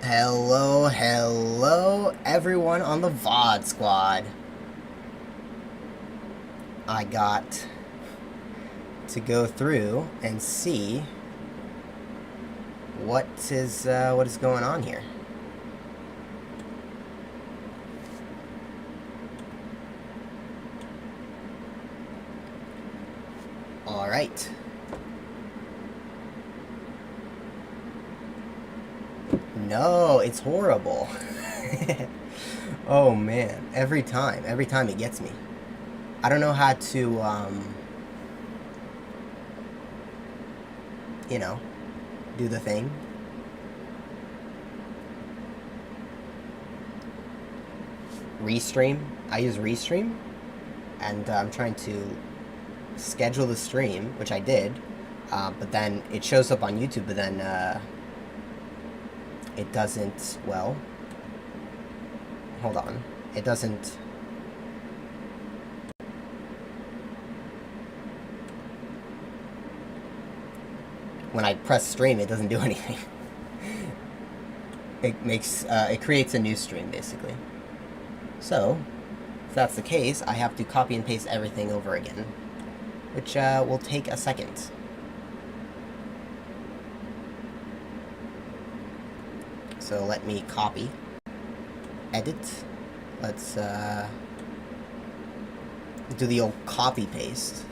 Hello, everyone on the VOD squad. I got to go through and see what is going on here. All right. No, it's horrible. Oh man, every time it gets me. I don't know how to do the thing. Restream. I use Restream, and I'm trying to schedule the stream, which I did, but then it shows up on YouTube, but then it doesn't, well, hold on, it doesn't, when I press stream, it doesn't do anything. It creates a new stream, basically. So, if that's the case, I have to copy and paste everything over again, which will take a second. So let me copy, edit, let's do the old copy paste.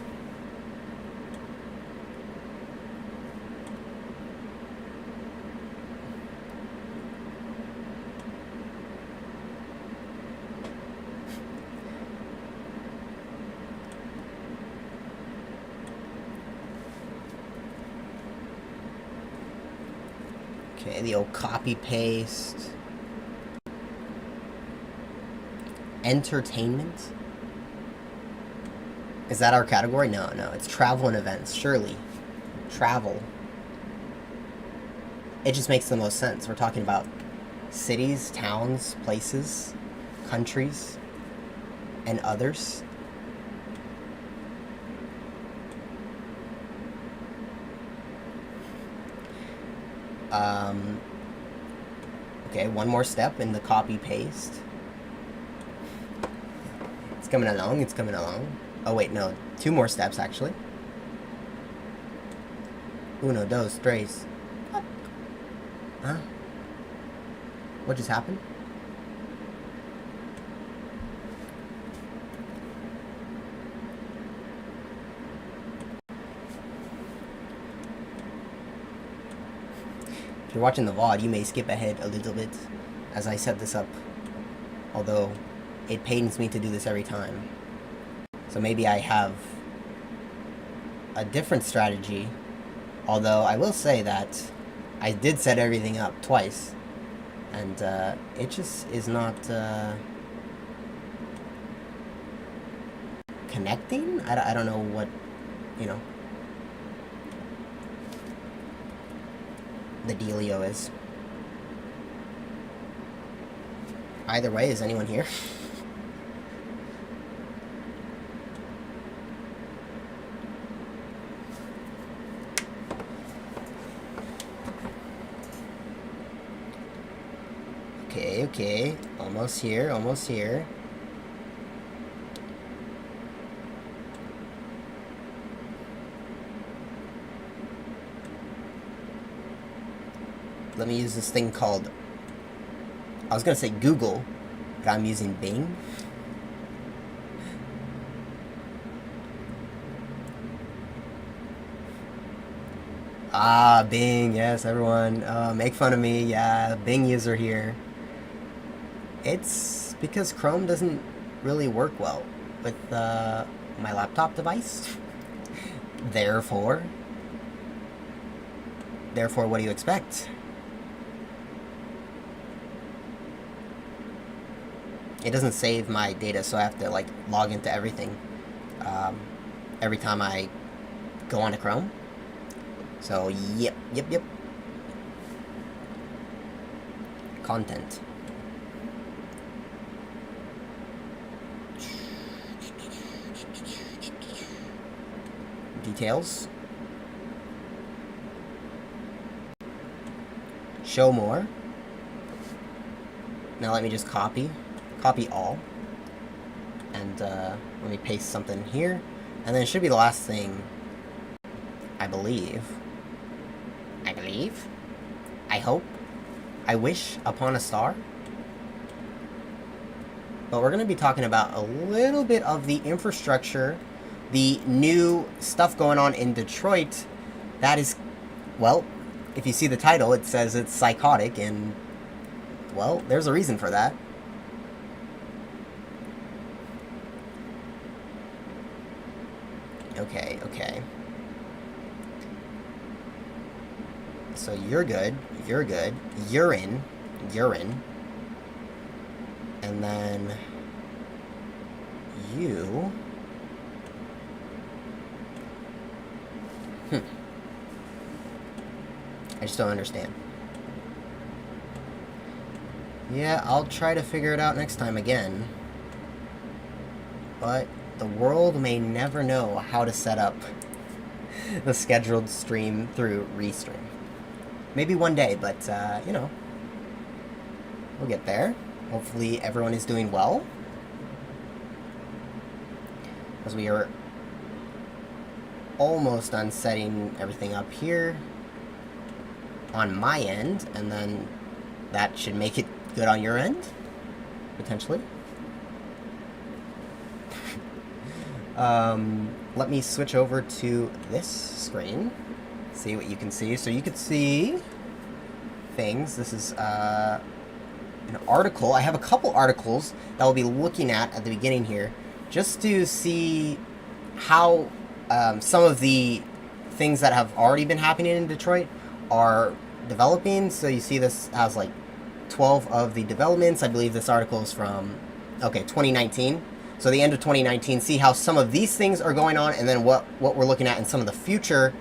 Okay, the old copy paste. Entertainment? Is that our category? No, it's travel and events, surely. Travel. It just makes the most sense. We're talking about cities, towns, places, countries, and others. Okay, one more step in the copy paste. It's coming along. Oh wait, no, two more steps actually. Uno, dos, tres. What? Huh? What just happened? If you're watching the VOD, you may skip ahead a little bit as I set this up, although it pains me to do this every time. So maybe I have a different strategy, although I will say that I did set everything up twice, and it just is not connecting? I don't know what, the dealio is. Either way, is anyone here? Okay, almost here. Let me use this thing called, I was gonna say Google, but I'm using Bing. Ah, Bing, yes, everyone, make fun of me, yeah, Bing user here. It's because Chrome doesn't really work well with my laptop device. Therefore, what do you expect? It doesn't save my data, so I have to like log into everything every time I go onto Chrome. So yep. Content. Details. Show more. Now let me just copy all, and let me paste something here, and then it should be the last thing, I believe. I hope. I wish upon a star. But we're going to be talking about a little bit of the infrastructure, the new stuff going on in Detroit. That is, well, if you see the title, it says it's psychotic, and, well, there's a reason for that. Okay. So you're good, you're in, and then you, I just don't understand. Yeah, I'll try to figure it out next time again, but the world may never know how to set up the scheduled stream through Restream. Maybe one day, but, you know, we'll get there. Hopefully everyone is doing well, as we are almost done setting everything up here on my end, and then that should make it good on your end, potentially. Let me switch over to this screen, see what you can see. So you can see things. This is an article. I have a couple articles that we'll be looking at the beginning here, just to see how some of the things that have already been happening in Detroit are developing. So you see this has like 12 of the developments. I believe this article is from, 2019. So the end of 2019, see how some of these things are going on, and then what we're looking at in some of the future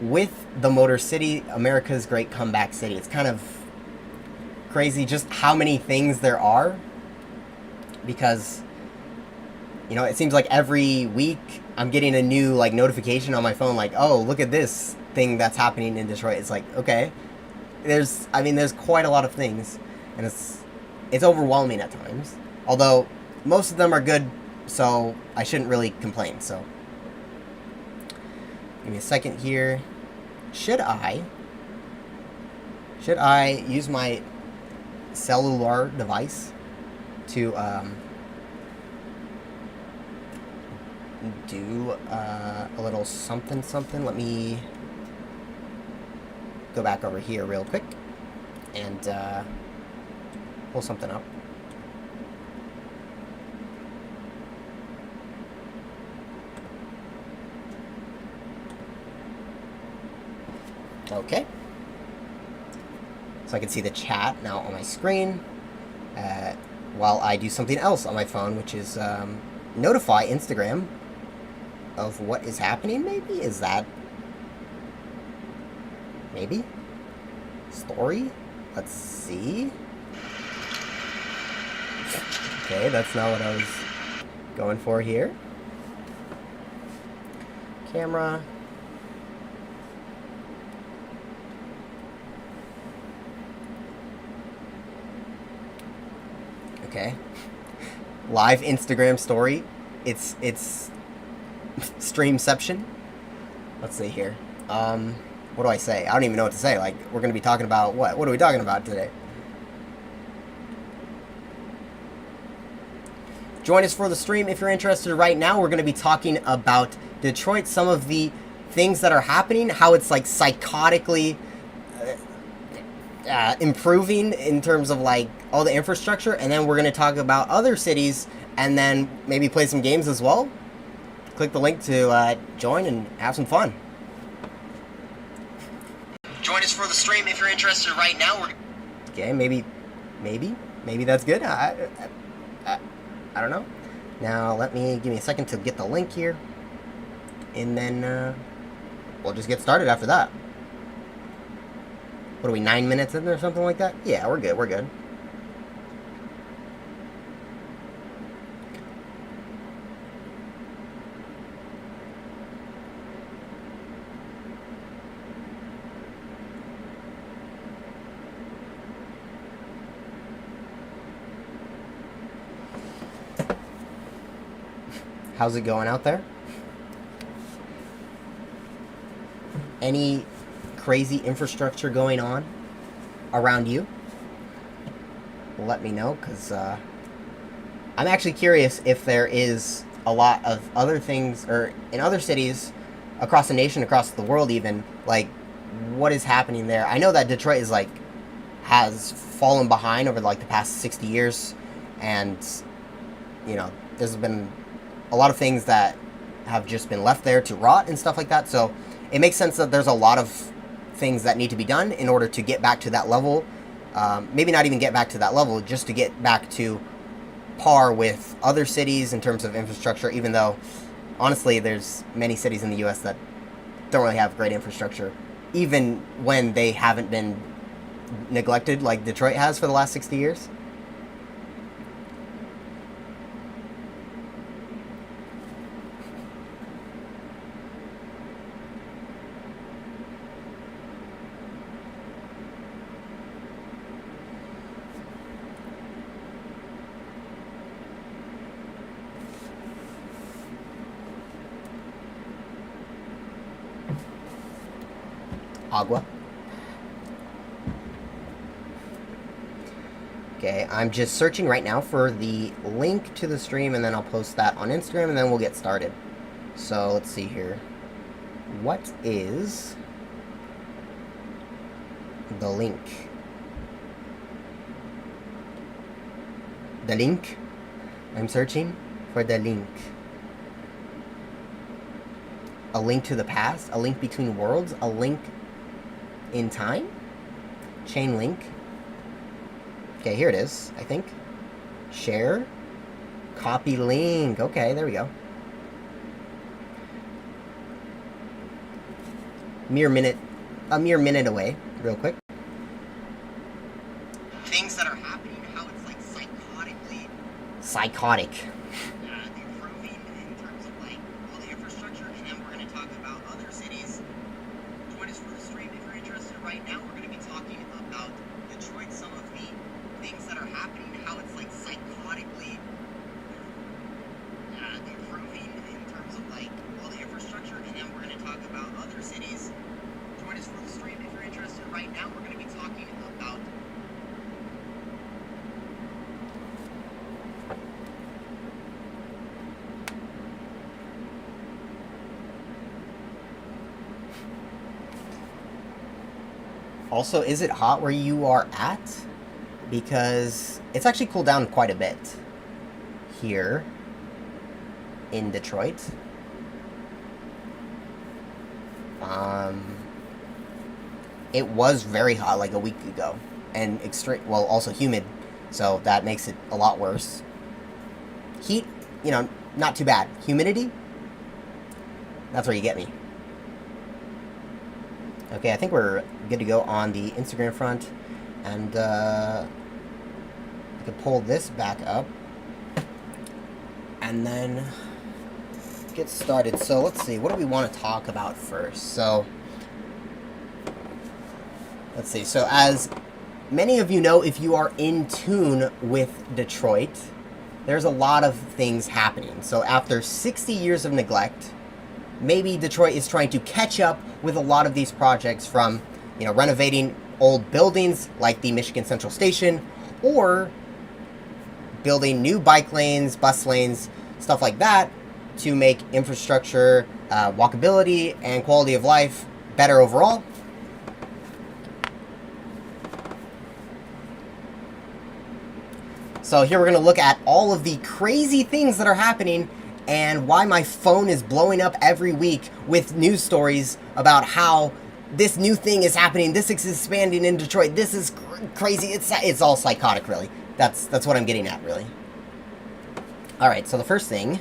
with the Motor City, America's Great Comeback City. It's kind of crazy just how many things there are, because, you know, it seems like every week I'm getting a new, like, notification on my phone, like, oh, look at this thing that's happening in Detroit. It's like, okay, there's quite a lot of things, and it's overwhelming at times, although most of them are good, so I shouldn't really complain. So give me a second here. Should I use my cellular device to do a little something? Let me go back over here real quick and pull something up. Okay, so I can see the chat now on my screen while I do something else on my phone, which is notify Instagram of what is happening. Maybe is that maybe story? Let's see. Okay, that's not what I was going for here. Camera. Okay. Live Instagram story. It's streamception. Let's see here. What do I say? I don't even know what to say. Like, we're going to be talking about what? What are we talking about today? Join us for the stream if you're interested. Right now, we're going to be talking about Detroit, some of the things that are happening, how it's like psychotically improving in terms of like all the infrastructure, and then we're going to talk about other cities, and then maybe play some games as well. Click the link to join and have some fun. Join us for the stream if you're interested. Right now, okay, maybe that's good. I don't know. Now give me a second to get the link here, and then we'll just get started after that. What are we, 9 minutes in or something like that? Yeah, we're good. How's it going out there? Any crazy infrastructure going on around you? Let me know, because I'm actually curious if there is a lot of other things, or in other cities across the nation, across the world even, like, what is happening there? I know that Detroit is, like, has fallen behind over, like, the past 60 years, and, you know, there's been a lot of things that have just been left there to rot and stuff like that, so it makes sense that there's a lot of things that need to be done in order to get back to that level. Maybe not even get back to that level, just to get back to par with other cities in terms of infrastructure, even though, honestly, there's many cities in the U.S. that don't really have great infrastructure, even when they haven't been neglected like Detroit has for the last 60 years. Agua. Okay, I'm just searching right now for the link to the stream, and then I'll post that on Instagram, and then we'll get started. So, let's see here. What is the link? The link? I'm searching for the link. A link to the past? A link between worlds? A link in time? Chain link. Okay, here it is, I think. Share. Copy link. Okay, there we go. A mere minute away, real quick. Things that are happening, how it's like psychotically. Psychotic. Improving in terms of like all the infrastructure, and then we're going to talk about other cities. Join us for the stream if you're interested. Right now, we're going to be talking about Detroit, some of the things that are happening, how it's like psychotically improving in terms of like all the infrastructure, and then we're going to talk about other cities. Join us for the stream if you're interested. Right now, we're going to be talking about also, is it hot where you are at? Because it's actually cooled down quite a bit here in Detroit. It was very hot like a week ago, and extreme, well, also humid, so that makes it a lot worse. Heat, you know, not too bad. Humidity, that's where you get me. Okay, I think we're good to go on the Instagram front, and I can pull this back up, and then get started. So let's see, what do we want to talk about first? So let's see, so as many of you know, if you are in tune with Detroit, there's a lot of things happening. So after 60 years of neglect, maybe Detroit is trying to catch up with a lot of these projects, from, you know, renovating old buildings like the Michigan Central Station, or building new bike lanes, bus lanes, stuff like that, to make infrastructure, walkability, and quality of life better overall. So here we're going to look at all of the crazy things that are happening, and why my phone is blowing up every week with news stories about how this new thing is happening, this is expanding in Detroit, this is crazy. It's all psychotic, really. That's what I'm getting at, really. Alright, so the first thing,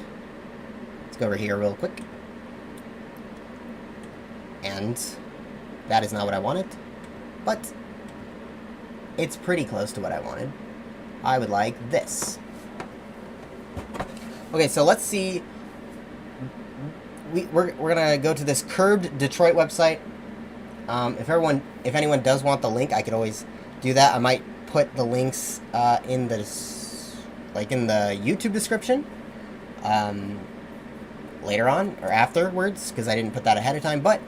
let's go over here real quick. And that is not what I wanted, but it's pretty close to what I wanted. I would like this. Okay, so let's see. We're gonna go to this Curbed Detroit website. If anyone does want the link, I could always do that. I might put the links in the YouTube description. later on or afterwards because I didn't put that ahead of time. But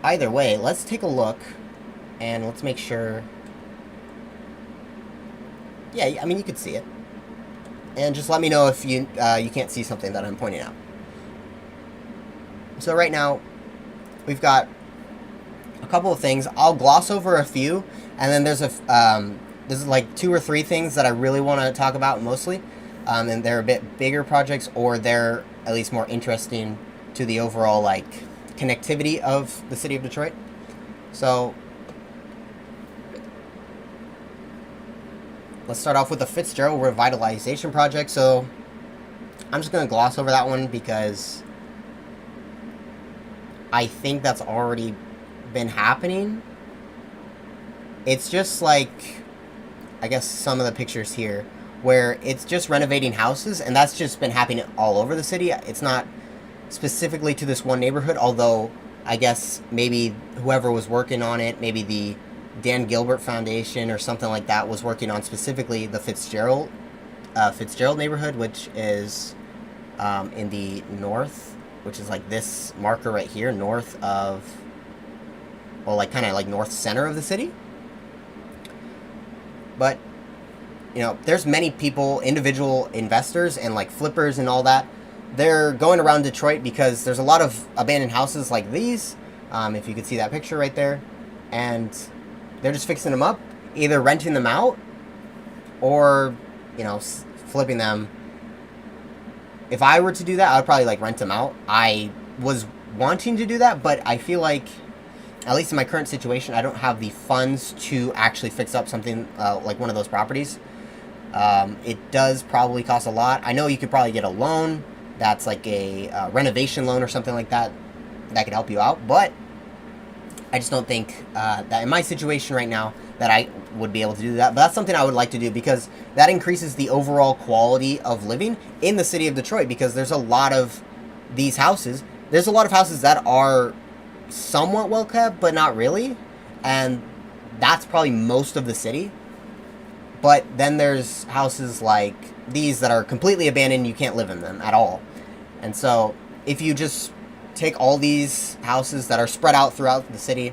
either way, let's take a look and let's make sure. Yeah, I mean, you could see it. And just let me know if you can't see something that I'm pointing out. So right now, we've got a couple of things. I'll gloss over a few, and then there's like 2 or 3 things that I really want to talk about mostly, and they're a bit bigger projects, or they're at least more interesting to the overall like connectivity of the city of Detroit. So let's start off with the Fitzgerald Revitalization Project. So I'm just going to gloss over that one because I think that's already been happening. It's just like, I guess, some of the pictures here where it's just renovating houses, and that's just been happening all over the city. It's not specifically to this one neighborhood, although I guess maybe whoever was working on it, maybe the Dan Gilbert Foundation or something like that, was working on specifically the Fitzgerald neighborhood, which is in the north, which is like this marker right here, north of, well, like kind of like north center of the city. But you know, there's many people, individual investors and like flippers and all that. They're going around Detroit because there's a lot of abandoned houses like these, if you could see that picture right there, and they're just fixing them up, either renting them out or, you know, flipping them. If I were to do that, I would probably like rent them out. I was wanting to do that, but I feel like, at least in my current situation, I don't have the funds to actually fix up something like one of those properties. It does probably cost a lot. I know you could probably get a loan that's like a renovation loan or something like that that could help you out, but I just don't think that in my situation right now that I would be able to do that. But that's something I would like to do because that increases the overall quality of living in the city of Detroit, because there's a lot of these houses. There's a lot of houses that are somewhat well kept, but not really. And that's probably most of the city. But then there's houses like these that are completely abandoned. You can't live in them at all. And so if you just take all these houses that are spread out throughout the city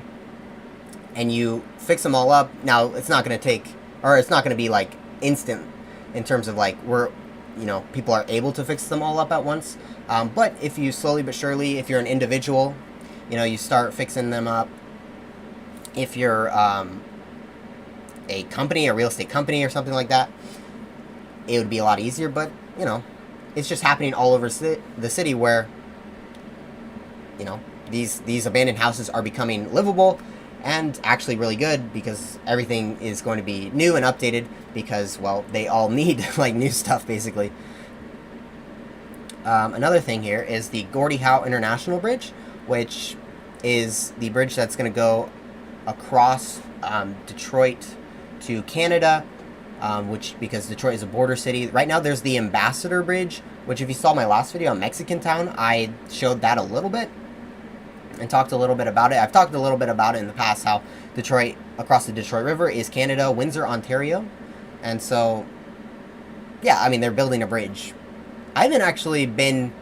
and you fix them all up, now it's not going to take, or it's not going to be like instant in terms of like people are able to fix them all up at once. But if you slowly but surely, if you're an individual, you start fixing them up. If you're a company, a real estate company or something like that, it would be a lot easier. But it's just happening all over the city where these abandoned houses are becoming livable and actually really good, because everything is going to be new and updated, because, well, they all need like new stuff basically. Another thing here is the Gordie Howe International Bridge, which is the bridge that's going to go across Detroit to Canada, because Detroit is a border city. Right now there's the Ambassador Bridge, which if you saw my last video on Mexican Town, I showed that a little bit and talked a little bit about it. I've talked a little bit about it in the past, how Detroit, across the Detroit River, is Canada, Windsor, Ontario. And so, yeah, I mean, they're building a bridge. I haven't actually been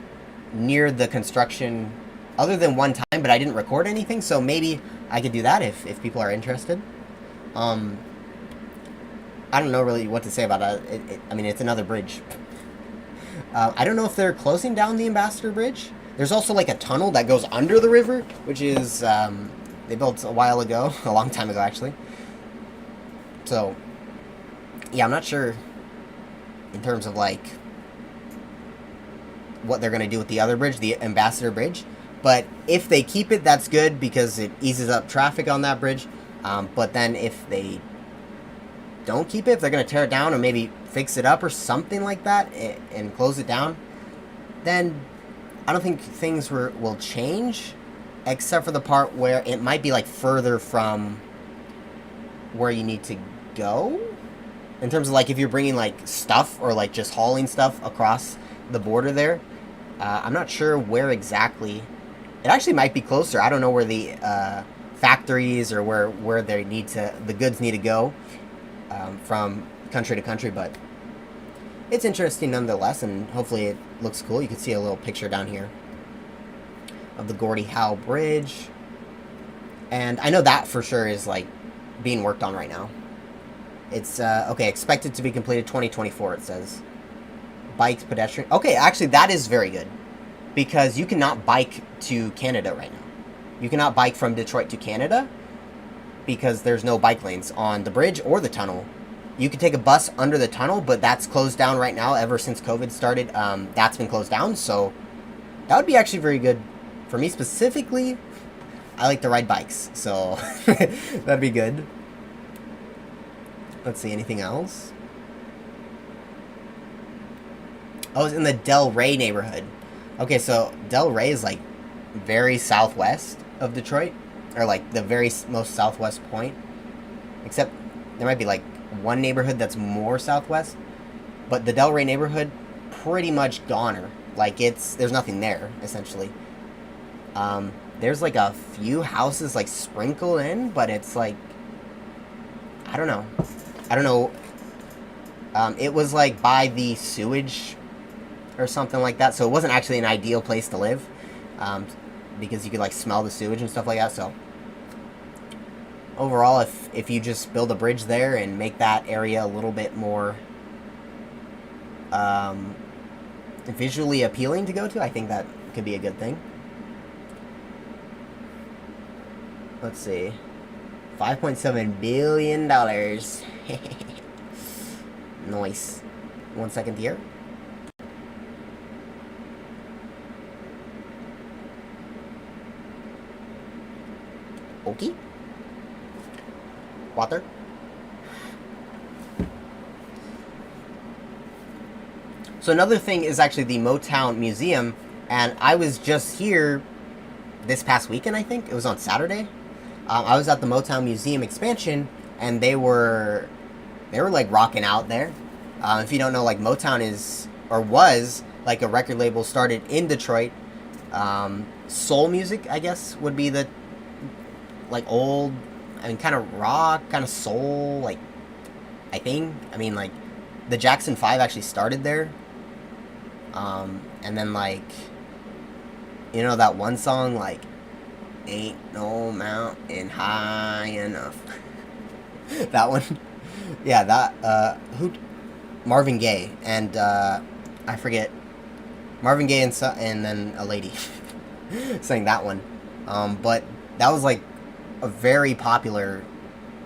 near the construction other than one time, but I didn't record anything, so maybe I could do that if people are interested. I don't know really what to say about that. I mean, it's another bridge. I don't know if they're closing down the Ambassador Bridge. There's also like a tunnel that goes under the river, which is they built a while ago, a long time ago actually. So, yeah, I'm not sure in terms of like what they're going to do with the other bridge, the Ambassador Bridge. But if they keep it, that's good, because it eases up traffic on that bridge. But then if they don't keep it, if they're going to tear it down or maybe fix it up or something like that and close it down, then I don't think things will change, except for the part where it might be like further from where you need to go, in terms of like if you're bringing like stuff or like just hauling stuff across the border there. I'm not sure where exactly. It actually might be closer. I don't know where the factories or where the goods need to go from country to country, but it's interesting nonetheless, and hopefully it looks cool. You can see a little picture down here of the Gordie Howe Bridge. And I know that for sure is, like, being worked on right now. It's, okay, expected to be completed 2024, it says. Bikes, pedestrian. Okay, actually, that is very good. Because you cannot bike to Canada right now. You cannot bike from Detroit to Canada because there's no bike lanes on the bridge or the tunnel. You could take a bus under the tunnel, but that's closed down right now ever since COVID started. That's been closed down, so that would be actually very good. For me specifically, I like to ride bikes, so that'd be good. Let's see, anything else? Oh, it's in the Del Rey neighborhood. Okay, so Del Rey is, like, very southwest of Detroit. Or, like, the very most southwest point. Except, there might be, like, one neighborhood that's more southwest. But the Del Rey neighborhood, pretty much goner. Like, there's nothing there, essentially. There's, like, a few houses, like, sprinkled in, but it's, like, I don't know. It was, like, by the sewage or something like that, so it wasn't actually an ideal place to live, because you could, like, smell the sewage and stuff like that. So overall, if you just build a bridge there and make that area a little bit more visually appealing to go to, I think that could be a good thing. Let's see, $5.7 billion. Nice. 1 second here. Okay. Water. So another thing is actually the Motown Museum, and I was just here this past weekend, I think. It was on Saturday. I was at the Motown Museum expansion, and they were like rocking out there. If you don't know, like, Motown is, or was, like, a record label started in Detroit. Soul music, I guess, would be the, like, old, I mean, kind of rock, kind of soul, like, I think. I mean, like, the Jackson 5 actually started there. And then, like, you know that one song, like, Ain't No Mountain High Enough. That one. Yeah, that, Marvin Gaye, and, I forget, Marvin Gaye and then a lady sang that one. But that was, like, a very popular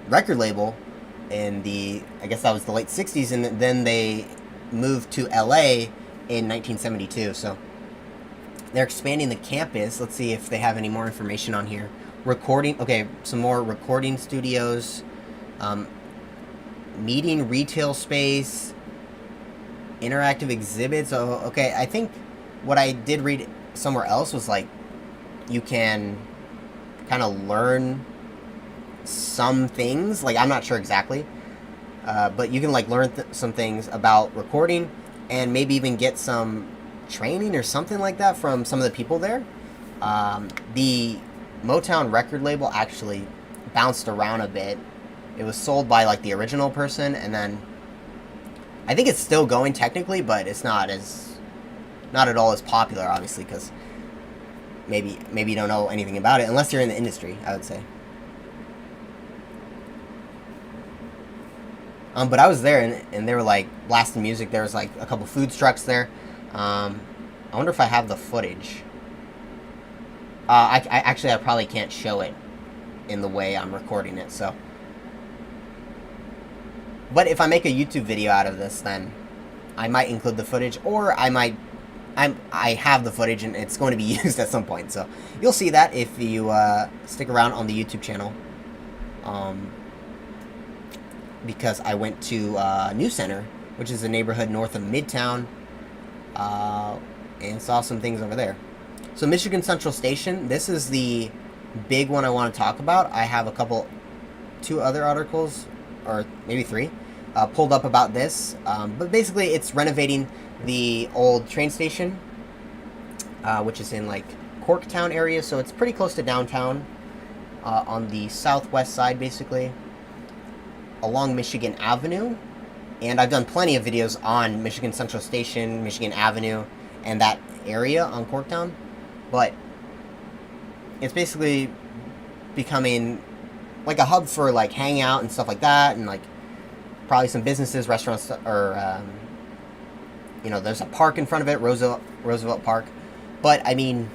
record label in I guess that was the late 60s, and then they moved to LA in 1972, so they're expanding the campus. Let's see if they have any more information on here. Recording, okay, some more recording studios, meeting retail space, interactive exhibits. Oh, okay, I think what I did read somewhere else was, like, you can kind of learn some things. Like, I'm not sure exactly, but you can, like, learn some things about recording and maybe even get some training or something like that from some of the people there. The Motown record label actually bounced around a bit. It was sold by, like, the original person, and then I think it's still going technically, but it's not at all as popular, obviously, because maybe you don't know anything about it unless you're in the industry, I would say. But I was there, and they were, like, blasting music. There was, like, a couple food trucks there. I wonder if I have the footage. I probably can't show it in the way I'm recording it, so. But if I make a YouTube video out of this, then I might include the footage, or I have the footage and it's going to be used at some point. So you'll see that if you stick around on the YouTube channel. Because I went to New Center, which is a neighborhood north of Midtown, and saw some things over there. So Michigan Central Station, this is the big one I want to talk about. I have two other articles, or maybe three, pulled up about this. But basically it's renovating the old train station, which is in, like, Corktown area, so it's pretty close to downtown, on the southwest side, basically, along Michigan Avenue. And I've done plenty of videos on Michigan Central Station, Michigan Avenue, and that area on Corktown. But it's basically becoming like a hub for like hangout and stuff like that, and like probably some businesses, restaurants, or there's a park in front of it, Roosevelt Park. But I mean,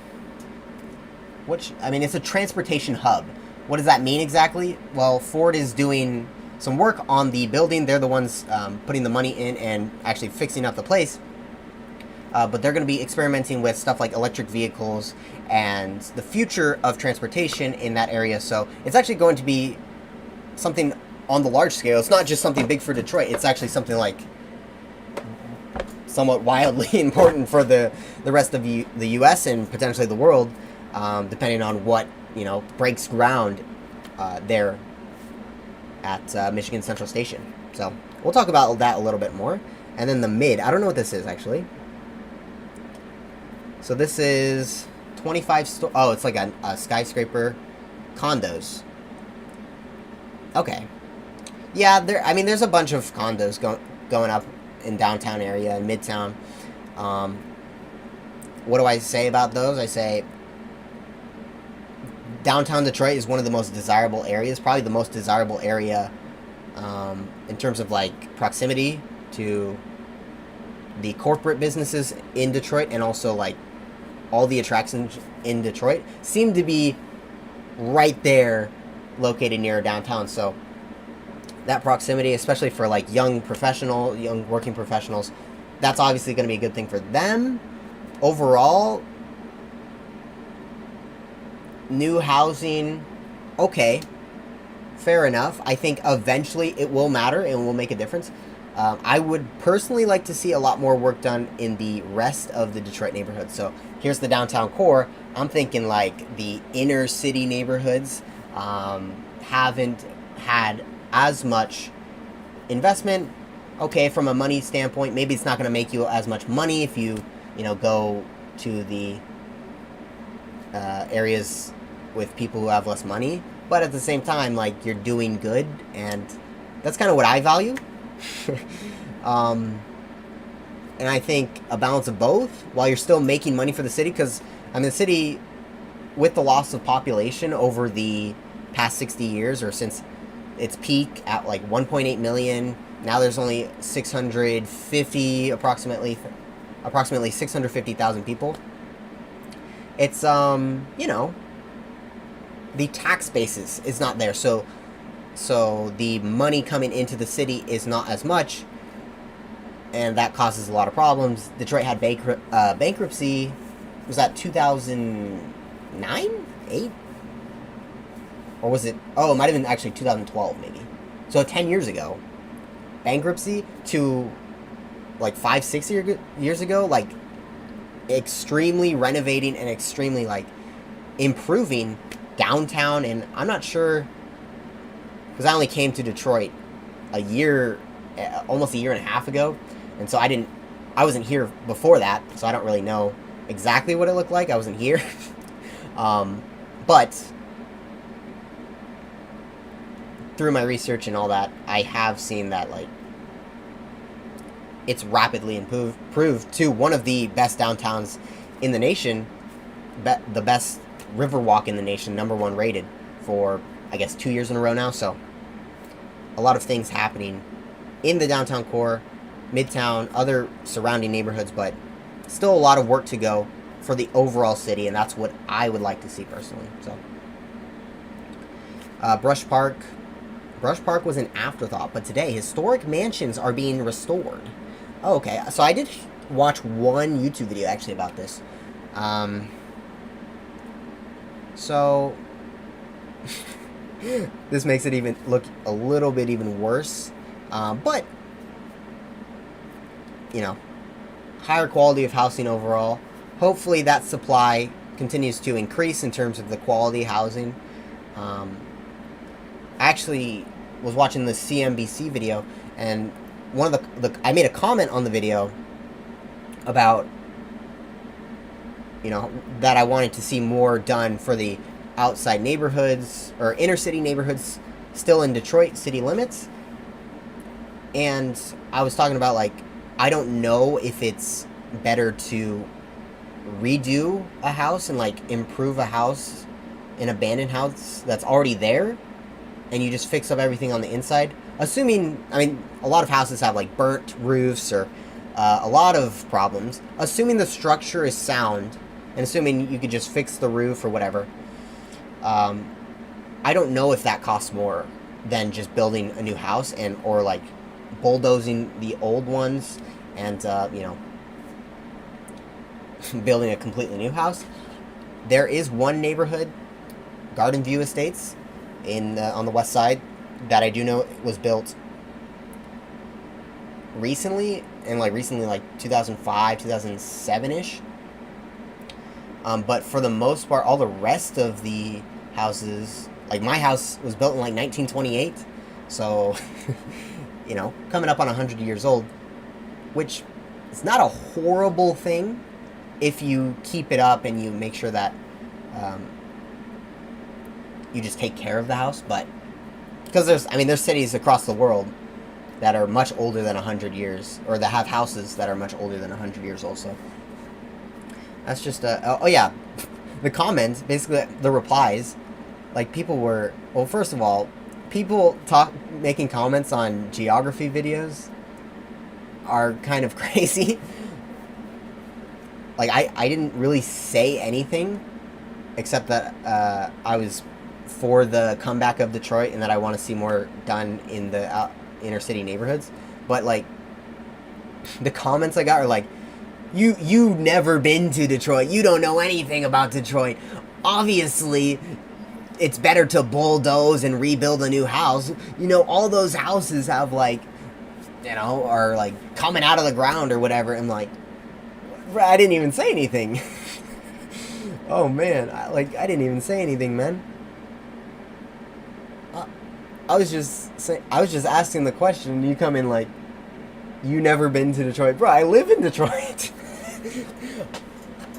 it's a transportation hub. What does that mean exactly? Well, Ford is doing some work on the building. They're the ones putting the money in and actually fixing up the place. But they're going to be experimenting with stuff like electric vehicles and the future of transportation in that area. So it's actually going to be something on the large scale. It's not just something big for Detroit. It's actually something like somewhat wildly important for the rest of the U.S. and potentially the world, depending on what breaks ground there at Michigan Central Station. So we'll talk about that a little bit more. And then the mid. I don't know what this is actually. So this is 25 oh, it's like a skyscraper condos. Okay. Yeah, there's a bunch of condos going up in downtown area and midtown. What do I say about those? I say downtown Detroit is one of the most desirable areas, probably the most desirable area in terms of like proximity to the corporate businesses in Detroit, and also like all the attractions in Detroit seem to be right there, located near downtown. So that proximity, especially for like young working professionals, that's obviously going to be a good thing for them. Overall, new housing, okay, fair enough. I think eventually it will matter and will make a difference. I would personally like to see a lot more work done in the rest of the Detroit neighborhoods. So here's the downtown core. I'm thinking like the inner city neighborhoods haven't had as much investment. Okay, from a money standpoint, maybe it's not going to make you as much money if you go to the areas with people who have less money. But at the same time, like, you're doing good, and that's kind of what I value. And I think a balance of both while you're still making money for the city, because the city, with the loss of population over the past 60 years, or since its peak at like 1.8 million, now there's only approximately 650,000 people. It's the tax basis is not there, so the money coming into the city is not as much, and that causes a lot of problems. Detroit had bankruptcy. Was that 2009? 8? Or was it? Oh, it might have been actually 2012, maybe. So 10 years ago. Bankruptcy to like 5-6 years ago, like extremely renovating and extremely like improving downtown. And I'm not sure, because I only came to Detroit almost a year and a half ago, and so I wasn't here before that, so I don't really know exactly what it looked like. I wasn't here. But through my research and all that, I have seen that like it's rapidly improved to one of the best downtowns in the nation, the best Riverwalk in the nation, #1 rated for I guess 2 years in a row now. So a lot of things happening in the downtown core, midtown, other surrounding neighborhoods, but still a lot of work to go for the overall city, and that's what I would like to see personally. So Brush Park was an afterthought, but today historic mansions are being restored. Oh, okay, so I did watch one YouTube video actually about this. So this makes it even look a little bit even worse, but higher quality of housing overall. Hopefully that supply continues to increase in terms of the quality housing. I actually was watching the CNBC video, and one of I made a comment on the video about that I wanted to see more done for the outside neighborhoods or inner city neighborhoods still in Detroit city limits. And I was talking about, like, I don't know if it's better to redo a house and, like, improve a house, an abandoned house that's already there, and you just fix up everything on the inside. Assuming, I mean, a lot of houses have, like, burnt roofs or a lot of problems. Assuming the structure is sound, and assuming you could just fix the roof or whatever, I don't know if that costs more than just building a new house or, like, bulldozing the old ones and, building a completely new house. There is one neighborhood, Garden View Estates, on the west side, that I do know was built recently, like 2005, 2007-ish. But for the most part, all the rest of the houses, like my house was built in like 1928, so, coming up on 100 years old, which is not a horrible thing if you keep it up and you make sure that you just take care of the house. But because there's cities across the world that are much older than 100 years, or that have houses that are much older than 100 years old. So that's just the comments, basically the replies, like people were, well, first of all, people making comments on geography videos are kind of crazy. Like I didn't really say anything except that I was for the comeback of Detroit and that I want to see more done in the inner city neighborhoods. But like the comments I got are like, you never been to Detroit, you don't know anything about Detroit, obviously it's better to bulldoze and rebuild a new house, all those houses have like, are like coming out of the ground or whatever. I'm like, I didn't even say anything. Oh man, I didn't even say anything, man. I was just asking the question, and you come in like, you never been to Detroit. Bro, I live in Detroit.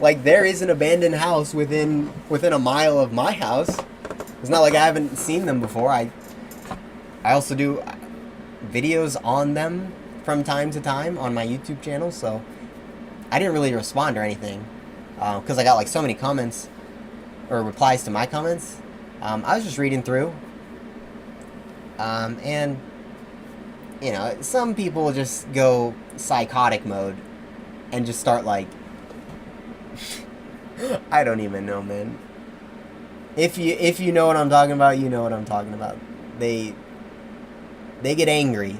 Like, there is an abandoned house within a mile of my house. It's not like I haven't seen them before. I also do videos on them from time to time on my YouTube channel, so I didn't really respond or anything because I got like so many comments or replies to my comments. I was just reading through, and some people just go psychotic mode and just start like, I don't even know, man. If you know what I'm talking about, you know what I'm talking about. They get angry.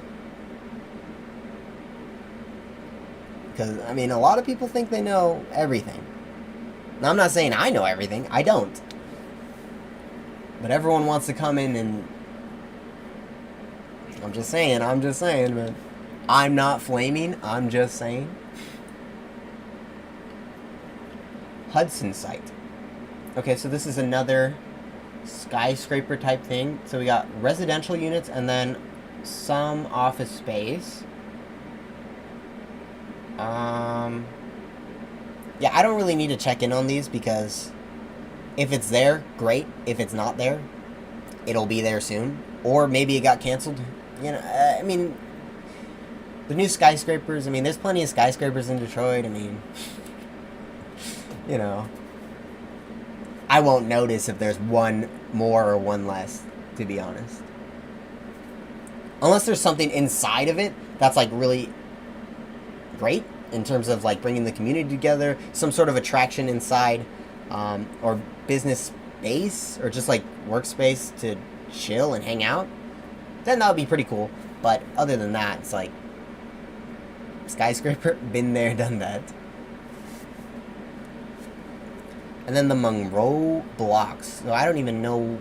Because, a lot of people think they know everything. Now, I'm not saying I know everything. I don't. But everyone wants to come in and... I'm just saying, man. I'm not flaming. I'm just saying. Hudson site. Okay, so this is another skyscraper type thing. So we got residential units and then some office space. Yeah, I don't really need to check in on these because if it's there, great. If it's not there, it'll be there soon. Or maybe it got canceled. The new skyscrapers, there's plenty of skyscrapers in Detroit. I won't notice if there's one more or one less, to be honest. Unless there's something inside of it that's like really great in terms of like bringing the community together, some sort of attraction inside, or business space, or just like workspace to chill and hang out, then that would be pretty cool. But other than that, it's like skyscraper, been there, done that. And then the Monroe blocks. So I don't even know.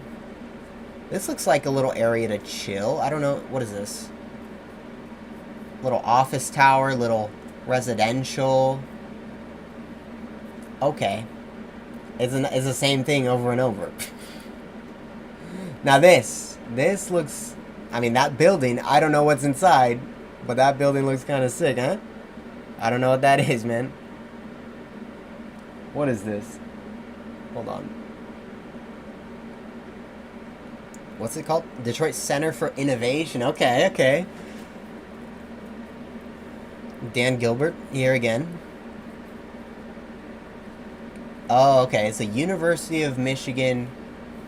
This looks like a little area to chill. I don't know. What is this? Little office tower, little residential. Okay. It's the same thing over and over. Now this looks... that building, I don't know what's inside, but that building looks kind of sick, huh? I don't know what that is, man. What is this? Hold on. What's it called? Detroit Center for Innovation. Okay. Dan Gilbert here again. Oh, okay. It's a University of Michigan,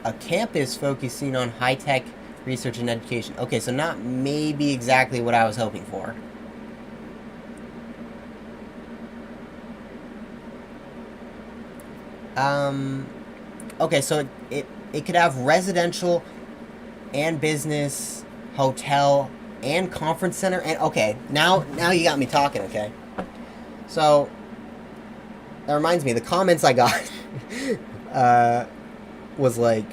a campus focusing on high-tech research and education. Okay, so not maybe exactly what I was hoping for. Okay, so it could have residential and business, hotel, and conference center. And okay, now you got me talking, okay? So, that reminds me, the comments I got was like,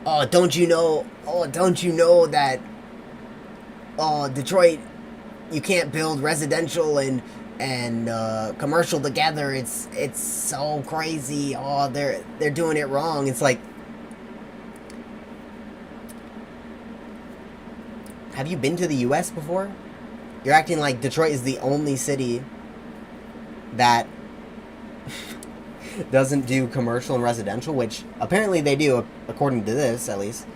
don't you know that, Detroit, you can't build residential and commercial together. It's so crazy. They're doing it wrong. It's like, have you been to the US before? You're acting like Detroit is the only city that doesn't do commercial and residential, which apparently they do, according to this, at least.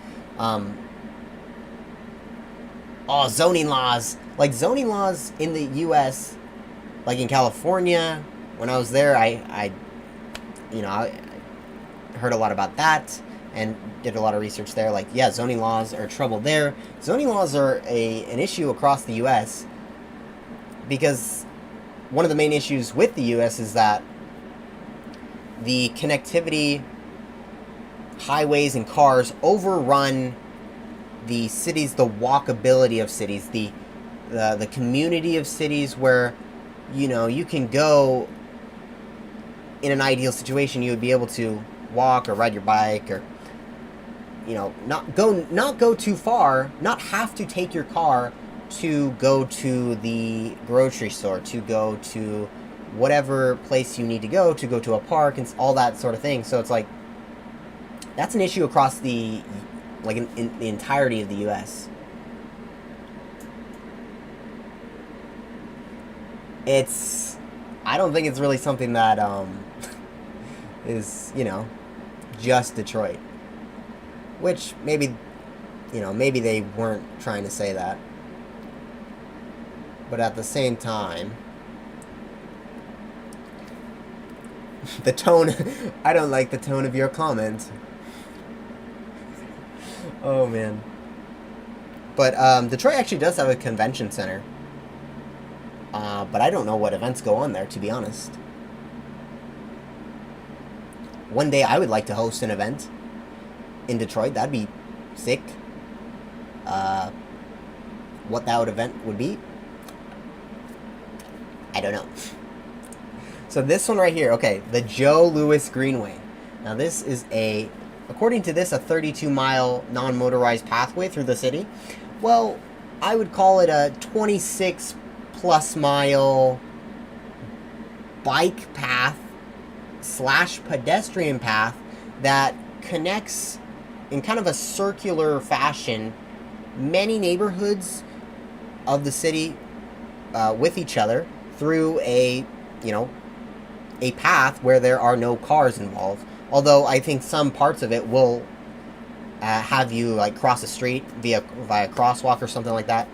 Zoning laws. Like, zoning laws in the US, like in California, when I was there, I heard a lot about that and did a lot of research there. Like, yeah, zoning laws are trouble there. Zoning laws are an issue across the US because one of the main issues with the US is that the connectivity, highways and cars overrun the cities, the walkability of cities, the community of cities where, you can go. In an ideal situation, you would be able to walk or ride your bike, or not go too far, not have to take your car to go to the grocery store, to go to whatever place you need to go to a park, and all that sort of thing. So it's like, that's an issue across the, like, in the entirety of the US. I don't think it's really something that is, just Detroit. Which maybe they weren't trying to say that. But at the same time, the tone, I don't like the tone of your comment. Oh, man. But Detroit actually does have a convention center. But I don't know what events go on there, to be honest. One day I would like to host an event in Detroit. That'd be sick. What that event would be, I don't know. So this one right here, okay, the Joe Louis Greenway. Now this is according to this, a 32-mile non-motorized pathway through the city. Well, I would call it a 26-plus mile bike path / pedestrian path that connects in kind of a circular fashion many neighborhoods of the city with each other through a path where there are no cars involved. Although I think some parts of it will have you like cross the street via crosswalk or something like that.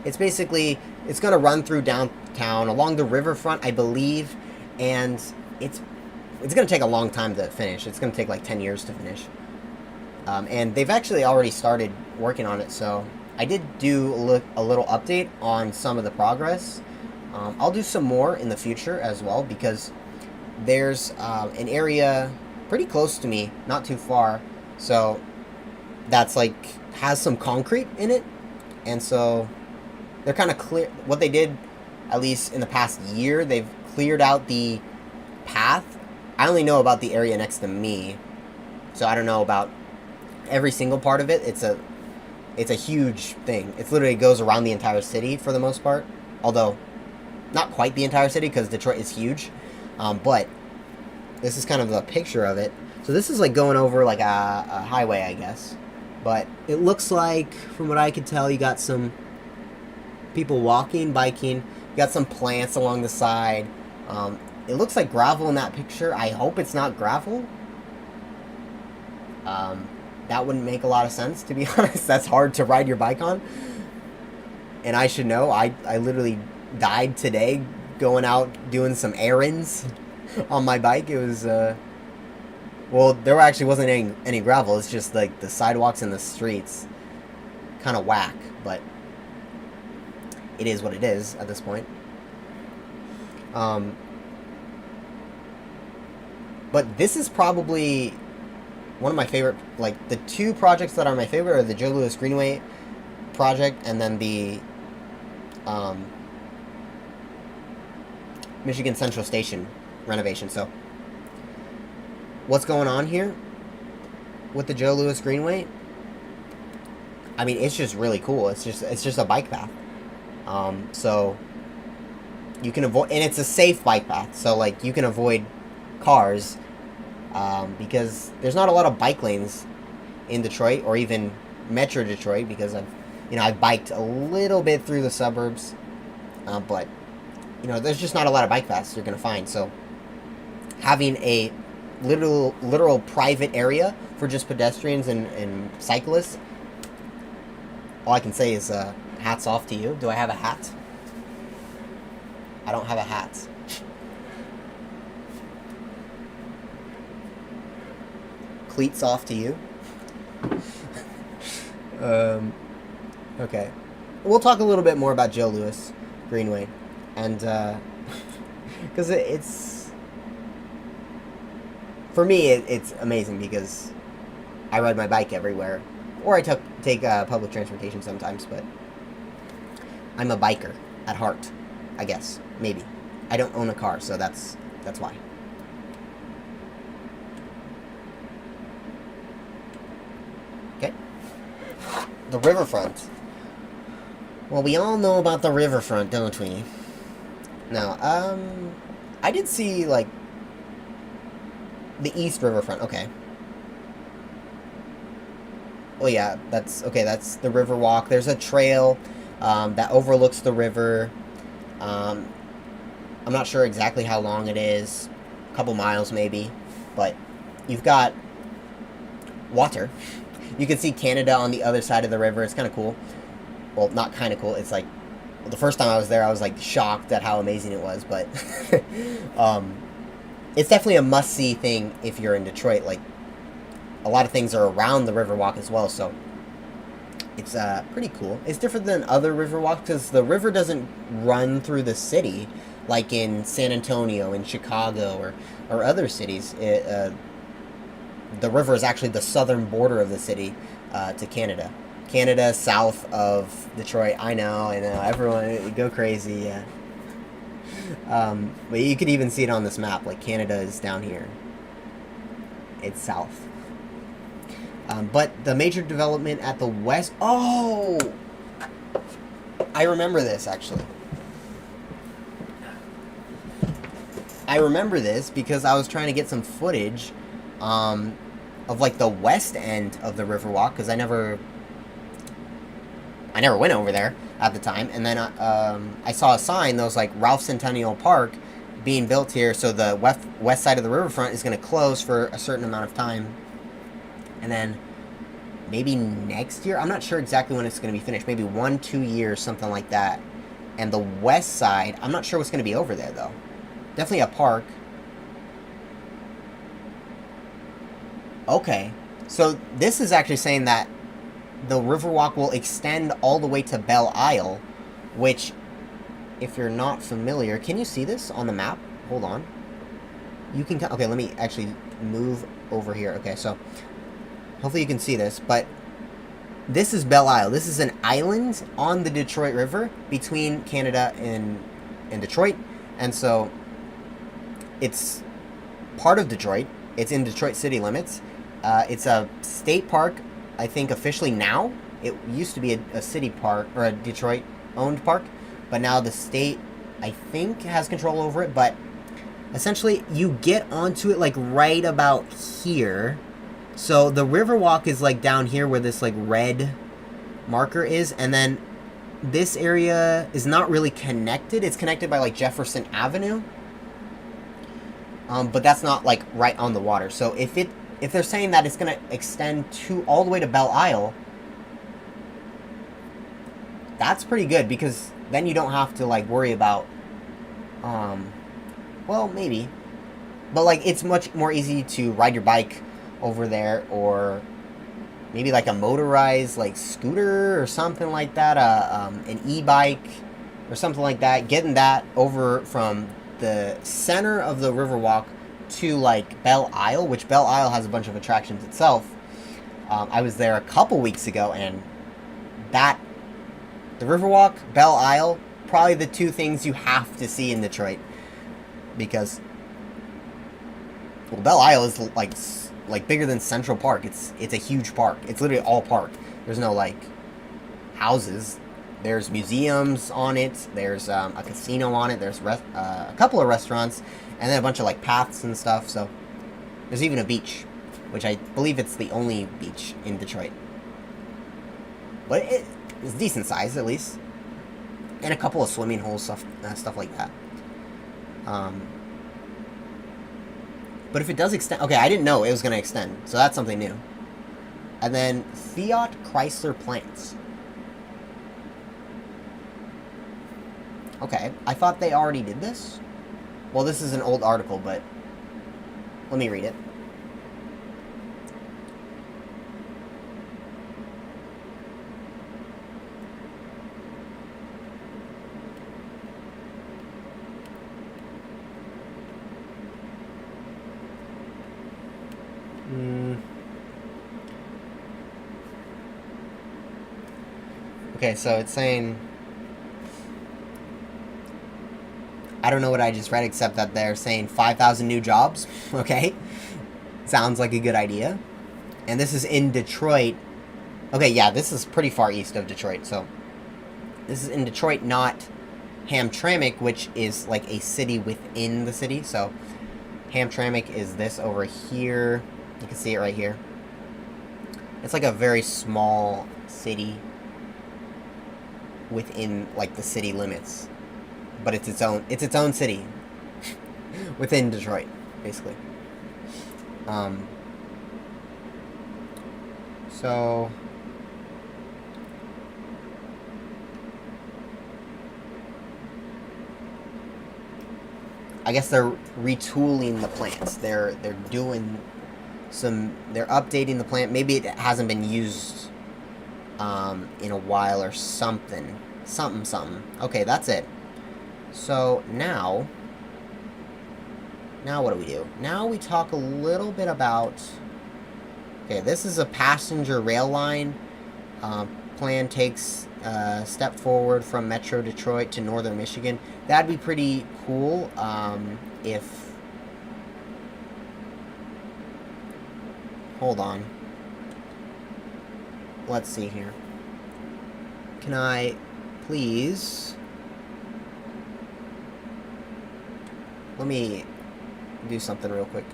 It's basically, it's going to run through downtown along the riverfront, I believe, and it's going to take a long time to finish. It's going to take like 10 years to finish. And they've actually already started working on it, so I did do a little update on some of the progress. I'll do some more in the future as well, because there's an area pretty close to me, not too far, so that's like has some concrete in it, and so they're kind of clear. What they did, at least in the past year, they've cleared out the path. I only know about the area next to me, so I don't know about every single part of it. It's a huge thing. It literally goes around the entire city for the most part, although not quite the entire city because Detroit is huge. But this is kind of a picture of it. So this is like going over like a highway, I guess. But it looks like, from what I could tell, you got some people walking, biking. You got some plants along the side. It looks like gravel in that picture. I hope it's not gravel. That wouldn't make a lot of sense, to be honest. That's hard to ride your bike on. And I should know, I literally died today going out doing some errands on my bike. It was, well, there actually wasn't any gravel. It's just like the sidewalks and the streets kind of whack, but it is what it is at this point. But this is probably one of my favorite, like, the two projects that are my favorite are the Joe Louis Greenway project and then the Michigan Central Station renovation. So what's going on here with the Joe Louis Greenway? I mean, it's just really cool. It's just a bike path. So you can avoid, and it's a safe bike path. So like you can avoid cars because there's not a lot of bike lanes in Detroit or even Metro Detroit because I've biked a little bit through the suburbs, but there's just not a lot of bike paths you're gonna find. So having a literal private area for just pedestrians and cyclists, all I can say is hats off to you. Do I have a hat? I don't have a hat. Cleats off to you. Okay. We'll talk a little bit more about Joe Louis Greenway. And, because it's, for me, it's amazing because I ride my bike everywhere. Or I take public transportation sometimes, but I'm a biker at heart, I guess. Maybe. I don't own a car, so that's why. Okay. The riverfront. Well, we all know about the riverfront, don't we? Now, I did see, like, the East Riverfront. Okay. Oh, yeah, that's the river walk. There's a trail that overlooks the river. I'm not sure exactly how long it is. A couple miles, maybe. But you've got water. You can see Canada on the other side of the river. It's kind of cool. Well, not kind of cool. It's like, the first time I was there, I was like shocked at how amazing it was. But it's definitely a must-see thing if you're in Detroit. Like, a lot of things are around the Riverwalk as well, so it's pretty cool. It's different than other Riverwalks because the river doesn't run through the city like in San Antonio, in Chicago, or other cities. The river is actually the southern border of the city to Canada. Canada, south of Detroit. I know, everyone go crazy, yeah. But you could even see it on this map, like Canada is down here. It's south. But the major development at the west... Oh! I remember this, actually. I remember this because I was trying to get some footage of, like, the west end of the Riverwalk, because I never went over there at the time. And then I saw a sign that was like Ralph Centennial Park being built here, so the west side of the riverfront is going to close for a certain amount of time. And then maybe next year, I'm not sure exactly when it's going to be finished, maybe 1-2 years, something like that. And the west side, I'm not sure what's going to be over there, though. Definitely a park. Okay, so this is actually saying that the Riverwalk will extend all the way to Belle Isle, which, if you're not familiar, can you see this on the map? Hold on. You can, okay, let me actually move over here. Okay, so hopefully you can see this, but this is Belle Isle. This is an island on the Detroit River between Canada and Detroit, and so it's part of Detroit. It's in Detroit city limits. It's a state park, I think, officially now. It used to be a city park, or a Detroit-owned park, but now the state, I think, has control over it. But essentially, you get onto it, like, right about here. So the Riverwalk is, like, down here where this, like, red marker is, and then this area is not really connected. It's connected by, like, Jefferson Avenue. But that's not, like, right on the water. So if they're saying that it's going to extend all the way to Belle Isle, that's pretty good, because then you don't have to, like, worry about, well, maybe. But, like, it's much more easy to ride your bike over there, or maybe, like, a motorized, like, scooter or something like that, an e-bike or something like that. Getting that over from the center of the Riverwalk to, like, Belle Isle, which Belle Isle has a bunch of attractions itself. I was there a couple weeks ago, and the Riverwalk, Belle Isle, probably the two things you have to see in Detroit. Because, well, Belle Isle is like bigger than Central Park. It's a huge park. It's literally all park. There's no, like, houses. There's museums on it. There's a casino on it. There's a couple of restaurants, and then a bunch of, like, paths and stuff. So there's even a beach, which I believe it's the only beach in Detroit. But it's decent size, at least. And a couple of swimming holes, stuff like that. But if it does extend... Okay, I didn't know it was going to extend, so that's something new. And then Fiat Chrysler plants. Okay, I thought they already did this. Well, this is an old article, but let me read it. Okay, so it's saying... I don't know what I just read, except that they're saying 5,000 new jobs. Okay. Sounds like a good idea. And this is in Detroit. Okay, yeah, this is pretty far east of Detroit, so... This is in Detroit, not Hamtramck, which is like a city within the city. So, Hamtramck is this over here. You can see it right here. It's like a very small city within, like, the city limits, but it's its own city within Detroit, basically. So I guess they're retooling the plants. They're doing they're updating the plant. Maybe it hasn't been used in a while or something. Something. Okay, that's it. So now what do we do? Now we talk a little bit about... Okay, this is a passenger rail line. Plan takes a step forward from Metro Detroit to Northern Michigan. That'd be pretty cool if... Hold on. Let's see here. Can I please... Let me do something real quick.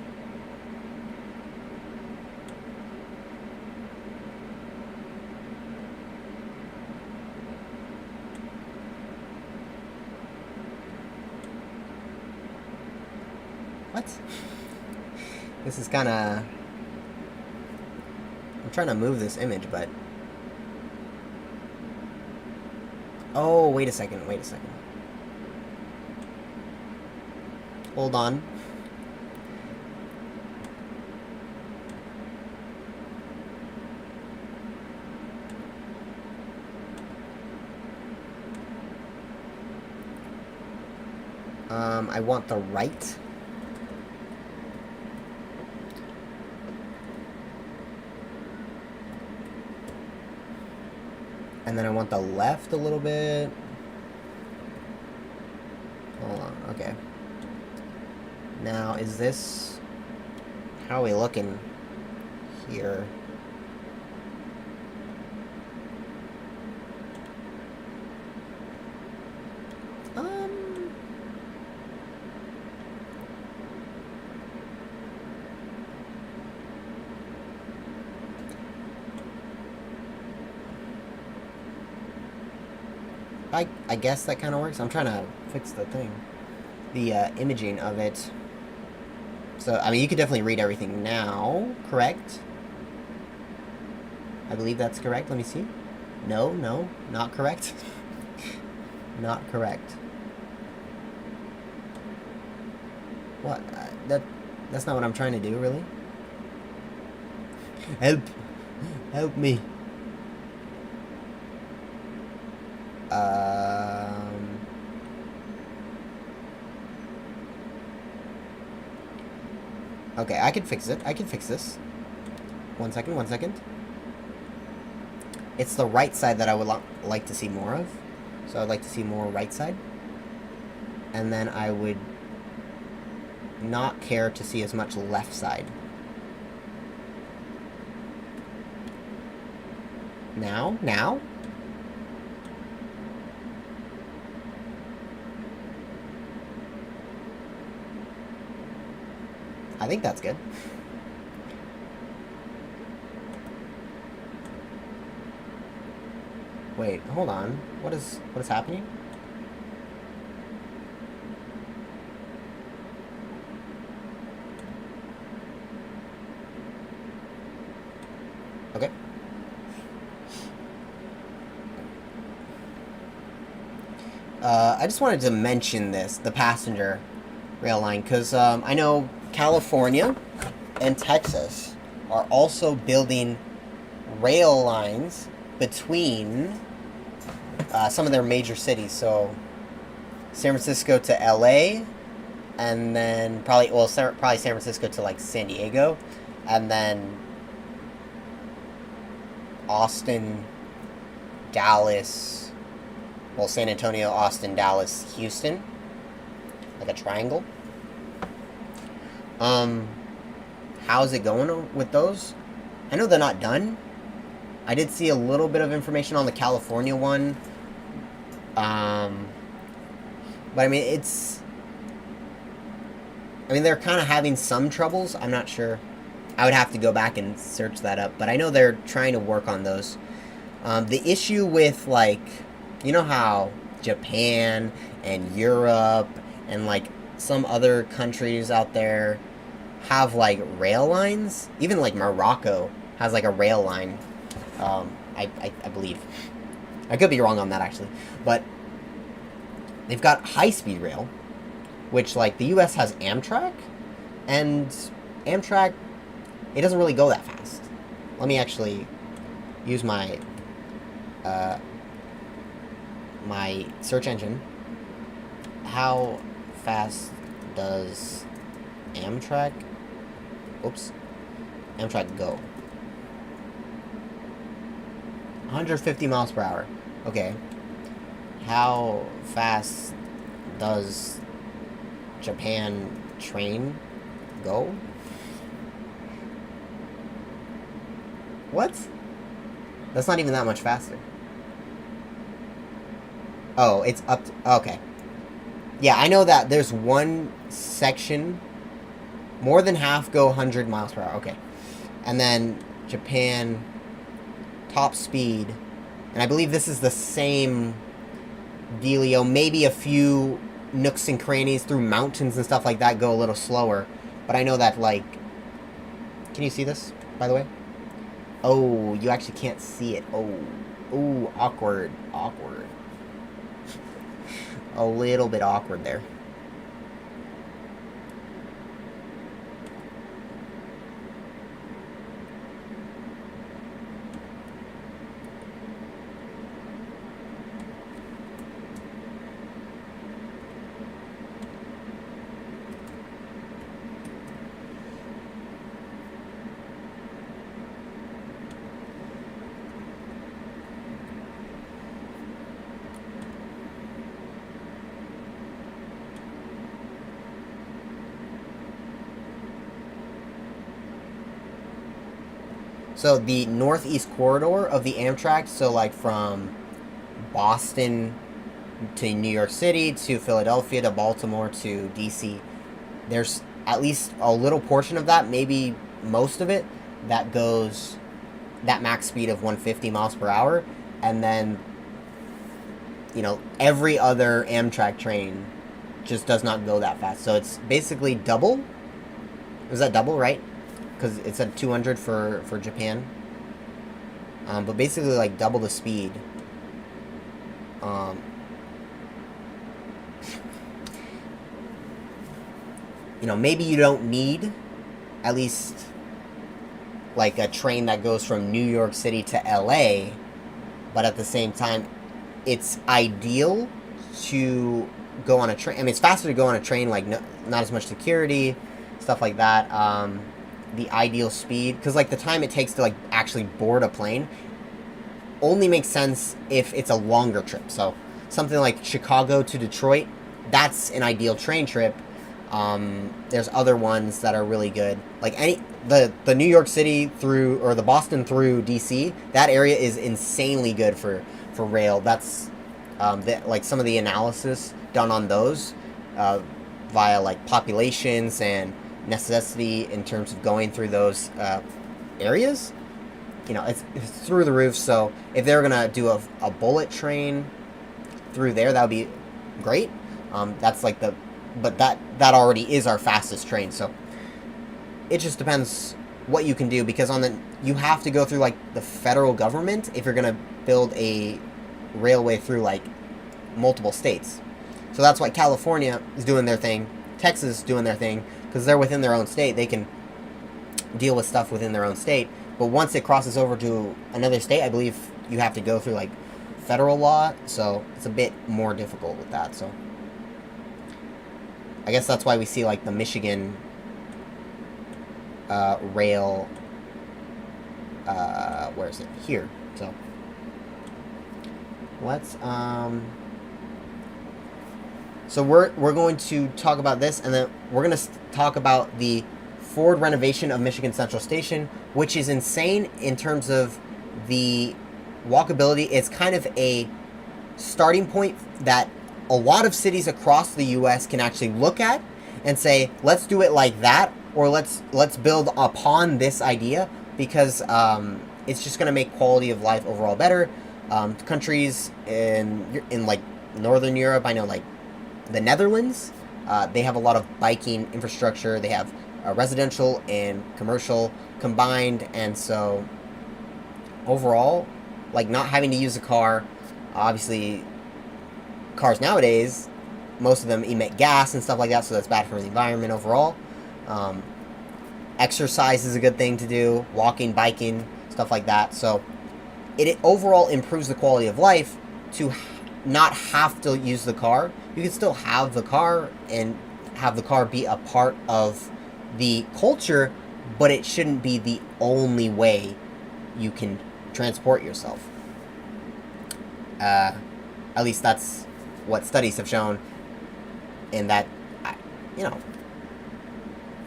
What? This is kind of... I'm trying to move this image, but... Oh, wait a second. Hold on. I want the right. And then I want the left a little bit. Hold on, okay. Now, is this... How are we looking here? I guess that kind of works. I'm trying to fix the thing. The imaging of it. So, I mean, you could definitely read everything now, correct? I believe that's correct. Let me see. No, no, not correct. Not correct. What? That's not what I'm trying to do, really. Help! Help me. Okay, I can fix it. I can fix this. One second, one second. It's the right side that I would like to see more of. So I'd like to see more right side. And then I would not care to see as much left side. Now? Now? I think that's good. Wait, hold on. What is happening? Okay. I just wanted to mention this, the passenger rail line, because I know California and Texas are also building rail lines between some of their major cities. So San Francisco to LA, and then probably San Francisco to like San Diego, and then Austin, Dallas, well, San Antonio, Austin, Dallas, Houston, like a triangle. How's it going with those? I know they're not done. I did see a little bit of information on the California one. But I mean, they're kind of having some troubles. I'm not sure. I would have to go back and search that up. But I know they're trying to work on those. The issue with, like, you know how Japan and Europe and, like, some other countries out there have, like, rail lines? Even, like, Morocco has, like, a rail line. I believe. I could be wrong on that, actually. But they've got high-speed rail, which, like, the U.S. has Amtrak, and Amtrak, it doesn't really go that fast. Let me actually use my my search engine. How fast does Amtrak go? 150 miles per hour. Okay. How fast does Japan train go? What? That's not even that much faster. Oh, it's up to... Okay. Yeah, I know that there's one section... More than half go 100 miles per hour. Okay. And then Japan... Top speed. And I believe this is the same dealio. Maybe a few nooks and crannies through mountains and stuff like that go a little slower. But I know that, like... Can you see this, by the way? Oh, you actually can't see it. Oh. Ooh, awkward. Awkward. A little bit awkward there. So the northeast corridor of the Amtrak, so like from Boston to New York City to Philadelphia to Baltimore to DC, there's at least a little portion of that, maybe most of it, that goes that max speed of 150 miles per hour. And then, you know, every other Amtrak train just does not go that fast. So it's basically double. Is that double, right? Because it's at 200 for Japan. but basically like double the speed. You know, maybe you don't need at least like a train that goes from New York City to LA, but at the same time, it's ideal to go on a train. I mean, it's faster to go on a train, like not as much security, stuff like that. The ideal speed, because like the time it takes to like actually board a plane only makes sense if it's a longer trip. So something like Chicago to Detroit, that's an ideal train trip. There's other ones that are really good, like the New York City through, or the Boston through DC. That area is insanely good for rail. That's like some of the analysis done on those via like populations and necessity in terms of going through those areas. You know, it's through the roof. So if they're gonna do a bullet train through there, that would be great. That's like but that already is our fastest train. So it just depends what you can do, because you have to go through like the federal government if you're gonna build a railway through like multiple states. So that's why California is doing their thing, Texas is doing their thing, because they're within their own state. They can deal with stuff within their own state. But once it crosses over to another state, I believe you have to go through like federal law. So it's a bit more difficult with that. So I guess that's why we see like the Michigan rail. Where is it? Here. So let's so we're going to talk about this, and then we're going to talk about the Ford renovation of Michigan Central Station, which is insane in terms of the walkability. It's kind of a starting point that a lot of cities across the U.S. can actually look at and say, let's do it like that, or let's build upon this idea, because it's just going to make quality of life overall better. Countries in like Northern Europe, I know like the Netherlands, they have a lot of biking infrastructure. They have residential and commercial combined, and so overall, like not having to use a car. Obviously, cars nowadays, most of them emit gas and stuff like that, so that's bad for the environment overall. Exercise is a good thing to do, walking, biking, stuff like that. So it overall improves the quality of life to not have to use the car. You can still have the car and have the car be a part of the culture, but it shouldn't be the only way you can transport yourself. At least that's what studies have shown, and that, you know,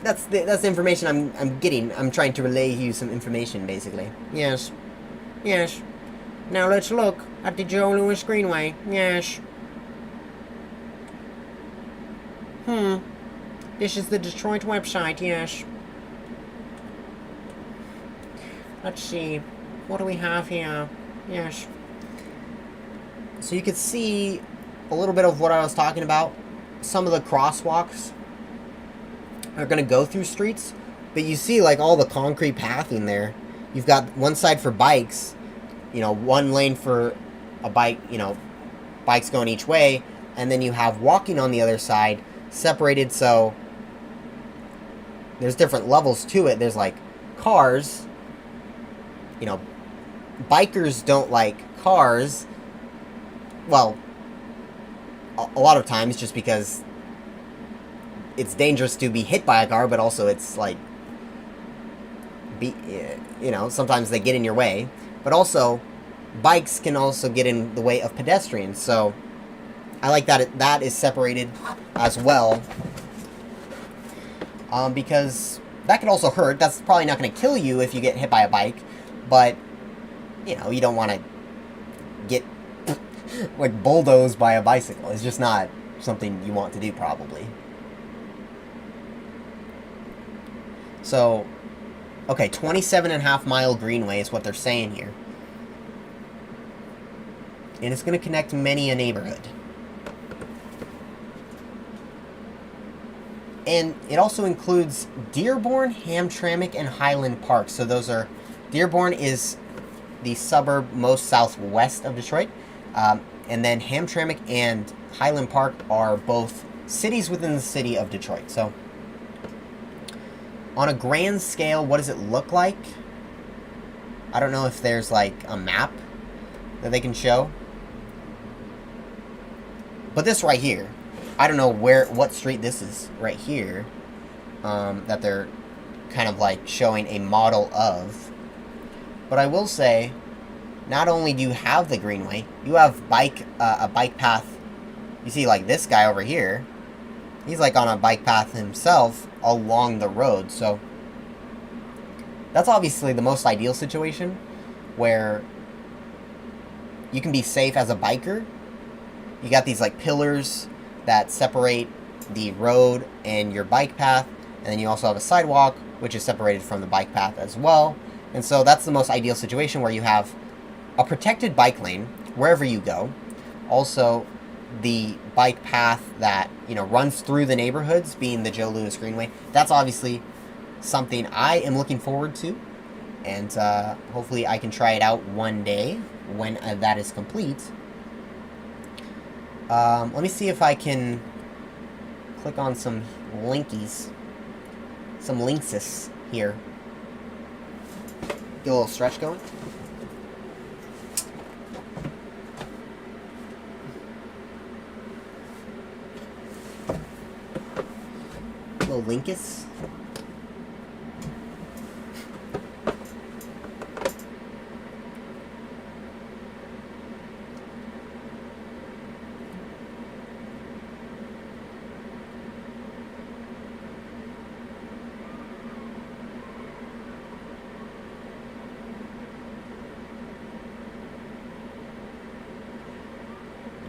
that's the information I'm getting. I'm trying to relay you some information, basically. Yes. Now let's look at the Joe Louis Greenway. Yes. This is the Detroit website, yes. Let's see. What do we have here? Yes. So you can see a little bit of what I was talking about. Some of the crosswalks are going to go through streets, but you see like all the concrete pathing there. You've got one side for bikes, you know, one lane for a bike, you know, bikes going each way, and then you have walking on the other side, separated. So there's different levels to it. There's like cars, you know, bikers don't like cars. Well, a lot of times just because it's dangerous to be hit by a car, but also it's like, you know, sometimes they get in your way. But also, bikes can also get in the way of pedestrians. So I like that that is separated as well, because that could also hurt. That's probably not going to kill you if you get hit by a bike, but you know, you don't want to get like bulldozed by a bicycle. It's just not something you want to do, probably. So, okay, 27.5-mile greenway is what they're saying here. And it's going to connect many a neighborhood. And it also includes Dearborn, Hamtramck, and Highland Park. So those are, Dearborn is the suburb most southwest of Detroit. And then Hamtramck and Highland Park are both cities within the city of Detroit. So on a grand scale, what does it look like? I don't know if there's like a map that they can show. But this right here, I don't know what street this is right here, that they're kind of like showing a model of. But I will say, not only do you have the greenway, you have a bike path. You see, like this guy over here, he's like on a bike path himself along the road. So that's obviously the most ideal situation, where you can be safe as a biker. You got these like pillars that separate the road and your bike path, and then you also have a sidewalk which is separated from the bike path as well. And so that's the most ideal situation, where you have a protected bike lane wherever you go. Also, the bike path that, you know, runs through the neighborhoods, being the Joe Louis Greenway. That's obviously something I am looking forward to, and hopefully I can try it out one day when that is complete. Let me see if I can click on some linkies, some linkses here. Get a little stretch going. Little linkus.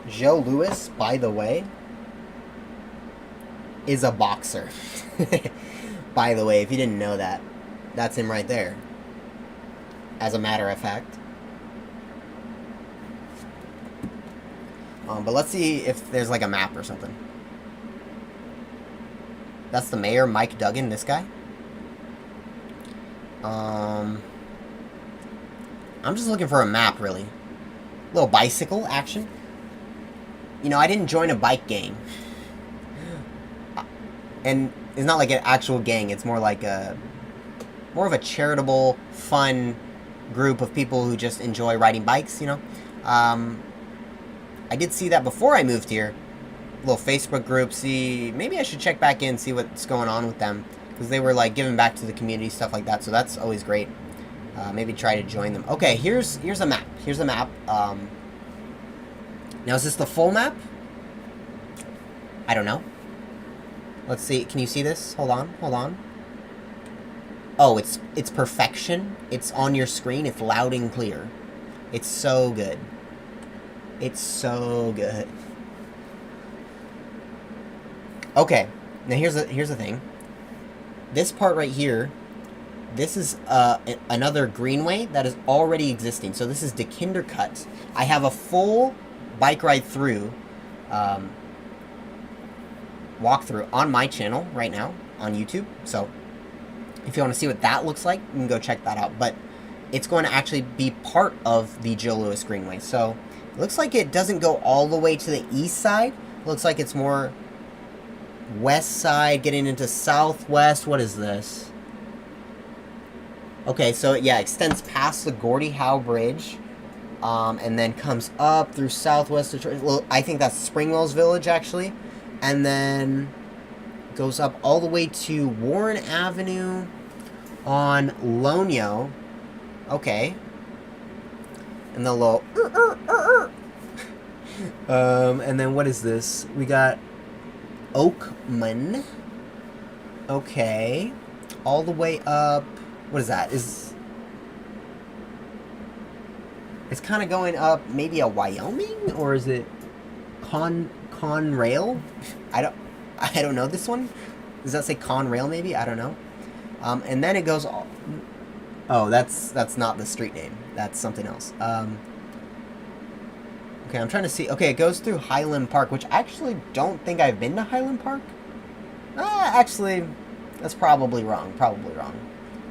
Joe Louis, by the way, is a boxer. By the way, if you didn't know that, that's him right there. As a matter of fact. But let's see if there's like a map or something. That's the mayor, Mike Duggan, this guy. I'm just looking for a map, really. Little bicycle action. You know, I didn't join a bike gang. And it's not like an actual gang. It's more like more of a charitable, fun group of people who just enjoy riding bikes, you know. I did see that before I moved here. Little Facebook group. See, maybe I should check back in, see what's going on with them. Because they were like giving back to the community, stuff like that. So that's always great. Maybe try to join them. Okay, here's a map. Here's a map. Now, is this the full map? I don't know. Let's see. Can you see this? Hold on. Hold on. Oh, it's perfection. It's on your screen. It's loud and clear. It's so good. It's so good. Okay. Now, here's the thing. This part right here, this is another greenway that is already existing. So this is the Kindercut. I have a full bike ride through walkthrough on my channel right now on YouTube. So if you want to see what that looks like, you can go check that out. But it's going to actually be part of the Joe Louis Greenway. So it looks like it doesn't go all the way to the east side. It looks like it's more west side, getting into southwest. What is this? Okay, so yeah, it extends past the Gordie Howe Bridge. And then comes up through southwest Detroit. Well, I think that's Springwells Village, actually. And then goes up all the way to Warren Avenue on Lonio. Okay. And the little... and then what is this? We got Oakman. Okay. All the way up... What is that? It's kind of going up maybe a Wyoming, or is it Conrail? I don't know this one. Does that say Conrail maybe? I don't know. And then it goes oh, that's not the street name. That's something else. Okay, I'm trying to see. Okay, it goes through Highland Park, which I actually don't think I've been to Highland Park. Actually, that's probably wrong.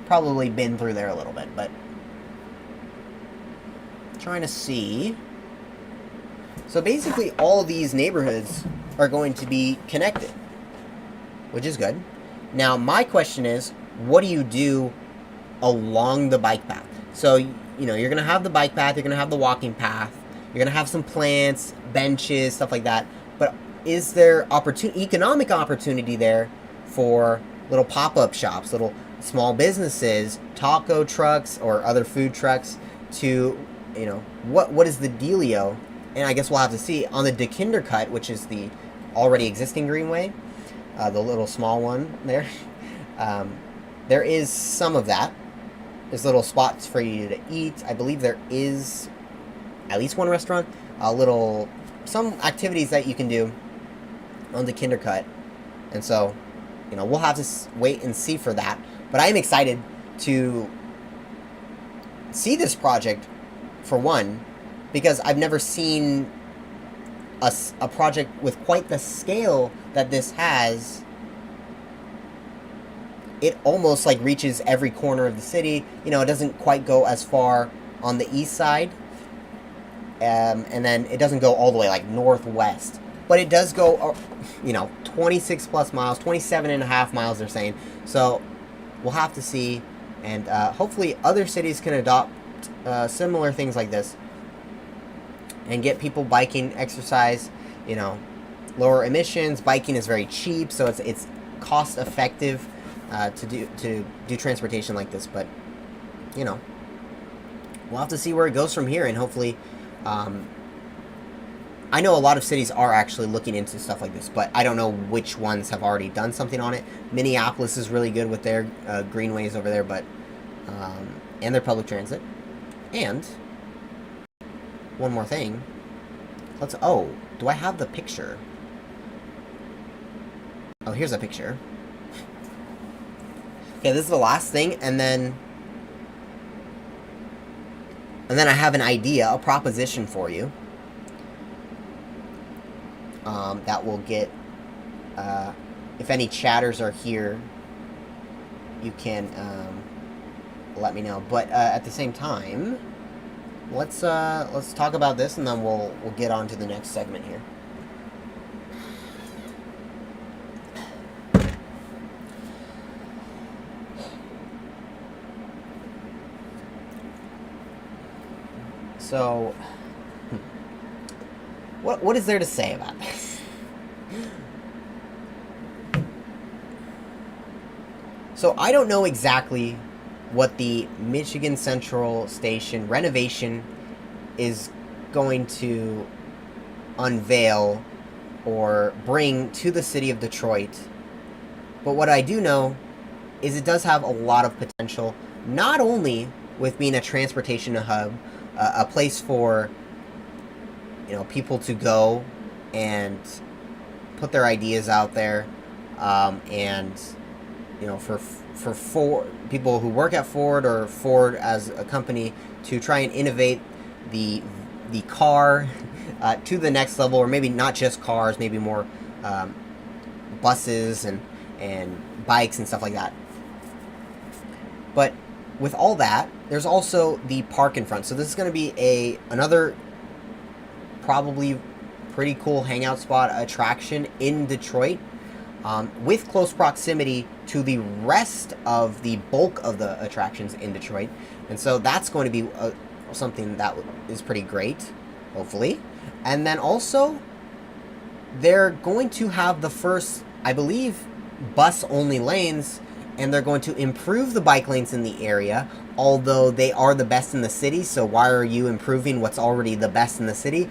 Probably been through there a little bit, but Trying to see. So basically all of these neighborhoods are going to be connected, which is good. Now my question is, what do you do along the bike path? So, you know, you're going to have the bike path, you're going to have the walking path, you're going to have some plants, benches, stuff like that. But is there economic opportunity there for little pop-up shops, little small businesses, taco trucks or other food trucks to, you know, what is the dealio? And I guess we'll have to see. On the DeKinder Cut, which is the already existing greenway, the little small one there, there is some of that. There's little spots for you to eat. I believe there is at least one restaurant. Some activities that you can do on the DeKinder Cut. And so, you know, we'll have to wait and see for that. But I am excited to see this project, for one, because I've never seen a project with quite the scale that this has. It almost like reaches every corner of the city. You know, it doesn't quite go as far on the east side. And then it doesn't go all the way like northwest. But it does go, you know, 26 plus miles, 27 and a half miles they're saying. So we'll have to see. And hopefully other cities can adopt similar things like this. And get people biking, exercise, you know, lower emissions. Biking is very cheap, so it's cost effective to do transportation like this. But, you know, we'll have to see where it goes from here, and hopefully, I know a lot of cities are actually looking into stuff like this, but I don't know which ones have already done something on it. Minneapolis is really good with their greenways over there, but and their public transit. And one more thing. Do I have the picture? Oh, here's a picture. Okay, this is the last thing, and then I have an idea, a proposition for you. That will get, if any chatters are here, you can let me know. But at the same time, let's talk about this, and then we'll get on to the next segment here. So, what is there to say about this? So I don't know exactly what the Michigan Central Station renovation is going to unveil or bring to the city of Detroit. But what I do know is it does have a lot of potential, not only with being a transportation hub, a place for, you know, people to go and put their ideas out there, and, you know, for Ford, people who work at Ford or Ford as a company to try and innovate the car to the next level, or maybe not just cars, maybe more buses and bikes and stuff like that. But with all that, there's also the park in front. So this is going to be another probably pretty cool hangout spot attraction in Detroit, with close proximity to the rest of the bulk of the attractions in Detroit. And so that's going to be something that is pretty great, hopefully. And then also, they're going to have the first, I believe, bus-only lanes, and they're going to improve the bike lanes in the area, although they are the best in the city, so why are you improving what's already the best in the city?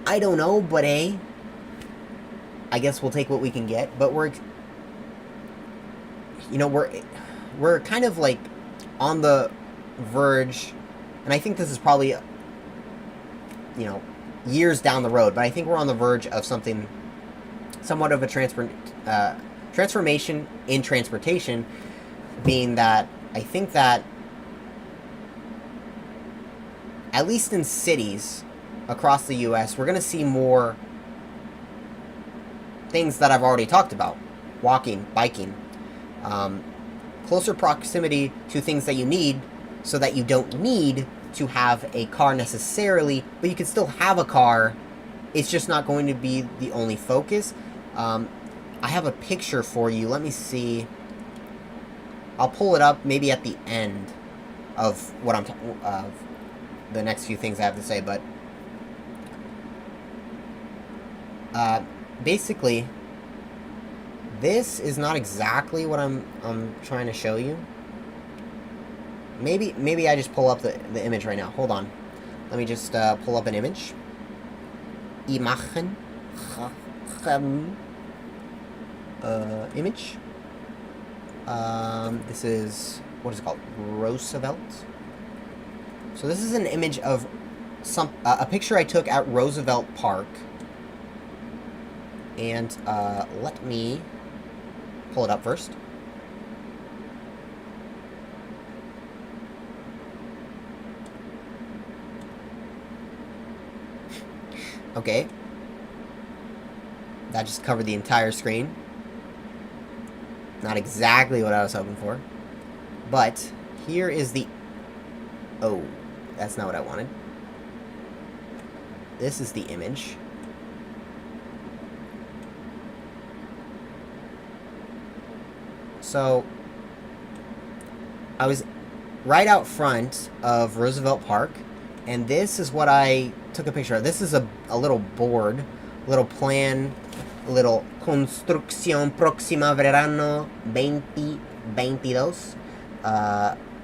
I don't know, but I guess we'll take what we can get. But we're kind of like on the verge, and I think this is probably, you know, years down the road, but I think we're on the verge of something, somewhat of a transformation in transportation, being that I think that at least in cities across the U.S., we're going to see more things that I've already talked about. Walking, biking, closer proximity to things that you need, so that you don't need to have a car necessarily, but you can still have a car. It's just not going to be the only focus. I have a picture for you. Let me see. I'll pull it up maybe at the end of what I'm of the next few things I have to say, but basically, this is not exactly what I'm trying to show you. Maybe I just pull up the image right now. Hold on. Let me just pull up an image. Imagen. Image. This is, what is it called? Roosevelt. So this is an image of a picture I took at Roosevelt Park. And let me pull it up first. Okay. That just covered the entire screen. Not exactly what I was hoping for. But here is the... Oh, that's not what I wanted. This is the image. So, I was right out front of Roosevelt Park, and this is what I took a picture of. This is a little board, little plan, little Construcción Próxima Verano 2022,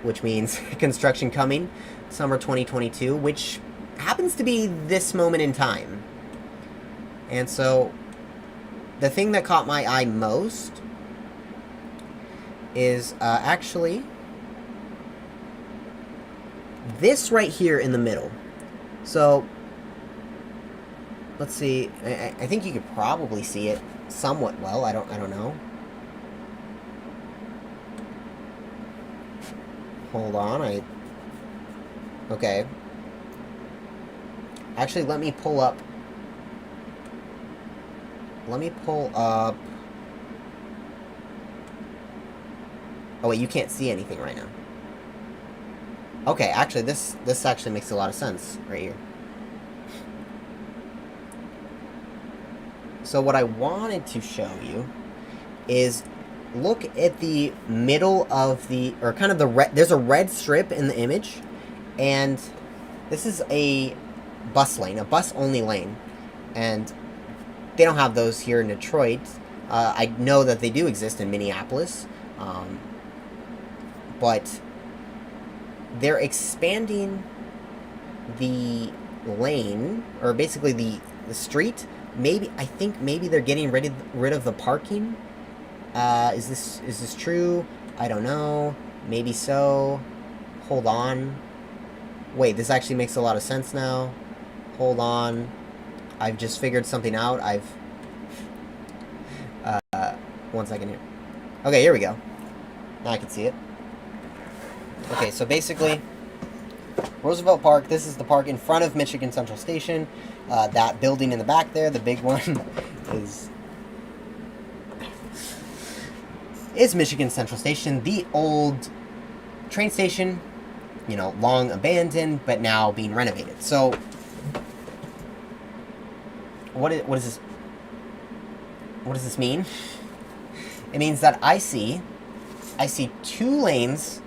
which means construction coming, summer 2022, which happens to be this moment in time. And so, the thing that caught my eye most is actually this right here in the middle. So let's see. I think you could probably see it somewhat well. I don't know. Hold on. Okay. Actually, let me pull up. Oh wait, you can't see anything right now. Okay, actually, this actually makes a lot of sense right here. So what I wanted to show you is look at the middle of the, or kind of the red, there's a red strip in the image, and this is a bus lane, a bus-only lane, and they don't have those here in Detroit. I know that they do exist in Minneapolis, but they're expanding the lane, or basically the street. I think maybe they're getting rid of the parking. Is this true? I don't know. Maybe so. Hold on. Wait, this actually makes a lot of sense now. Hold on. I've just figured something out. One second here. Okay, here we go. Now I can see it. Okay, so basically, Roosevelt Park, this is the park in front of Michigan Central Station. That building in the back there, the big one, is Michigan Central Station, the old train station, you know, long abandoned, but now being renovated. So, what is this? What does this mean? It means that I see 2 lanes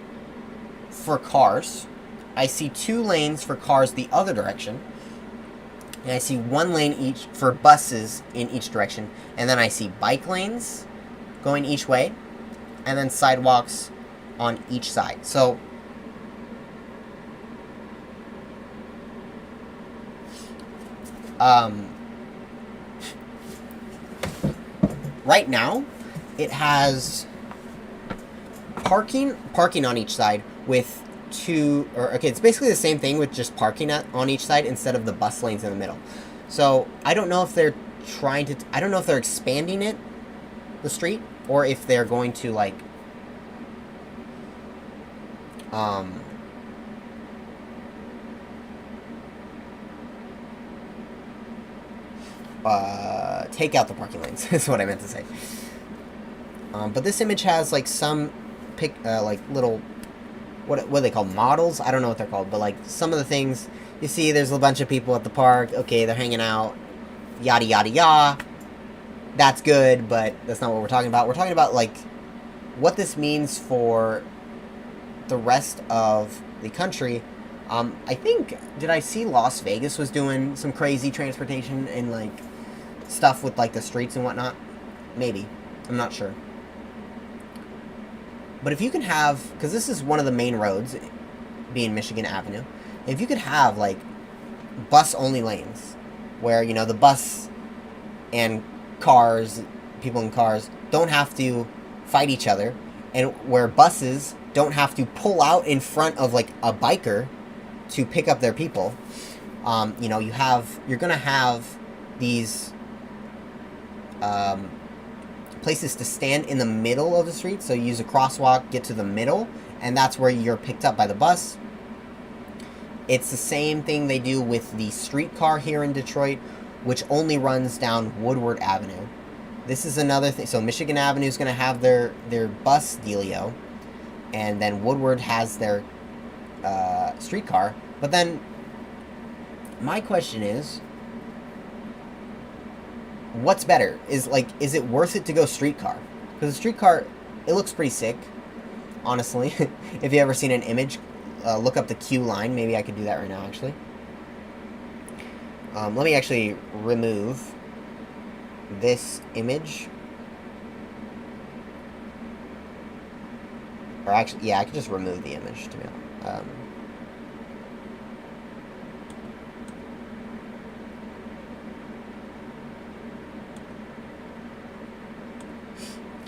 for cars. I see 2 lanes for cars the other direction. And I see 1 lane each for buses in each direction. And then I see bike lanes going each way. And then sidewalks on each side. So, right now, it has parking on each side with 2, or okay, it's basically the same thing with just parking on each side instead of the bus lanes in the middle. So I don't know if they're I don't know if they're expanding the street, or if they're going to like take out the parking lanes is what I meant to say. But this image has like some like little what are they called, models? I don't know what they're called, but like some of the things you see, there's a bunch of people at the park. Okay, they're hanging out, yada yada yada. That's good, but that's not what we're talking about. We're talking about like what this means for the rest of the country. I think, did I see Las Vegas was doing some crazy transportation and like stuff with like the streets and whatnot? Maybe, I'm not sure. But if you can have, because this is one of the main roads, being Michigan Avenue, if you could have like bus only lanes where, you know, the bus and cars, people in cars, don't have to fight each other, and where buses don't have to pull out in front of like a biker to pick up their people. You know, you're gonna have these places to stand in the middle of the street. So you use a crosswalk, get to the middle, and that's where you're picked up by the bus. It's the same thing they do with the streetcar here in Detroit, which only runs down Woodward Avenue. This is another thing. So Michigan Avenue is going to have their bus dealio, and then Woodward has their streetcar. But then my question is, what's better? Is it worth it to go streetcar? Because the streetcar, it looks pretty sick, honestly. If you ever seen an image, look up the Q line. Maybe I could do that right now, actually. Let me actually remove this image. Or actually, yeah, I could just remove the image, to be honest.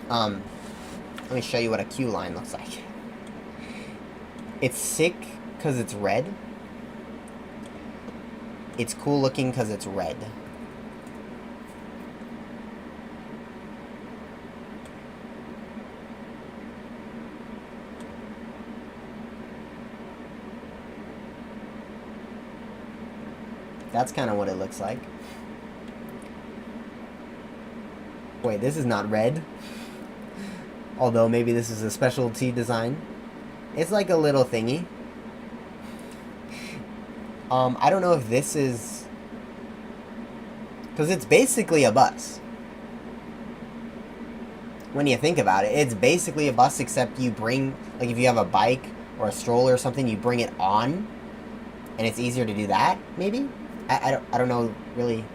Let me show you what a Q line looks like. It's sick because it's red. It's cool looking because it's red. That's kind of what it looks like. Wait, this is not red. Although maybe this is a specialty design. It's like a little thingy. I don't know if this is... because it's basically a bus. When you think about it, it's basically a bus, except you bring... like, if you have a bike or a stroller or something, you bring it on. And it's easier to do that, maybe? I don't know, really.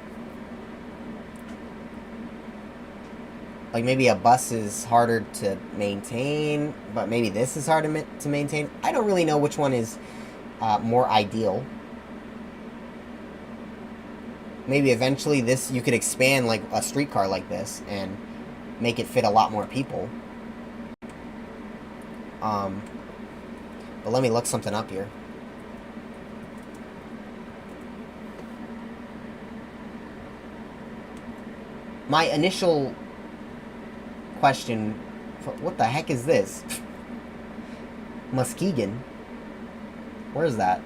Like, maybe a bus is harder to maintain, but maybe this is harder to maintain. I don't really know which one is more ideal. Maybe eventually this, you could expand like a streetcar like this and make it fit a lot more people. But let me look something up here. My initial question, what the heck is this? Muskegon? Where's that?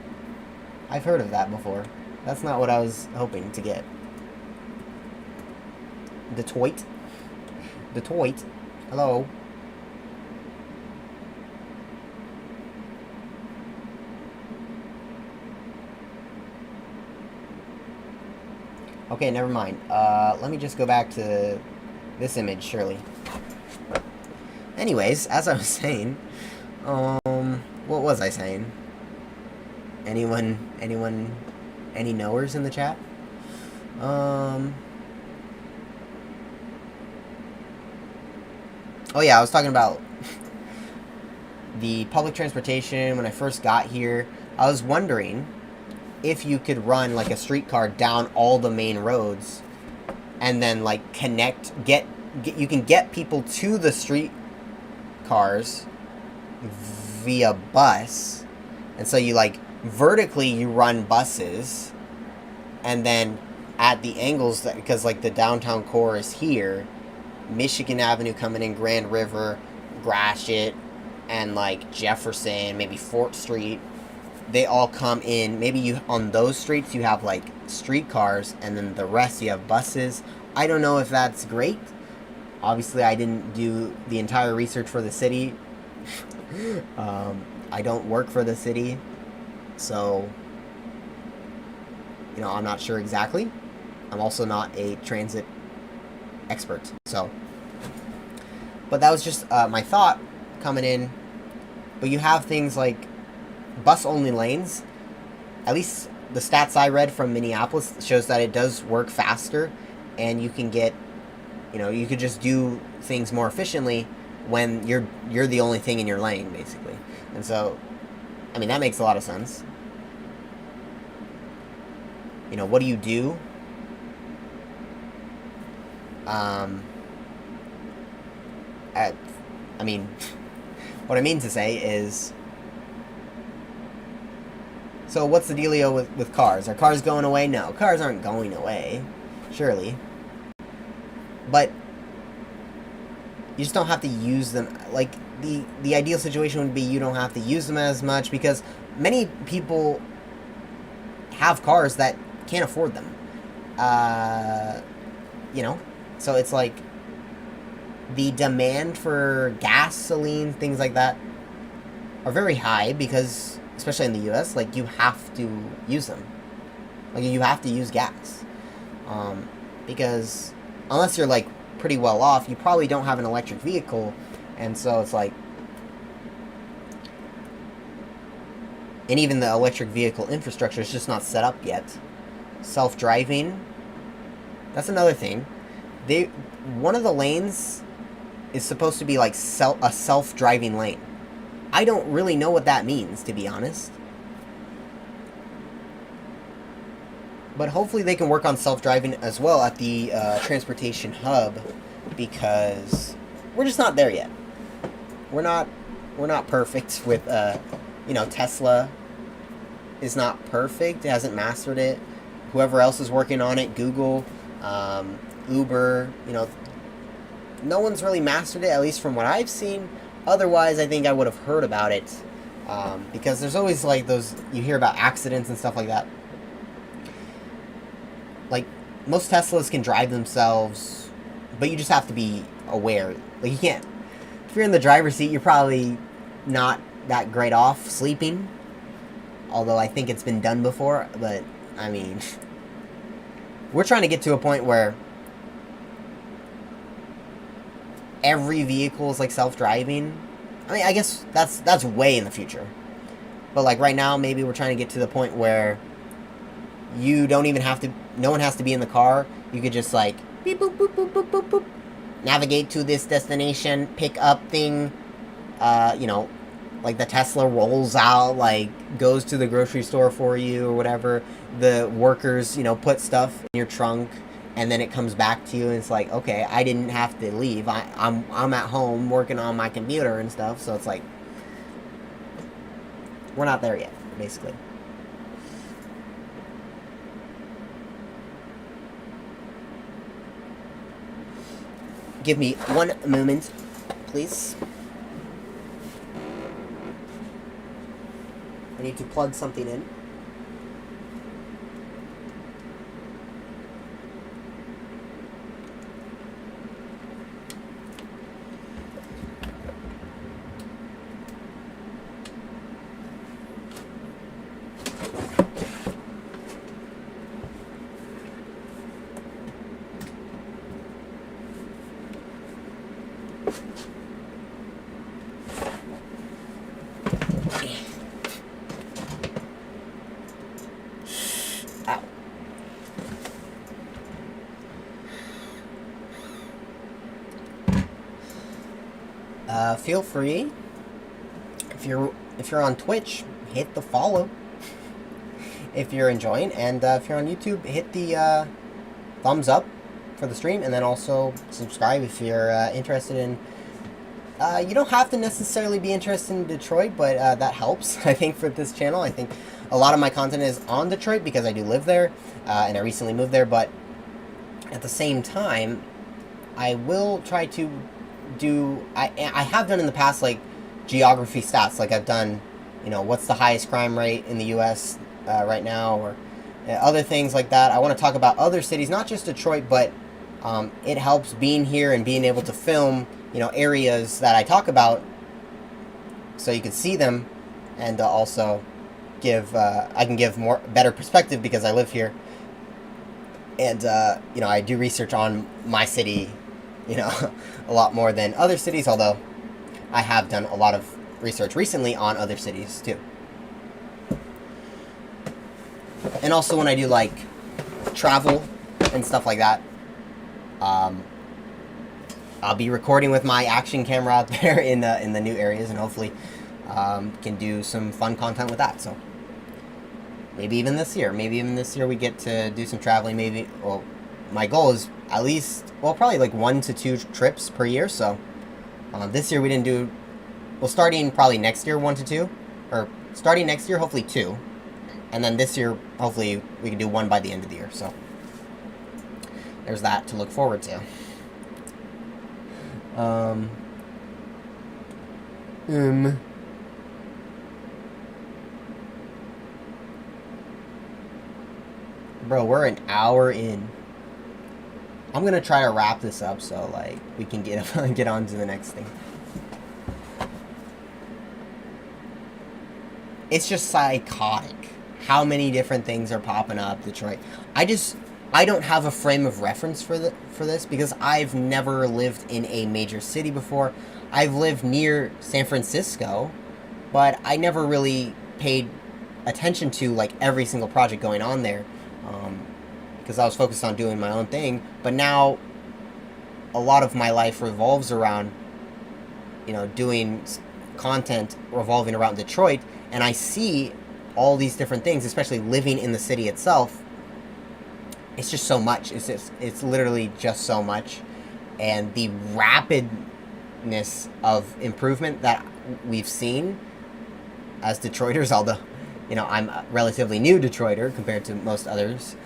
I've heard of that before. That's not what I was hoping to get. Detroit? Detroit? Hello? Okay, never mind. Let me just go back to this image, surely. Anyways, as I was saying, what was I saying? Anyone, any knowers in the chat? Oh yeah, I was talking about the public transportation when I first got here. I was wondering if you could run like a streetcar down all the main roads and then like connect, you can get people to the street cars via bus. And so you like vertically you run buses, and then at the angles that, because like the downtown core is here, Michigan Avenue coming in, Grand River, Gratiot, and like Jefferson, maybe Fort Street, they all come in. Maybe you, on those streets, you have like streetcars, and then the rest you have buses. I don't know if that's great. Obviously, I didn't do the entire research for the city. I don't work for the city, so, I'm not sure exactly. I'm also not a transit expert, so. But that was just my thought coming in. But you have things like bus-only lanes. At least the stats I read from Minneapolis shows that it does work faster, and you can get, you could just do things more efficiently when you're the only thing in your lane, basically. And so, I mean, that makes a lot of sense. What do you do? What I mean to say is, so what's the dealio with cars? Are cars going away? No, cars aren't going away, surely. But you just don't have to use them. Like, the ideal situation would be you don't have to use them as much, because many people have cars that can't afford them. So it's like the demand for gasoline, things like that, are very high because, especially in the US, like, you have to use them. Like, you have to use gas. Because unless you're, like, pretty well off, you probably don't have an electric vehicle, and so it's like, and even the electric vehicle infrastructure is just not set up yet. Self-driving, that's another thing. One of the lanes is supposed to be like a self-driving lane. I don't really know what that means, to be honest. But hopefully they can work on self-driving as well at the transportation hub, because we're just not there yet. We're not perfect with Tesla is not perfect. It hasn't mastered it. Whoever else is working on it, Google, Uber, no one's really mastered it, at least from what I've seen. Otherwise, I think I would have heard about it, because there's always, like, those, you hear about accidents and stuff like that. Like, most Teslas can drive themselves, but you just have to be aware. Like, you can't, if you're in the driver's seat, you're probably not that great off sleeping, although I think it's been done before. But I mean, we're trying to get to a point where every vehicle is like self-driving. I mean, I guess that's way in the future, but like right now, maybe we're trying to get to the point where you don't even have to, no one has to be in the car. You could just, like, beep, boop, boop, boop, boop, boop, boop, navigate to this destination, pick up thing, like the Tesla rolls out, like, goes to the grocery store for you or whatever. The workers, put stuff in your trunk, and then it comes back to you, and it's like, okay, I didn't have to leave. I'm at home working on my computer and stuff, so it's like, we're not there yet, basically. Give me one moment, please. I need to plug something in. Feel free, if you're on Twitch, hit the follow if you're enjoying, and if you're on YouTube, hit the thumbs up for the stream, and then also subscribe if you're interested in. You don't have to necessarily be interested in Detroit, but that helps. I think for this channel, I think a lot of my content is on Detroit because I do live there, and I recently moved there. But at the same time, I will try to do, I have done in the past, like, geography stats. Like, I've done, what's the highest crime rate in the U.S. Right now, or other things like that. I want to talk about other cities, not just Detroit, but it helps being here and being able to film, areas that I talk about, so you can see them and also I can give better perspective because I live here, and I do research on my city, a lot more than other cities. Although I have done a lot of research recently on other cities too, and also when I do like travel and stuff like that, I'll be recording with my action camera out there in the new areas, and hopefully can do some fun content with that. So maybe even this year we get to do some traveling. Maybe, well, my goal is at least, well, probably like 1 to 2 trips per year. So this year we didn't do, well, starting probably next year 1 to 2, or starting next year hopefully 2, and then this year hopefully we can do 1 by the end of the year. So there's that to look forward to. Bro, we're an hour in. I'm gonna try to wrap this up so like we can get on to the next thing. It's just psychotic how many different things are popping up. Detroit. I don't have a frame of reference for this because I've never lived in a major city before. I've lived near San Francisco, but I never really paid attention to like every single project going on there, because I was focused on doing my own thing. But now a lot of my life revolves around, doing content revolving around Detroit, and I see all these different things, especially living in the city itself. It's just so much. It's literally just so much, and the rapidness of improvement that we've seen as Detroiters, although I'm a relatively new Detroiter compared to most others,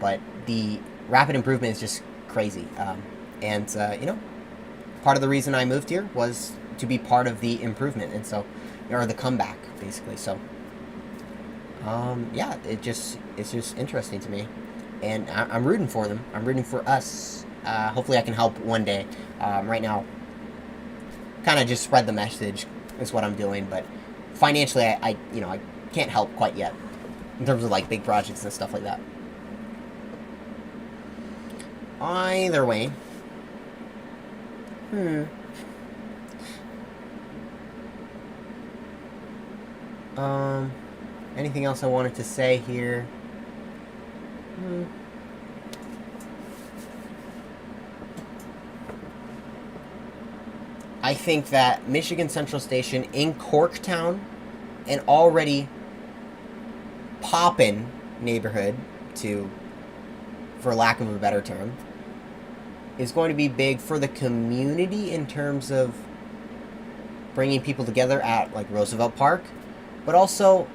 but the rapid improvement is just crazy. And part of the reason I moved here was to be part of the improvement, and so, or the comeback basically. So yeah, it's just interesting to me. And I'm rooting for them. I'm rooting for us. Hopefully I can help one day. Right now, kind of just spread the message is what I'm doing. But financially, I can't help quite yet in terms of like big projects and stuff like that. Either way. Anything else I wanted to say here? I think that Michigan Central Station in Corktown, an already poppin' neighborhood, for lack of a better term, is going to be big for the community in terms of bringing people together at like Roosevelt Park, but also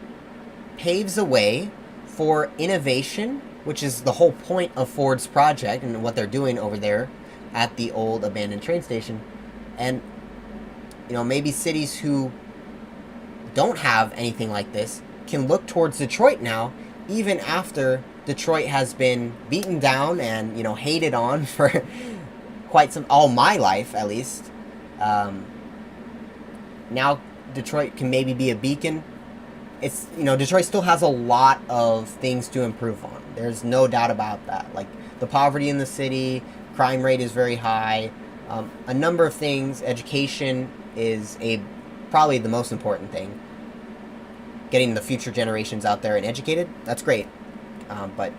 paves a way for innovation, which is the whole point of Ford's project and what they're doing over there at the old abandoned train station. And maybe cities who don't have anything like this can look towards Detroit now, even after Detroit has been beaten down and hated on for all my life at least. Now Detroit can maybe be a beacon. It's Detroit still has a lot of things to improve on. There's no doubt about that. Like the poverty in the city, crime rate is very high. A number of things. Education is probably the most important thing. Getting the future generations out there and educated, that's great. But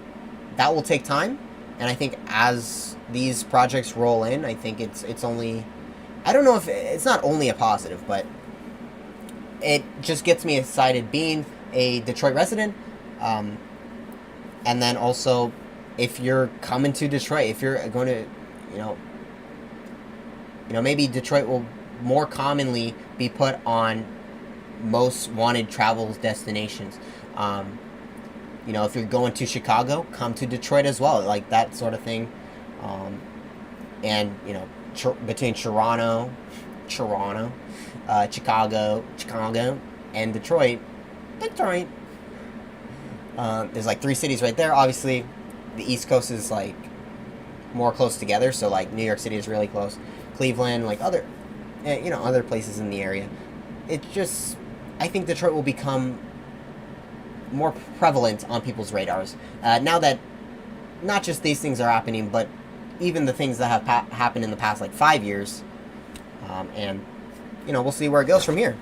that will take time. And I think as these projects roll in, I think it's only, I don't know if it's not only a positive, but it just gets me excited being a Detroit resident. And then also, if you're coming to Detroit, if you're going to, maybe Detroit will more commonly be put on most wanted travel destinations. If you're going to Chicago, come to Detroit as well, like that sort of thing. And between Chicago, and Detroit. There's like 3 cities right there. Obviously, the East Coast is like more close together, so like New York City is really close. Cleveland, like other places in the area. It's just I think Detroit will become more prevalent on people's radars. Now that not just these things are happening, but even the things that have happened in the past, like 5 years. And, we'll see where it goes from here.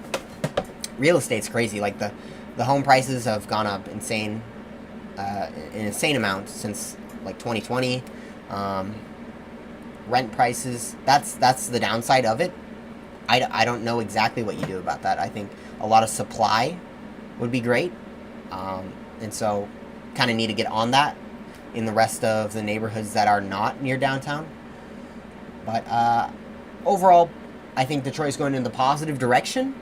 Real estate's crazy. Like, the home prices have gone up an insane amount since, like, 2020. Rent prices, that's the downside of it. I don't know exactly what you do about that. I think a lot of supply would be great. And so kind of need to get on that in the rest of the neighborhoods that are not near downtown. But overall, I think Detroit is going in the positive direction.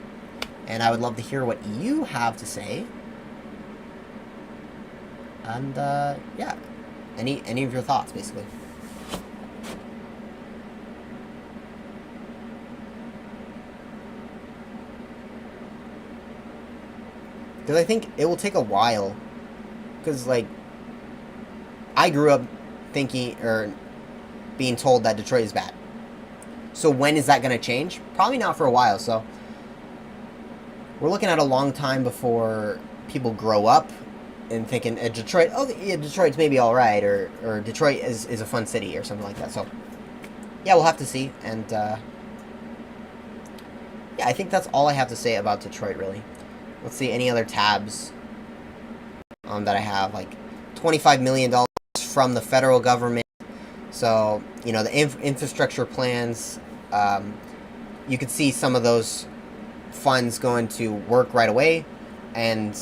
And I would love to hear what you have to say. And yeah, any of your thoughts, basically. Because I think it will take a while. Because, like, I grew up thinking, or being told that Detroit is bad. So when is that going to change? Probably not for a while. So we're looking at a long time before people grow up and thinking, Detroit, oh, yeah, Detroit's maybe all right. Or Detroit is a fun city or something like that. So, yeah, we'll have to see. And, yeah, I think that's all I have to say about Detroit, really. Let's see any other tabs that I have. Like $25 million from the federal government. So, the infrastructure plans, you could see some of those funds going to work right away. And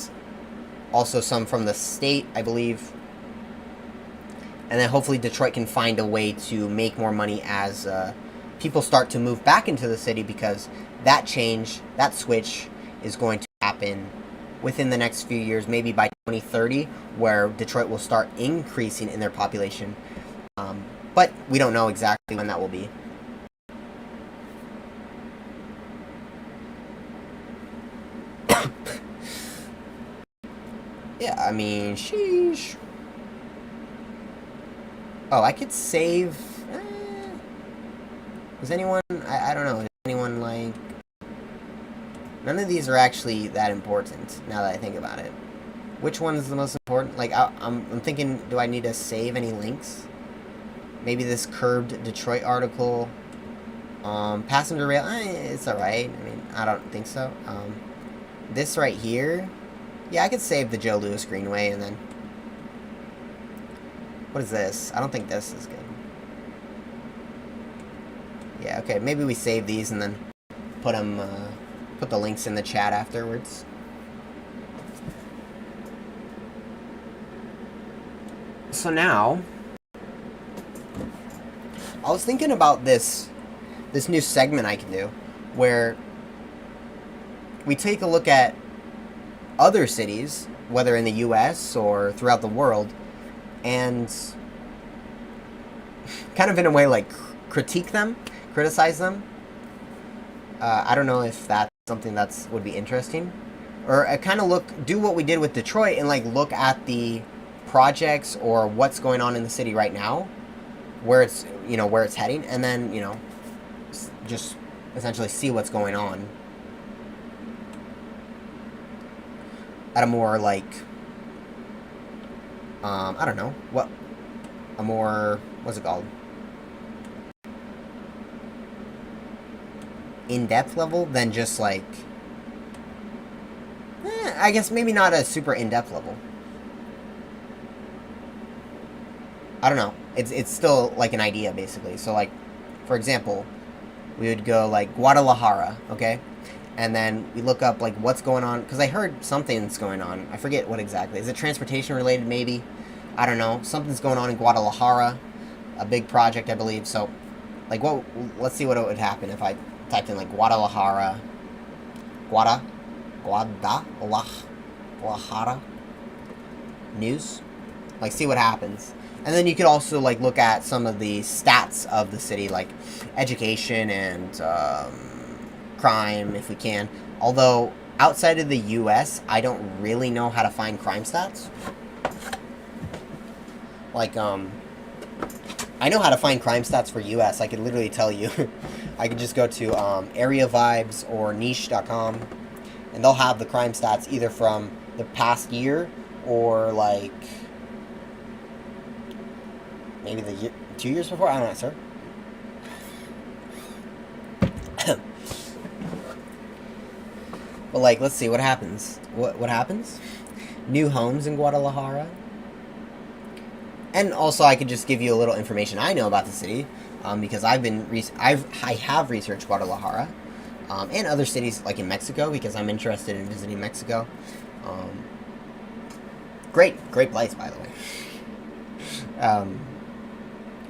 also some from the state, I believe. And then hopefully Detroit can find a way to make more money as people start to move back into the city, because that switch is going to happen within the next few years, maybe by 2030, where Detroit will start increasing in their population. But we don't know exactly when that will be. Yeah, I mean, sheesh. Oh, I could save... Is anyone... I don't know. Is anyone, like... None of these are actually that important, now that I think about it. Which one is the most important? Like, I'm thinking, do I need to save any links? Maybe this Curbed Detroit article. Passenger rail, it's alright. I mean, I don't think so. This right here... Yeah, I could save the Joe Louis Greenway, and then... What is this? I don't think this is good. Yeah, okay, maybe we save these and then put them, put the links in the chat afterwards. So now... I was thinking about this new segment I can do, where we take a look at other cities, whether in the US or throughout the world, and kind of in a way like criticize them. I don't know if that's something would be interesting, or kind of do what we did with Detroit and like look at the projects or what's going on in the city right now, where it's heading, and then just essentially see what's going on at a more like I don't know what's it called, in-depth level than just like I guess maybe not a super in-depth level. I don't know. It's still like an idea, basically. So like, for example, we would go like Guadalajara, okay? And then we look up like what's going on, because I heard something's going on. I forget what exactly. Is it transportation related, maybe? I don't know. Something's going on in Guadalajara. A big project, I believe. So like let's see what would happen if I typed in like Guadalajara. Guadalajara news. Like, see what happens. And then you could also like look at some of the stats of the city, like education and crime, if we can. Although outside of the US, I don't really know how to find crime stats. Like I know how to find crime stats for US. I could literally tell you. I could just go to Area Vibes or niche.com, and they'll have the crime stats either from the past year or like maybe the 2 years before. I don't know, sir. But like, let's see what happens. What happens? New homes in Guadalajara. And also, I could just give you a little information I know about the city, because I have researched Guadalajara, and other cities like in Mexico, because I'm interested in visiting Mexico. Great place, by the way.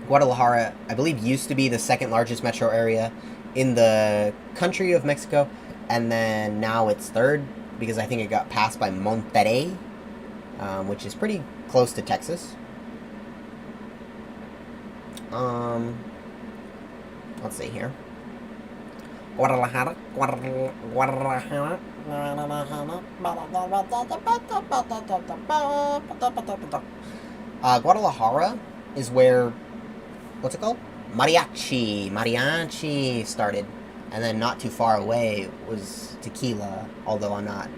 Guadalajara, I believe, used to be the second largest metro area in the country of Mexico, and then now it's third because I think it got passed by Monterrey, which is pretty close to Texas. Let's see here. Guadalajara. Guadalajara is where, what's it called? Mariachi started. And then not too far away was tequila, although I'm not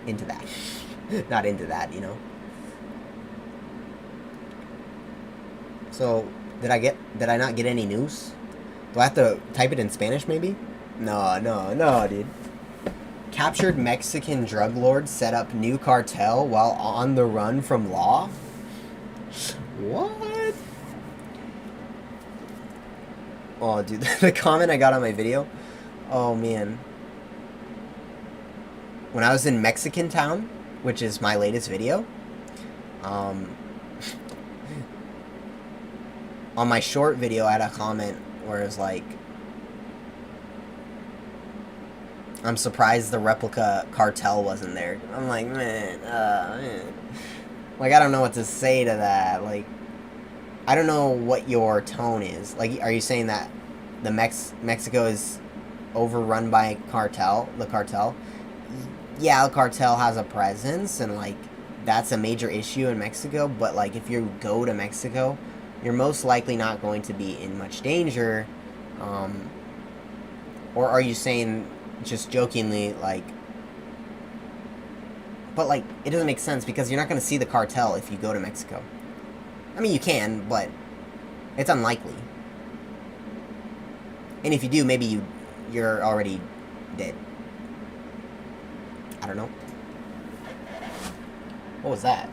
into that. Not into that, you know. So, did I not get any news? Do I have to type it in Spanish, maybe? No, dude. Captured Mexican drug lord set up new cartel while on the run from law? What? Oh, dude, the comment I got on my video. Oh, man. When I was in Mexican Town, which is my latest video, on my short video, I had a comment where it was like, I'm surprised the replica cartel wasn't there. I'm like, man. Like, I don't know what to say to that. Like, I don't know what your tone is. Like, are you saying that the Mexico is overrun by the cartel? Yeah, the cartel has a presence, and, like, that's a major issue in Mexico, but, like, if you go to Mexico, you're most likely not going to be in much danger, or are you saying, just jokingly, like, but, like, it doesn't make sense, because you're not going to see the cartel if you go to Mexico. I mean, you can, but it's unlikely. And if you do, maybe you're already dead. I don't know. What was that?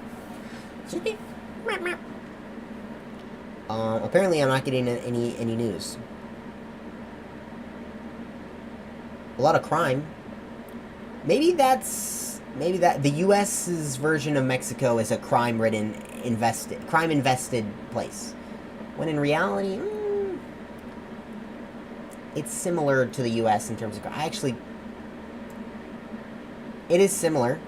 Apparently I'm not getting any news. A lot of crime. Maybe that the U.S.'s version of Mexico is a crime-ridden, crime-invested place. When in reality, it's similar to the U.S. in terms of... it is similar.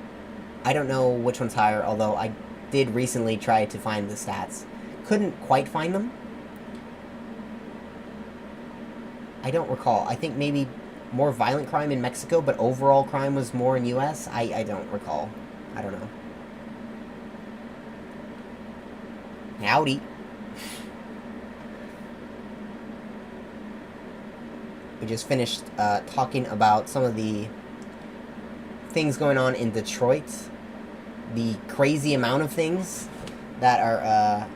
I don't know which one's higher, although I did recently try to find the stats. Couldn't quite find them. I don't recall. I think maybe more violent crime in Mexico, but overall crime was more in U.S. I don't recall. I don't know. Howdy. We just finished talking about some of the things going on in Detroit. The crazy amount of things that are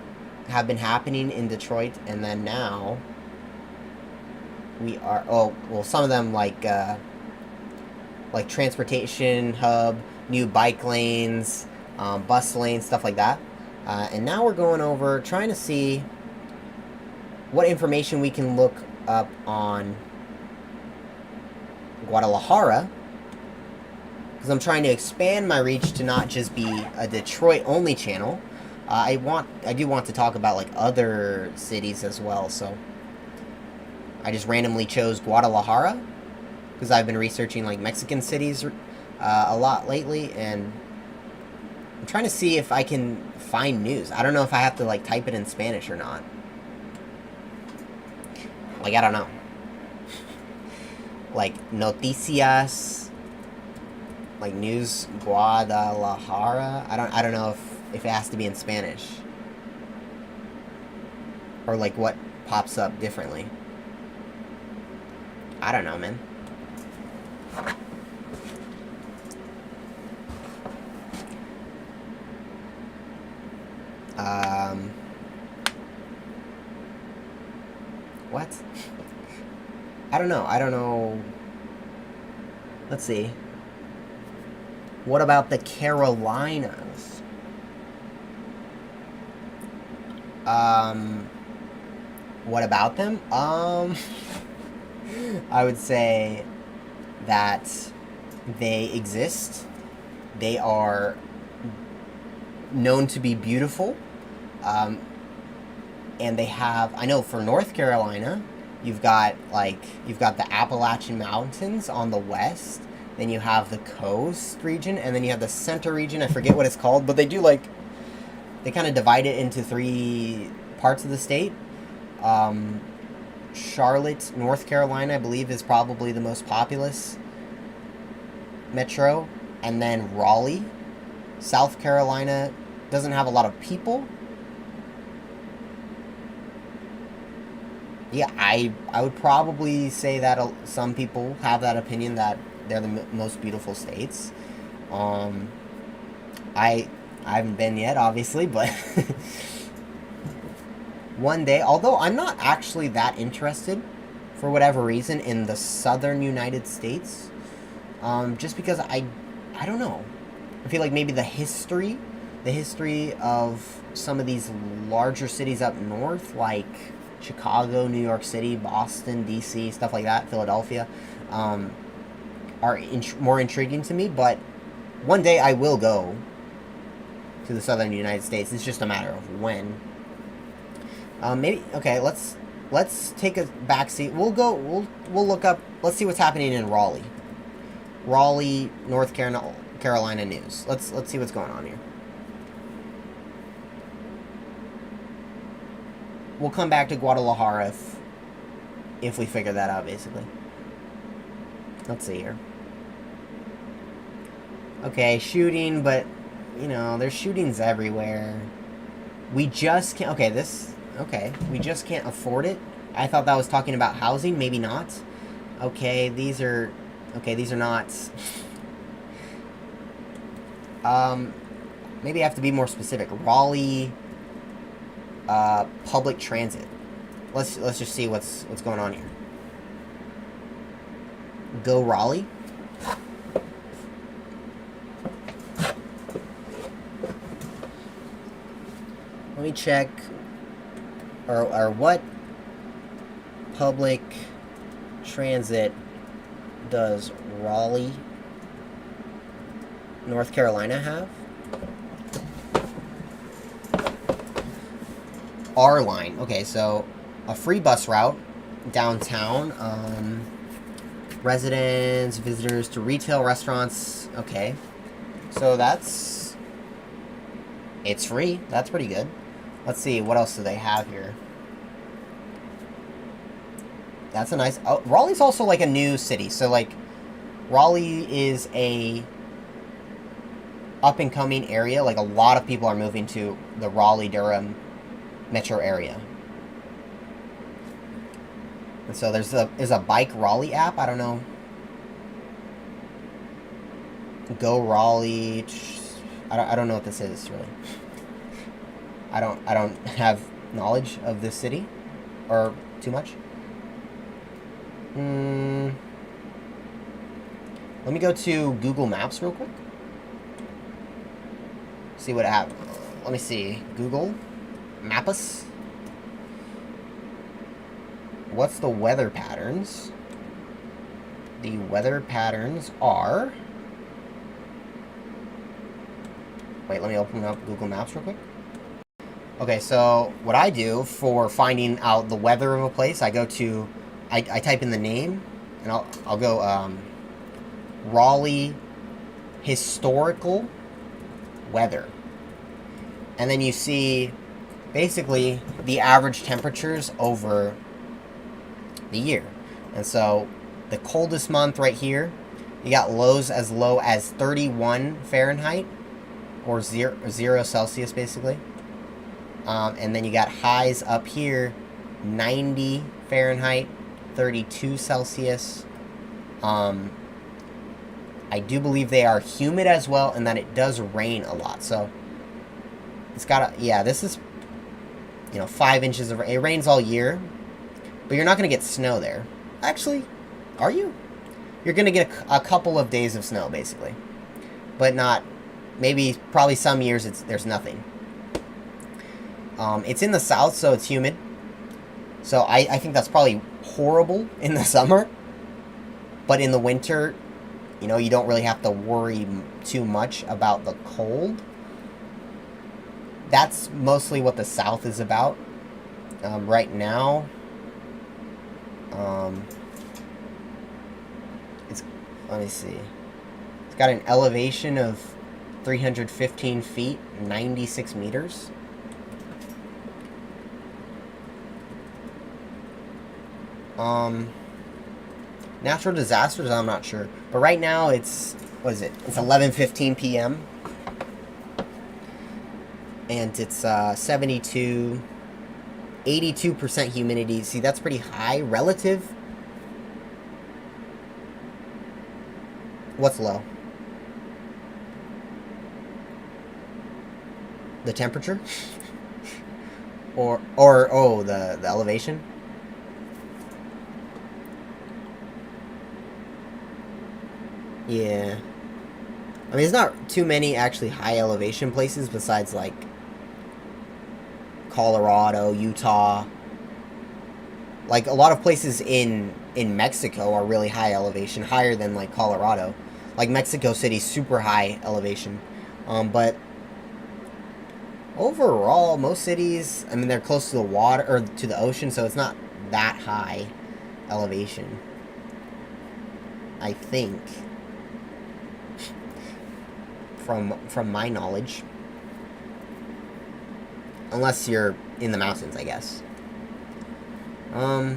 have been happening in Detroit, and then now we are some of them like transportation hub, new bike lanes, bus lanes, stuff like that. And now we're going over trying to see what information we can look up on Guadalajara, because I'm trying to expand my reach to not just be a Detroit only channel. I do want to talk about like other cities as well, so I just randomly chose Guadalajara because I've been researching like Mexican cities a lot lately, and I'm trying to see if I can find news. I don't know if I have to like type it in Spanish or not. Like, I don't know. Like noticias, like news Guadalajara. I don't know if it has to be in Spanish, or like what pops up differently. I don't know, man. What? I don't know. I don't know. Let's see. What about the Carolinas? What about them? I would say that they exist. They are known to be beautiful. And they have, I know for North Carolina, you've got the Appalachian Mountains on the west, then you have the coast region, and then you have the center region. I forget what it's called, but they kind of divide it into 3 parts of the state. Charlotte, North Carolina, I believe, is probably the most populous metro, and then Raleigh. South Carolina doesn't have a lot of people. Yeah, I would probably say that some people have that opinion that they're the most beautiful states. I haven't been yet, obviously, but one day, although I'm not actually that interested, for whatever reason, in the southern United States, just because I don't know. I feel like maybe the history of some of these larger cities up north, like Chicago, New York City, Boston, DC, stuff like that, Philadelphia, are more intriguing to me. But one day I will go to the southern United States. It's just a matter of when. Maybe okay. Let's take a backseat. We'll look up. Let's see what's happening in Raleigh, North Carolina news. Let's see what's going on here. We'll come back to Guadalajara if we figure that out, basically. Let's see here. Okay, shooting, but, there's shootings everywhere. We just can't... we just can't afford it. I thought that was talking about housing. Maybe not. Okay, these are not... maybe I have to be more specific. Raleigh... public transit. Let's just see what's going on here. Go Raleigh. Let me check. Or what public transit does Raleigh, North Carolina have? R line. Okay, so a free bus route downtown. Residents, visitors to retail restaurants. Okay, so it's free. That's pretty good. Let's see, what else do they have here? That's a nice... Oh, Raleigh's also like a new city. So like Raleigh is a up-and-coming area. Like a lot of people are moving to the Raleigh-Durham metro area. And so there's a Bike Raleigh app. I don't know. Go Raleigh. I don't know what this is, really. I don't have knowledge of this city or too much. Let me go to Google Maps real quick. See what happens. Let me see. Google Maps. What's the weather patterns? The weather patterns are... Wait, let me open up Google Maps real quick. Okay, so what I do for finding out the weather of a place, I go to... I type in the name, and I'll go Raleigh historical weather. And then you see basically the average temperatures over the year. And so the coldest month right here, you got lows as low as 31 Fahrenheit or zero Celsius basically. And then you got highs up here, 90 Fahrenheit, 32 Celsius. I do believe they are humid as well, and that it does rain a lot. So It's got a, yeah, this is, 5 inches of rain. It rains all year, but you're not going to get snow there. Actually, are you? You're going to get a couple of days of snow, basically. But not, probably some years there's nothing. It's in the south, so it's humid. So I think that's probably horrible in the summer. But in the winter, you don't really have to worry too much about the cold. That's mostly what the south is about. Right now, let me see. It's got an elevation of 315 feet, 96 meters. Natural disasters, I'm not sure. But right now it's, what is it? It's 11:15 p.m. And it's 82% humidity. See, that's pretty high relative. What's low? The temperature? or the elevation? Yeah. I mean, there's not too many actually high elevation places besides, like, Colorado, Utah. Like, a lot of places in Mexico are really high elevation, higher than, like, Colorado. Like, Mexico City's super high elevation. But overall, most cities, I mean, they're close to the water, or to the ocean, so it's not that high elevation. I think. From my knowledge. Unless you're in the mountains, I guess. I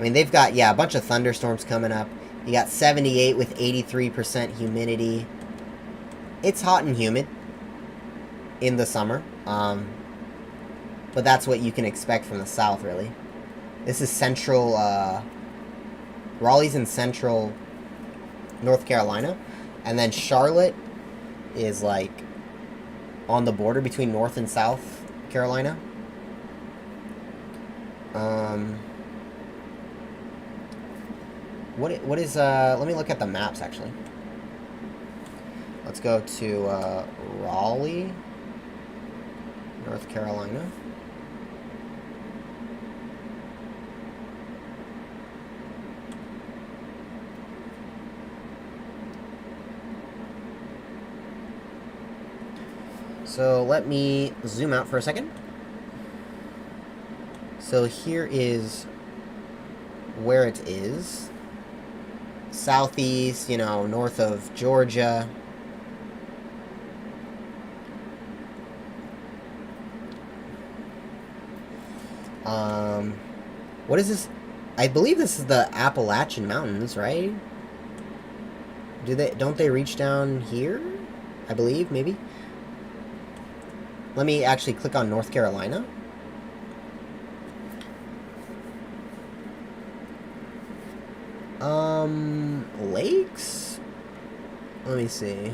mean, they've got, a bunch of thunderstorms coming up. You got 78 with 83% humidity. It's hot and humid in the summer. But that's what you can expect from the south, really. This is central, Raleigh's in central North Carolina. And then Charlotte is, like, on the border between North and South Carolina. What is, let me look at the maps, actually. Let's go to, Raleigh, North Carolina. So let me zoom out for a second. So here is where it is. Southeast, north of Georgia. What is this? I believe this is the Appalachian Mountains, right? Don't they reach down here? I believe, maybe. Let me actually click on North Carolina. Lakes? Let me see.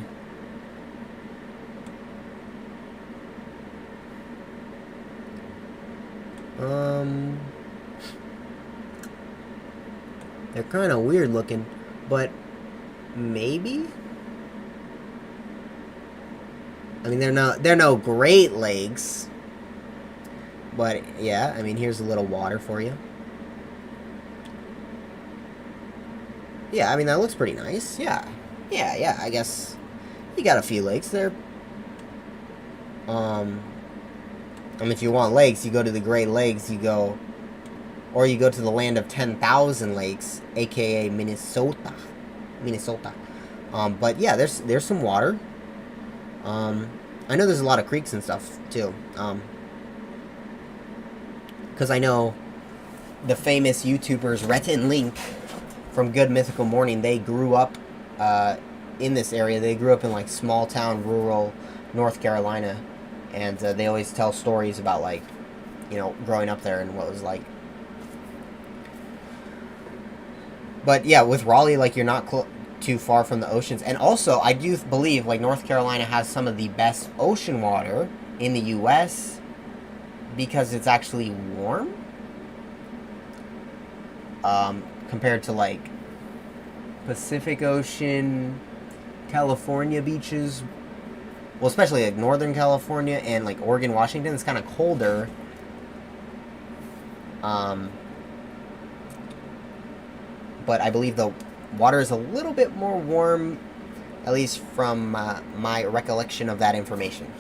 They're kind of weird looking, but maybe? I mean, they're no Great Lakes, but yeah, I mean, here's a little water for you. Yeah, I mean, that looks pretty nice. Yeah, I guess you got a few lakes there. I mean, if you want lakes, you go to the Great Lakes, or you go to the land of 10,000 lakes, aka Minnesota. But yeah, there's some water. I know there's a lot of creeks and stuff, too. Because I know the famous YouTubers Rhett and Link from Good Mythical Morning, they grew up in this area. They grew up in, like, small town, rural North Carolina. And they always tell stories about, like, growing up there and what it was like. But, yeah, with Raleigh, like, you're not too far from the oceans. And also, I do believe like North Carolina has some of the best ocean water in the U.S. because it's actually warm compared to like Pacific Ocean, California beaches. Well, especially like Northern California and like Oregon, Washington, it's kind of colder. But I believe the water is a little bit more warm, at least from my recollection of that information.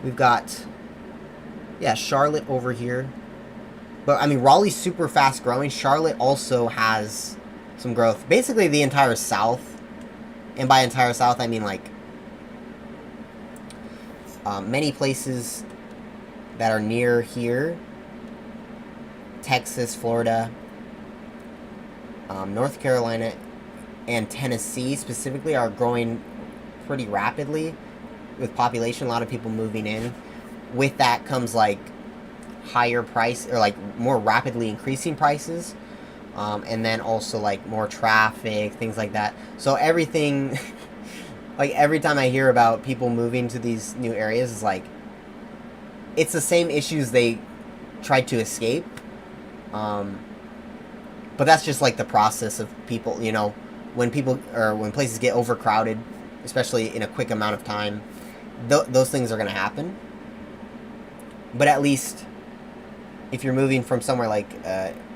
We've got, yeah, Charlotte over here. But, I mean, Raleigh's super fast growing. Charlotte also has some growth. Basically, the entire South. And by entire South, I mean, like, many places that are near here. Texas, Florida, North Carolina, and Tennessee specifically are growing pretty rapidly with population. A lot of people moving in. With that comes, like, higher price, or like more rapidly increasing prices, and then also like more traffic, things like that. So everything, like every time I hear about people moving to these new areas, is like it's the same issues they tried to escape. But that's just like the process of people, you know, when places get overcrowded, especially in a quick amount of time, those things are going to happen. But at least if you're moving from somewhere like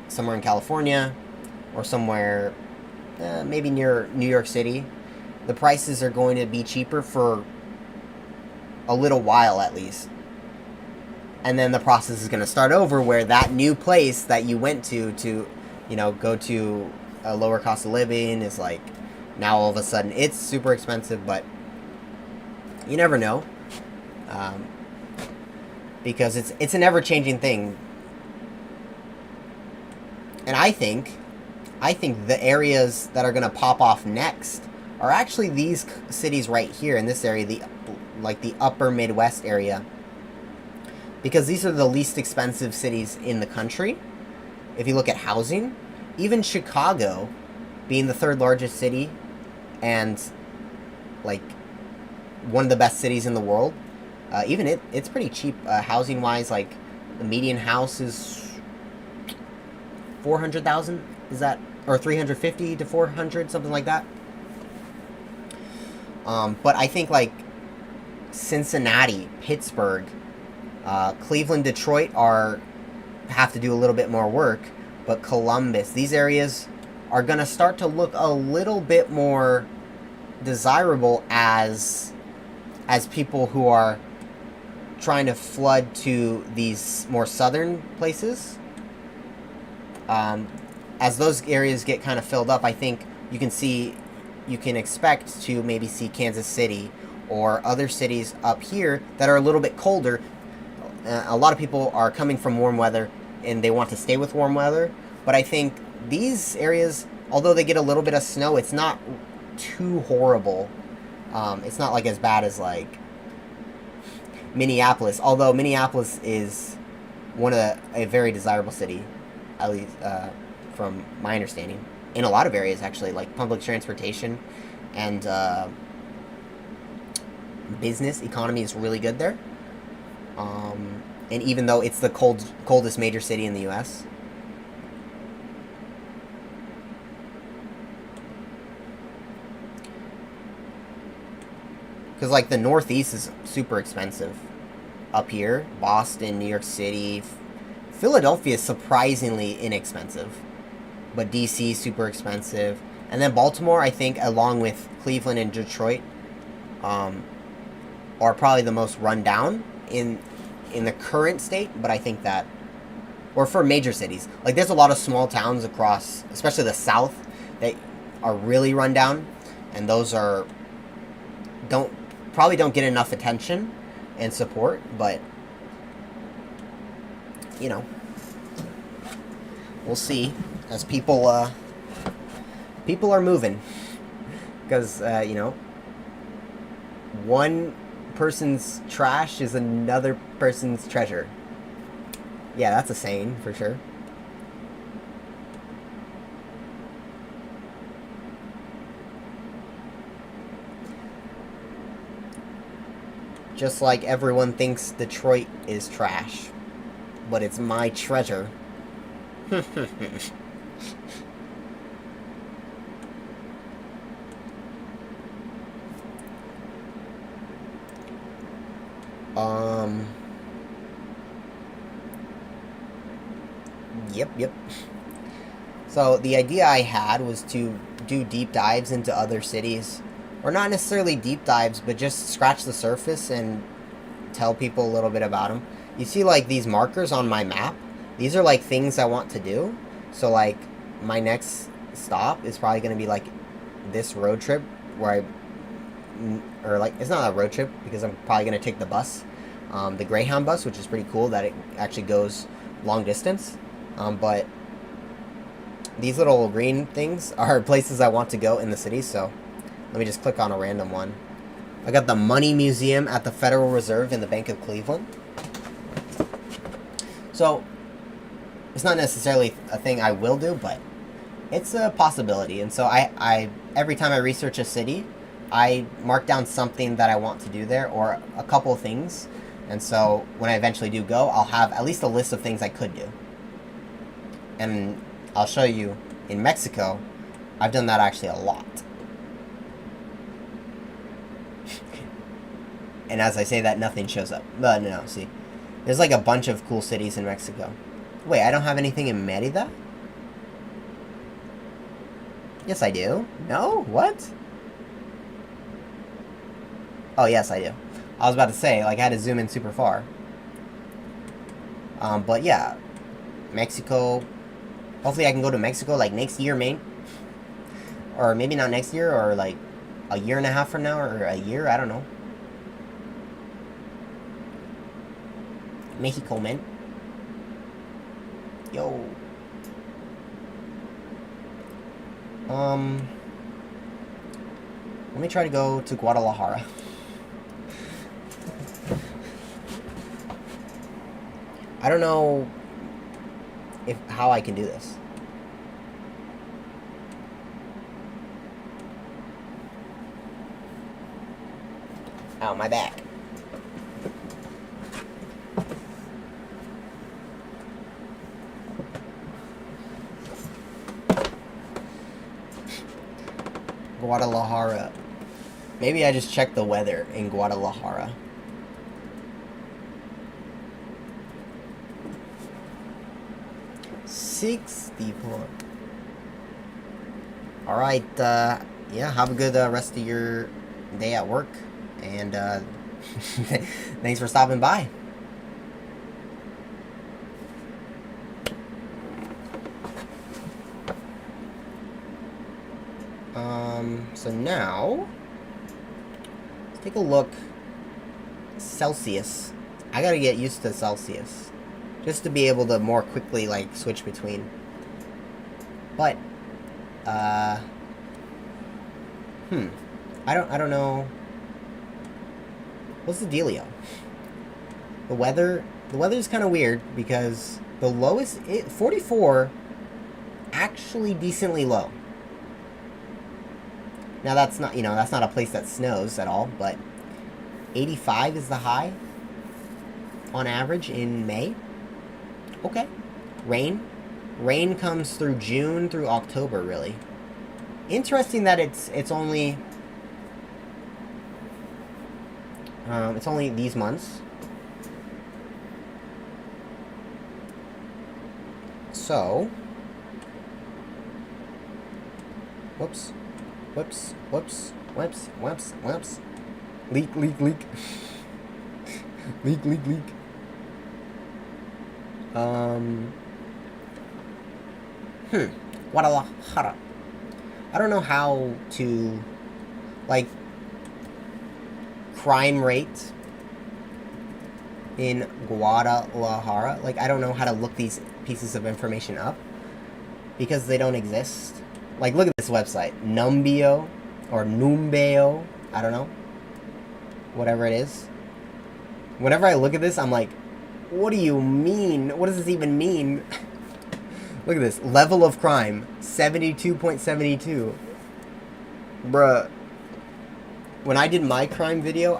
somewhere in California or somewhere maybe near New York City, the prices are going to be cheaper for a little while at least. And then the process is going to start over where that new place that you went to, you know, go to a lower cost of living is like now all of a sudden it's super expensive, but you never know. Because it's an ever-changing thing. And I think the areas that are going to pop off next are actually these cities right here in this area, the upper Midwest area. Because these are the least expensive cities in the country. If you look at housing, even Chicago being the third largest city and like one of the best cities in the world, even it's pretty cheap housing wise. Like the median house is $400,000, is that, or 350 to 400, something like that. But I think like Cincinnati, Pittsburgh, Cleveland, Detroit have to do a little bit more work, but Columbus, these areas are gonna start to look a little bit more desirable as people who are trying to flood to these more southern places. As those areas get kind of filled up, I think you can expect to maybe see Kansas City or other cities up here that are a little bit colder. A lot of people are coming from warm weather and they want to stay with warm weather, but I think these areas, although they get a little bit of snow, it's not too horrible. It's not like as bad as like Minneapolis, although Minneapolis is a very desirable city, at least from my understanding, in a lot of areas actually, like public transportation and business economy is really good there. And even though it's the coldest major city in the U.S., because like the Northeast is super expensive up here. Boston, New York City, Philadelphia is surprisingly inexpensive, but DC is super expensive. And then Baltimore, I think, along with Cleveland and Detroit, are probably the most run down in the current state. But I think that, or for major cities, like there's a lot of small towns across, especially the South, that are really run down, and those probably don't get enough attention and support. But you know, we'll see as people are moving, because you know, one person's trash is another person's treasure. Yeah, that's a saying for sure. Just like everyone thinks Detroit is trash. But it's my treasure. Yep. So the idea I had was to do deep dives into other cities. Or not necessarily deep dives, but just scratch the surface and tell people a little bit about them. You see, like, these markers on my map? These are, like, things I want to do. So, like, my next stop is probably going to be, like, this road trip where or, like, it's not a road trip because I'm probably going to take the bus. The Greyhound bus, which is pretty cool that it actually goes long distance. But these little green things are places I want to go in the city, so let me just click on a random one. I got the Money Museum at the Federal Reserve in the Bank of Cleveland. So, it's not necessarily a thing I will do, but it's a possibility. And so I every time I research a city, I mark down something that I want to do there, or a couple of things. And so, when I eventually do go, I'll have at least a list of things I could do. And I'll show you, in Mexico, I've done that actually a lot. And as I say that, nothing shows up. No, see. There's like a bunch of cool cities in Mexico. Wait, I don't have anything in Merida? Yes, I do. No? What? Oh, yes, I do. I was about to say, like, I had to zoom in super far. But yeah. Mexico. Hopefully I can go to Mexico, like, next year, man. Or maybe not next year, or, like, a year and a half from now, or a year, I don't know. Mexico, man. Yo. Let me try to go to Guadalajara. I don't know how I can do this. Ow, my back. Guadalajara. Maybe I just checked the weather in Guadalajara. Alright, yeah, have a good rest of your day at work. And thanks for stopping by. So now, let's take a look. Celsius. I gotta get used to Celsius. Just to be able to more quickly, like, switch between. But, I don't know. What's the dealio? The weather's kind of weird because the lowest, 44, actually decently low. Now that's not, that's not a place that snows at all, but 85 is the high on average in May. Okay. Rain comes through June through October, really. Interesting that it's only these months. So, whoops. Leak. Leak. Guadalajara. I don't know how to, like, crime rate in Guadalajara. Like, I don't know how to look these pieces of information up because they don't exist. Like, look at this website. Numbeo or Numbeo. I don't know. Whatever it is. Whenever I look at this, I'm like, what do you mean? What does this even mean? Look at this. Level of crime. 72.72. Bruh. When I did my crime video,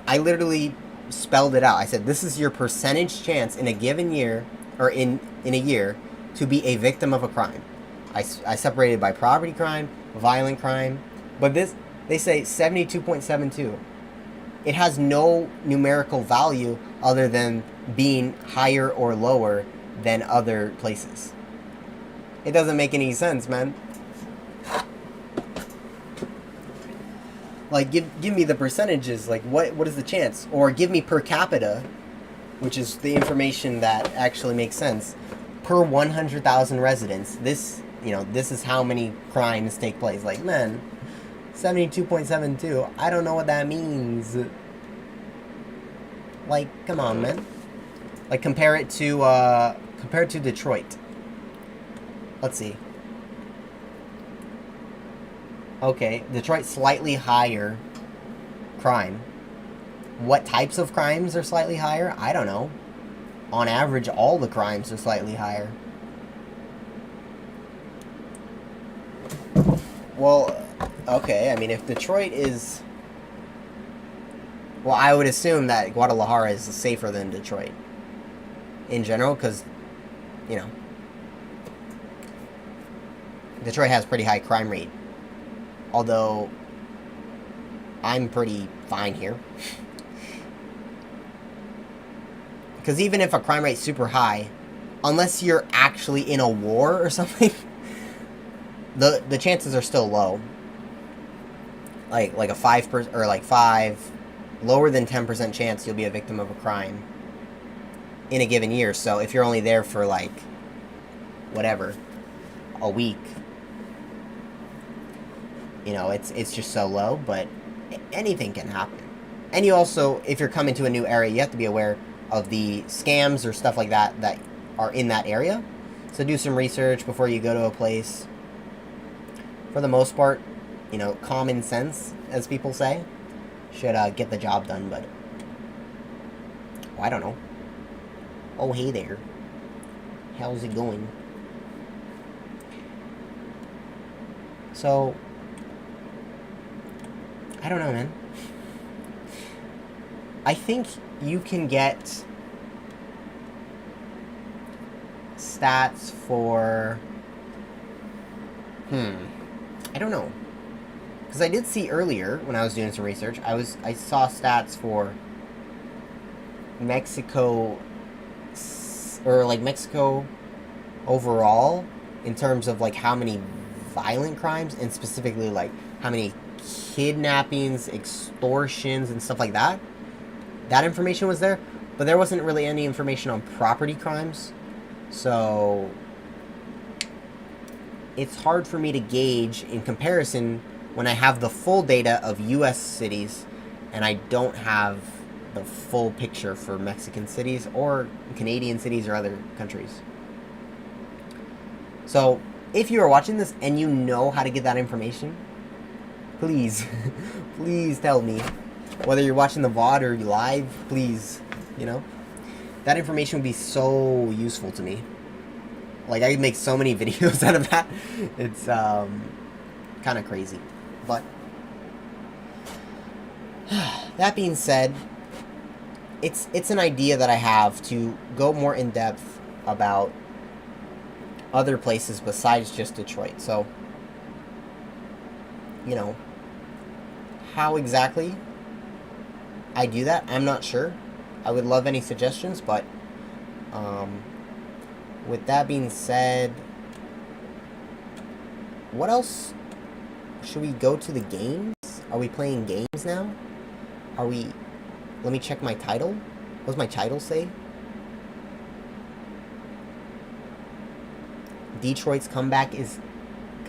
I literally spelled it out. I said, this is your percentage chance in a given year, or in a year, to be a victim of a crime. I separated by property crime, violent crime, but they say 72.72. It has no numerical value other than being higher or lower than other places. It doesn't make any sense, man. Like, give me the percentages. Like, what is the chance? Or give me per capita, which is the information that actually makes sense. Per 100,000 residents, this is how many crimes take place. Like, man, 72.72. I don't know what that means. Like, come on, man. Like, compare it to Detroit. Let's see. Okay, Detroit, slightly higher crime. What types of crimes are slightly higher? I don't know. On average, all the crimes are slightly higher. Well, okay, I mean, if Detroit is... Well, I would assume that Guadalajara is safer than Detroit. In general, because, you know, Detroit has pretty high crime rate. Although, I'm pretty fine here. Because even if a crime rate's super high, unless you're actually in a war or something, the chances are still low. Like a 5%, or like 5, lower than 10% chance you'll be a victim of a crime in a given year. So if you're only there for like, whatever, a week, you know, it's just so low, but anything can happen. And you also, if you're coming to a new area, you have to be aware of the scams or stuff like that that are in that area. So do some research before you go to a place. For the most part, you know, common sense, as people say, should get the job done, but... Oh, I don't know. Oh, hey there. How's it going? So... I don't know, man. I think you can get stats for... I don't know. Because I did see earlier, when I was doing some research, I saw stats for Mexico, or like Mexico overall, in terms of like how many violent crimes, and specifically like how many kidnappings, extortions, and stuff like that. That information was there, but there wasn't really any information on property crimes. So it's hard for me to gauge in comparison when I have the full data of US cities and I don't have the full picture for Mexican cities or Canadian cities or other countries. So if you are watching this and you know how to get that information, please, please tell me. Whether you're watching the VOD or you live, please, you know. That information would be so useful to me. Like, I could make so many videos out of that. It's kind of crazy. But that being said, it's an idea that I have to go more in depth about other places besides just Detroit. So, you know, how exactly I do that, I'm not sure. I would love any suggestions, but with that being said, what else? Should we go to the games? Are we playing games now? Are we... Let me check my title. What does my title say? Detroit's comeback is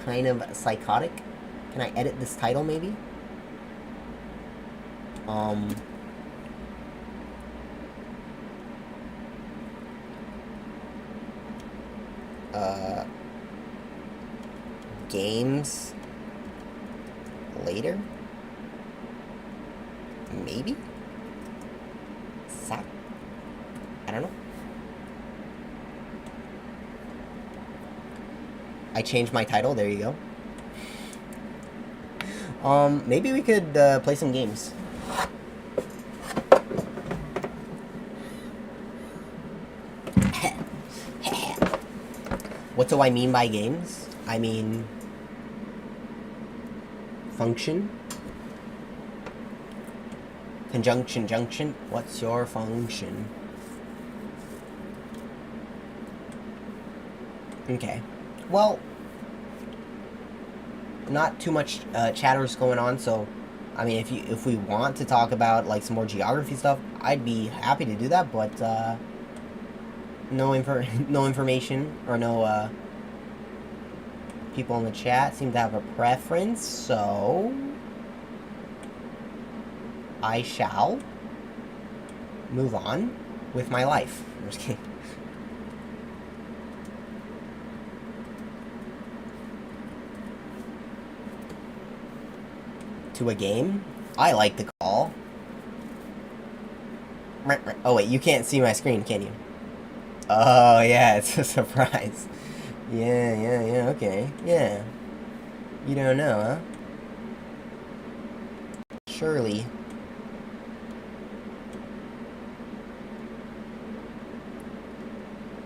kind of psychotic. Can I edit this title, maybe? Games later? Maybe? I don't know. I changed my title, there you go. Maybe we could play some games. What do I mean by games? I mean function. Conjunction, junction. What's your function? Okay. Well, not too much chatters going on, so I mean, if we want to talk about like some more geography stuff, I'd be happy to do that. But no information or no people in the chat seem to have a preference, so I shall move on with my life. I'm just kidding. To a game? I like the call. Oh wait, you can't see my screen, can you? Oh yeah, it's a surprise. Yeah, okay. Yeah. You don't know, huh? Surely.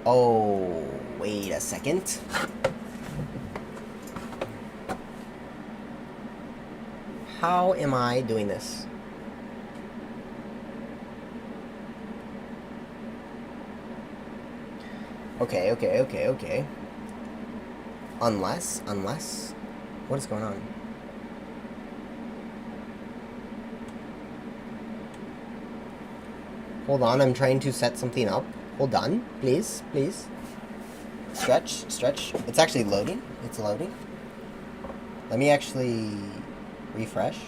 Oh, wait a second. How am I doing this? Okay. Unless, what is going on? Hold on, I'm trying to set something up. Hold on, please. Stretch. It's actually loading. It's loading. Let me actually refresh.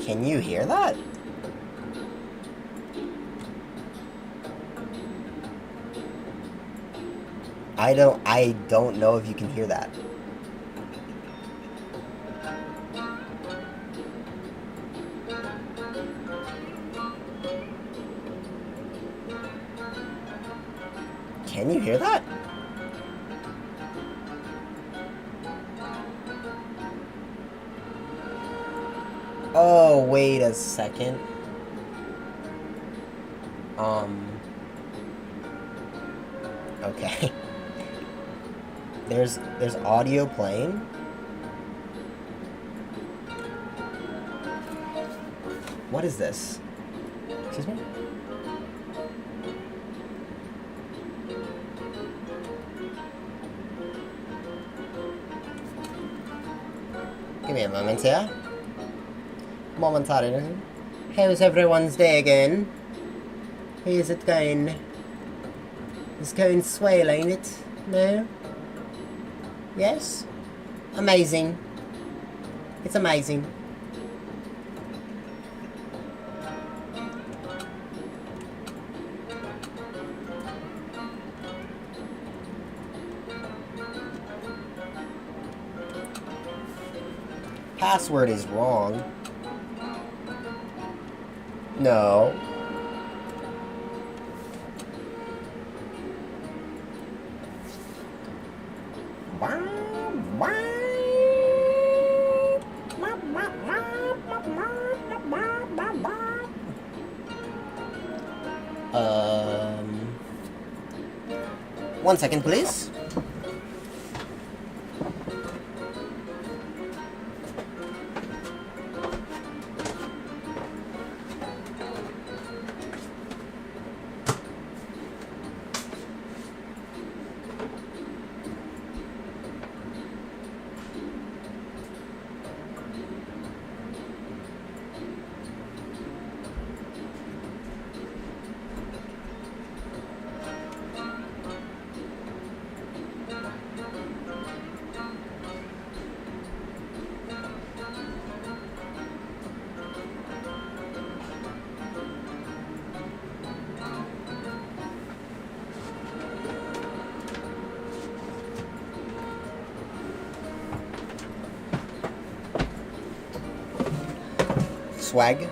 Can you hear that? I don't know if you can hear that. Can you hear that? Oh, wait a second. Okay. There's audio playing. What is this? Excuse me? Give me a moment here. Momentarily. How's everyone's day again? How's it going? It's going swell, ain't it? No? Yes? Amazing. It's amazing. Password is wrong. No. One second, please. Swaggo.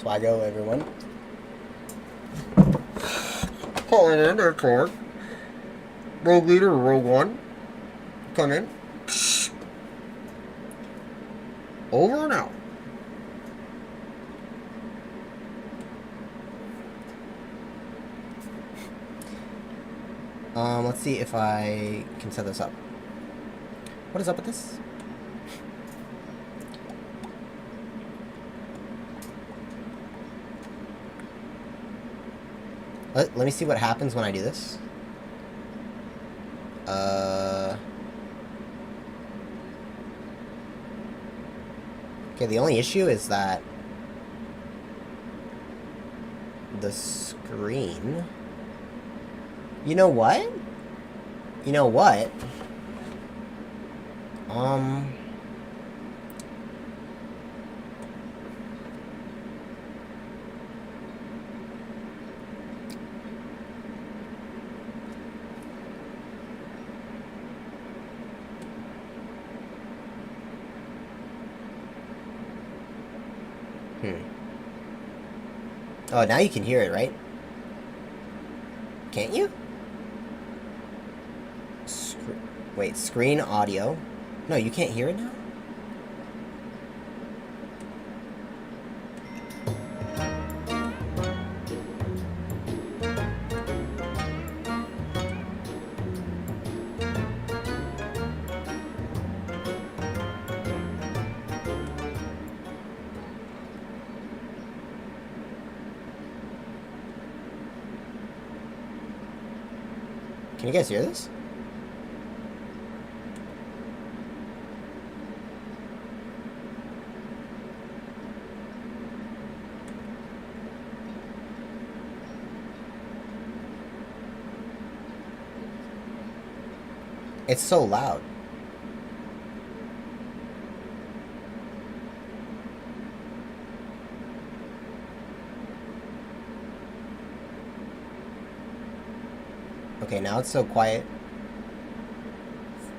Swaggo, everyone. Calling in, airport. Rogue leader, Rogue One. Come in. Over and out. Let's see if I can set this up. What is up with this? Let me see what happens when I do this. Okay, the only issue is that the screen... You know what? You know what? Oh, now you can hear it, right? Can't you? Wait, screen audio? No, you can't hear it now? Can you guys hear this? It's so loud. Okay, now it's so quiet.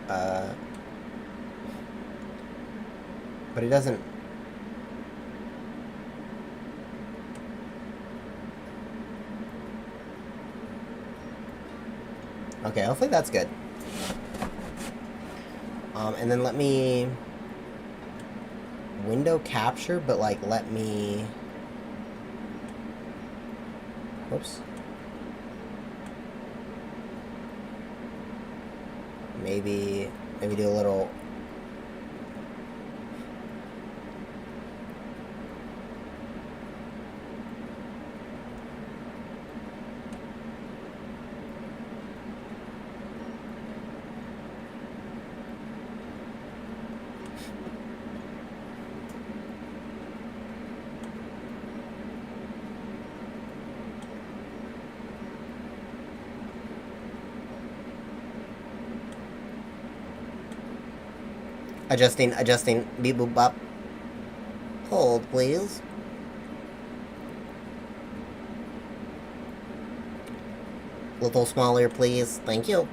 But it doesn't... Okay, hopefully that's good. And then let me... window capture, but like let me... Whoops. Maybe do a little... Adjusting, beep boop bop. Hold, please. Little smaller, please. Thank you.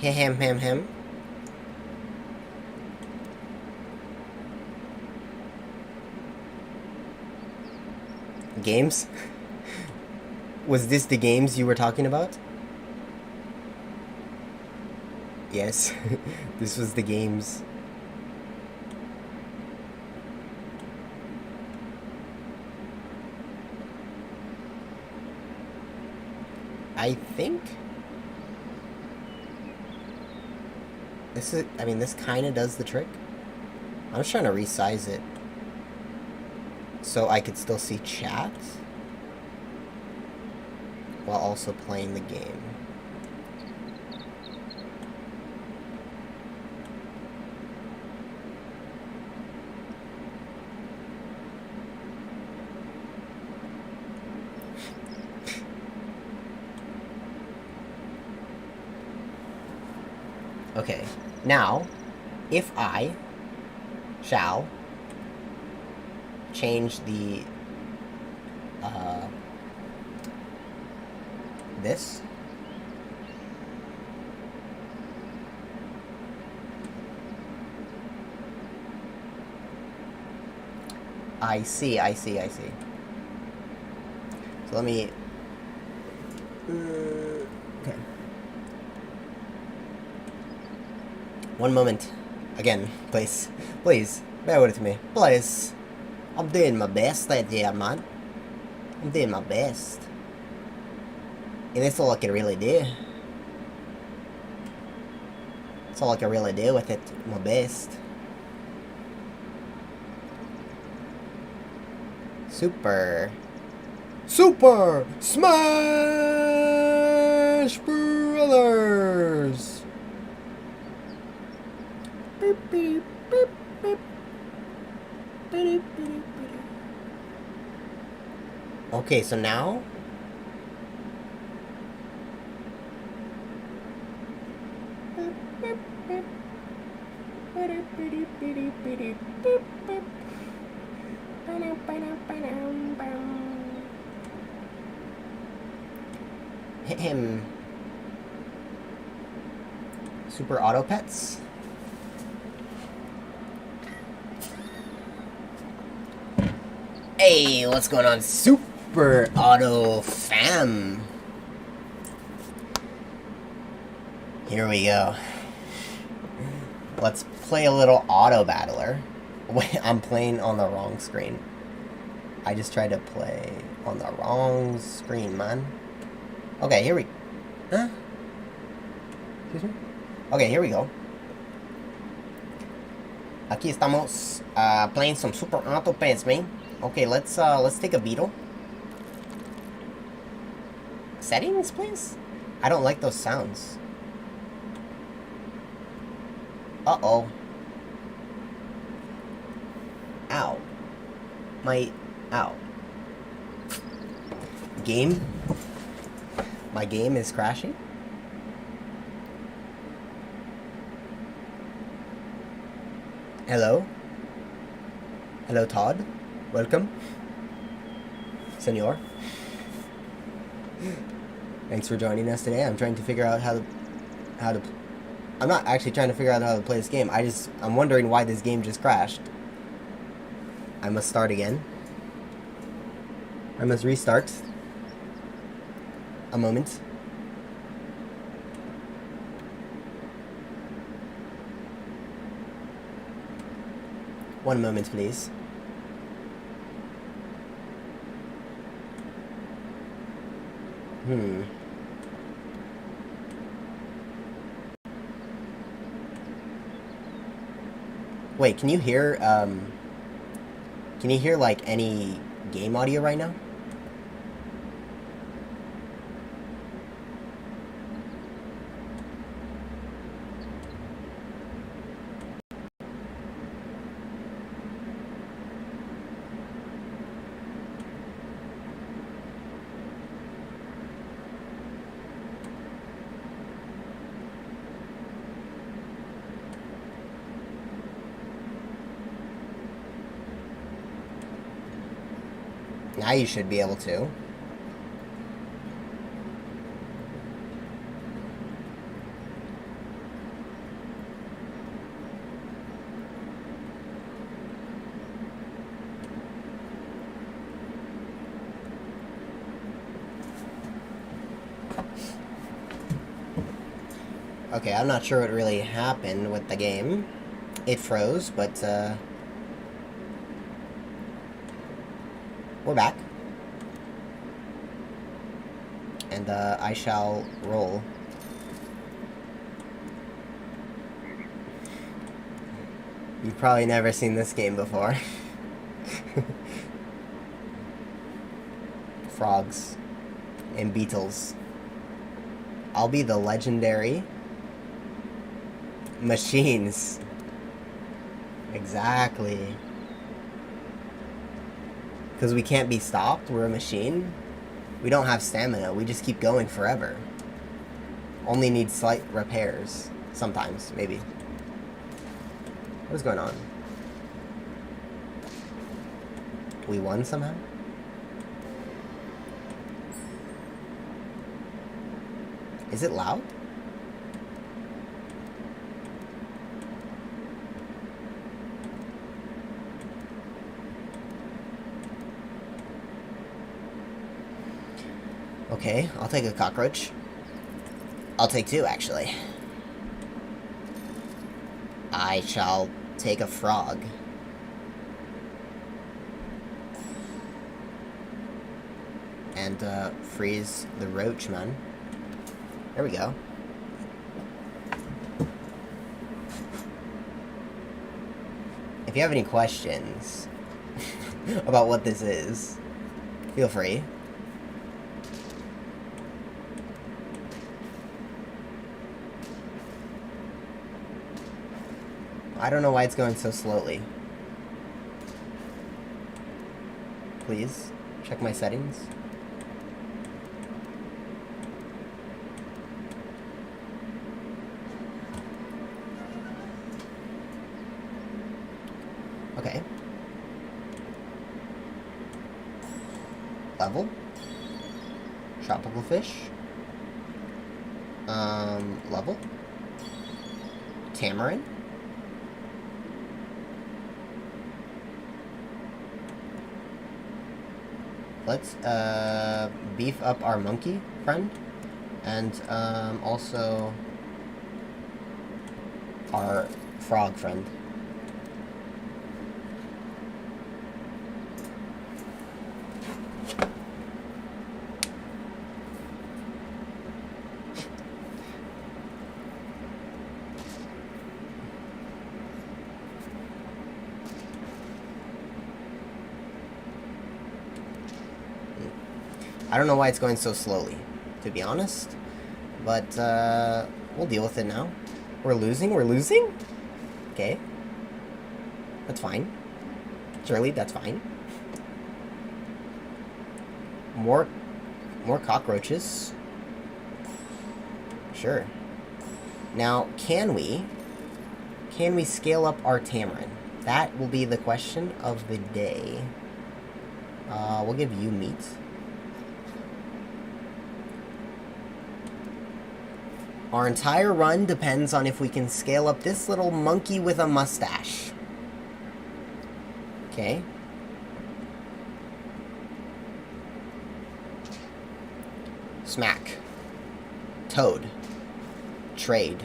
Him. Him. Games? Was this the games you were talking about? Yes, this was the games. I think this is, I mean, this kind of does the trick. I'm just trying to resize it so I could still see chat while also playing the game. Okay. Now, if I shall change the this. I see. So let me... okay. One moment. Again, please. Please, bear with me. Please. I'm doing my best right there, man. I'm doing my best. And that's all I can really do. That's all I can really do with it. My best. Super Smash Brothers. Beep, beep, beep, beep. Beep, beep, beep, beep. Okay, so now hit him. Super Auto Pets. Hey, what's going on, Super Auto Fam? Here we go. Let's play a little Auto Battler. Wait, I'm playing on the wrong screen. I just tried to play on the wrong screen, man. Okay, here we... Huh? Excuse me? Okay, here we go. Aquí estamos playing some Super Auto Pets, man. Okay, let's take a beetle. Settings, please? I don't like those sounds. Uh-oh. Ow. Ow. Game? My game is crashing? Hello? Hello, Todd? Welcome. Senor. Thanks for joining us today. I'm trying to figure out how to... I'm not actually trying to figure out how to play this game. I'm wondering why this game just crashed. I must start again. I must restart. A moment. One moment, please. Wait, can you hear, like, any game audio right now? Now you should be able to. Okay, I'm not sure what really happened with the game. It froze, but we're back. And I shall roll. You've probably never seen this game before. Frogs and beetles. I'll be the legendary machines. Exactly. Because we can't be stopped. We're a machine. We don't have stamina. We just keep going forever. Only need slight repairs. Sometimes, maybe. What is going on? We won somehow? Is it loud? Okay, I'll take a cockroach. I'll take 2, actually. I shall take a frog. And, freeze the roach, man. There we go. If you have any questions about what this is, feel free. I don't know why it's going so slowly. Please, check my settings. Okay. Level. Tropical fish. Level. Tamarin. Let's, beef up our monkey friend. And, also our frog friend. I don't know why it's going so slowly, to be honest. But, we'll deal with it now. We're losing? We're losing? Okay. That's fine. Surely, that's fine. More cockroaches. Sure. Now, can we scale up our tamarin? That will be the question of the day. We'll give you meat. Our entire run depends on if we can scale up this little monkey with a mustache. Okay. Smack. Toad. Trade.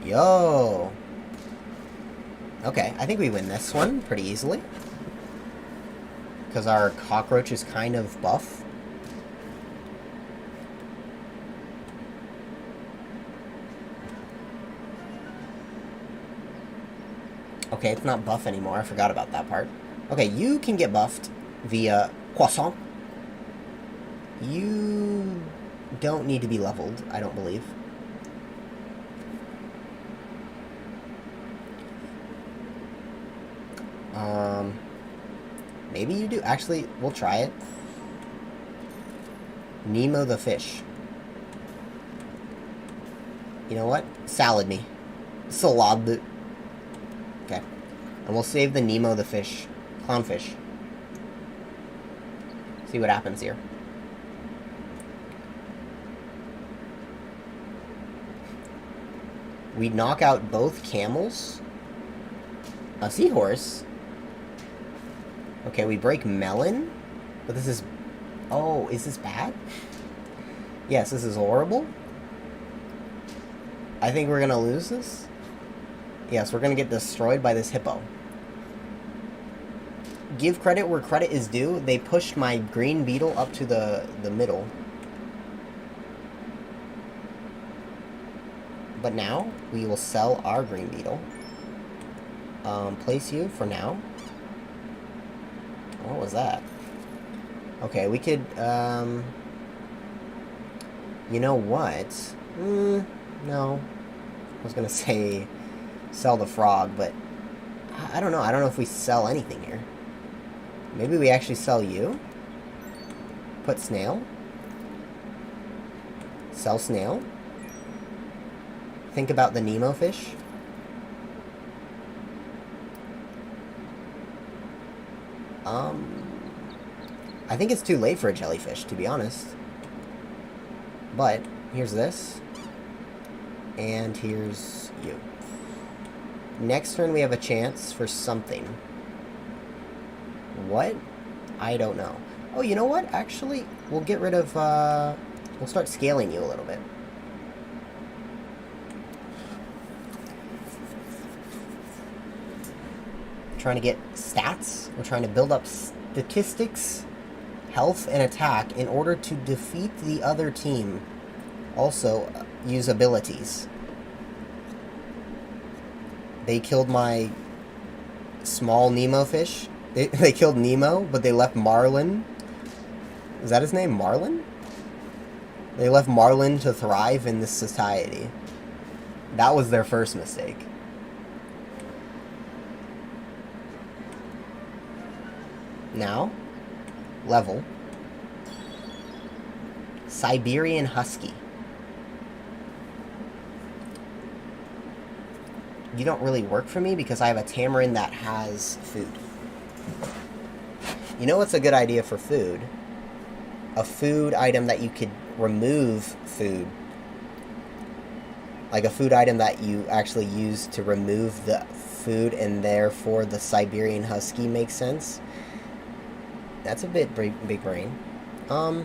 Yo. Okay, I think we win this one pretty easily. Because our cockroach is kind of buff. Okay, it's not buff anymore. I forgot about that part. Okay, you can get buffed via croissant. You don't need to be leveled, I don't believe. Maybe you do. Actually, we'll try it. Nemo the fish. You know what? Salad me. Salad. Okay. And we'll save the Nemo the fish. Clownfish. See what happens here. We knock out both camels. A seahorse. Okay, we break melon. But this is... Oh, is this bad? Yes, this is horrible. I think we're gonna lose this. Yes, we're gonna get destroyed by this hippo. Give credit where credit is due. They pushed my green beetle up to the middle. But now, we will sell our green beetle. Place you for now. What was that? Okay, we could, you know what? No. I was gonna say sell the frog, but I don't know. I don't know if we sell anything here. Maybe we actually sell you? Put snail? Sell snail? think about the Nemo fish? I think it's too late for a jellyfish, to be honest. But, here's this. And here's you. Next turn we have a chance for something. What? I don't know. Oh, you know what? Actually, we'll get rid of, we'll start scaling you a little bit. Trying to get stats. We're trying to build up statistics, health, and attack in order to defeat the other team. Also, use abilities. They killed my small Nemo fish. They killed Nemo, but they left Marlin. Is that his name? Marlin? They left Marlin to thrive in this society. That was their first mistake. Now, level. Siberian Husky. You don't really work for me because I have a tamarin that has food. You know what's a good idea for food? A food item that you could remove food. Like a food item that you actually use to remove the food, and therefore the Siberian Husky makes sense. That's a bit big brain. Now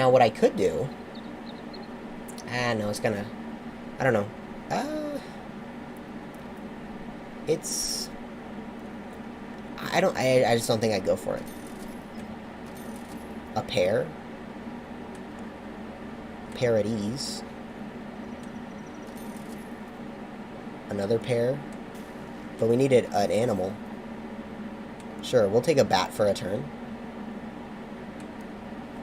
what I could do... no, it's gonna... I don't know. It's... I just don't think I'd go for it. A pair. Pair at ease. Another pair. But we needed an animal. Sure, we'll take a bat for a turn.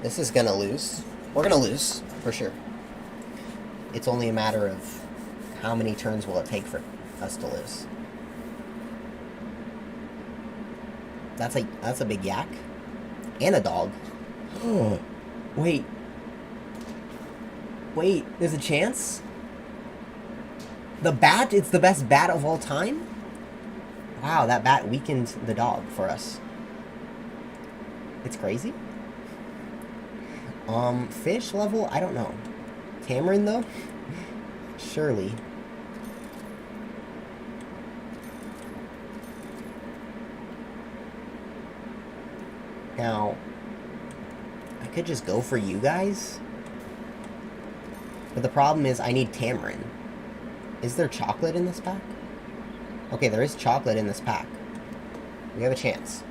This is gonna lose. We're gonna lose, for sure. It's only a matter of how many turns will it take for us to lose. That's a big yak. And a dog. Wait. Wait, there's a chance? The bat? It's the best bat of all time? Wow, that bat weakened the dog for us. It's crazy. Fish level? I don't know. Tamarin, though? Surely. Now, I could just go for you guys. But the problem is I need tamarin. Is there chocolate in this pack? Okay, there is chocolate in this pack. We have a chance.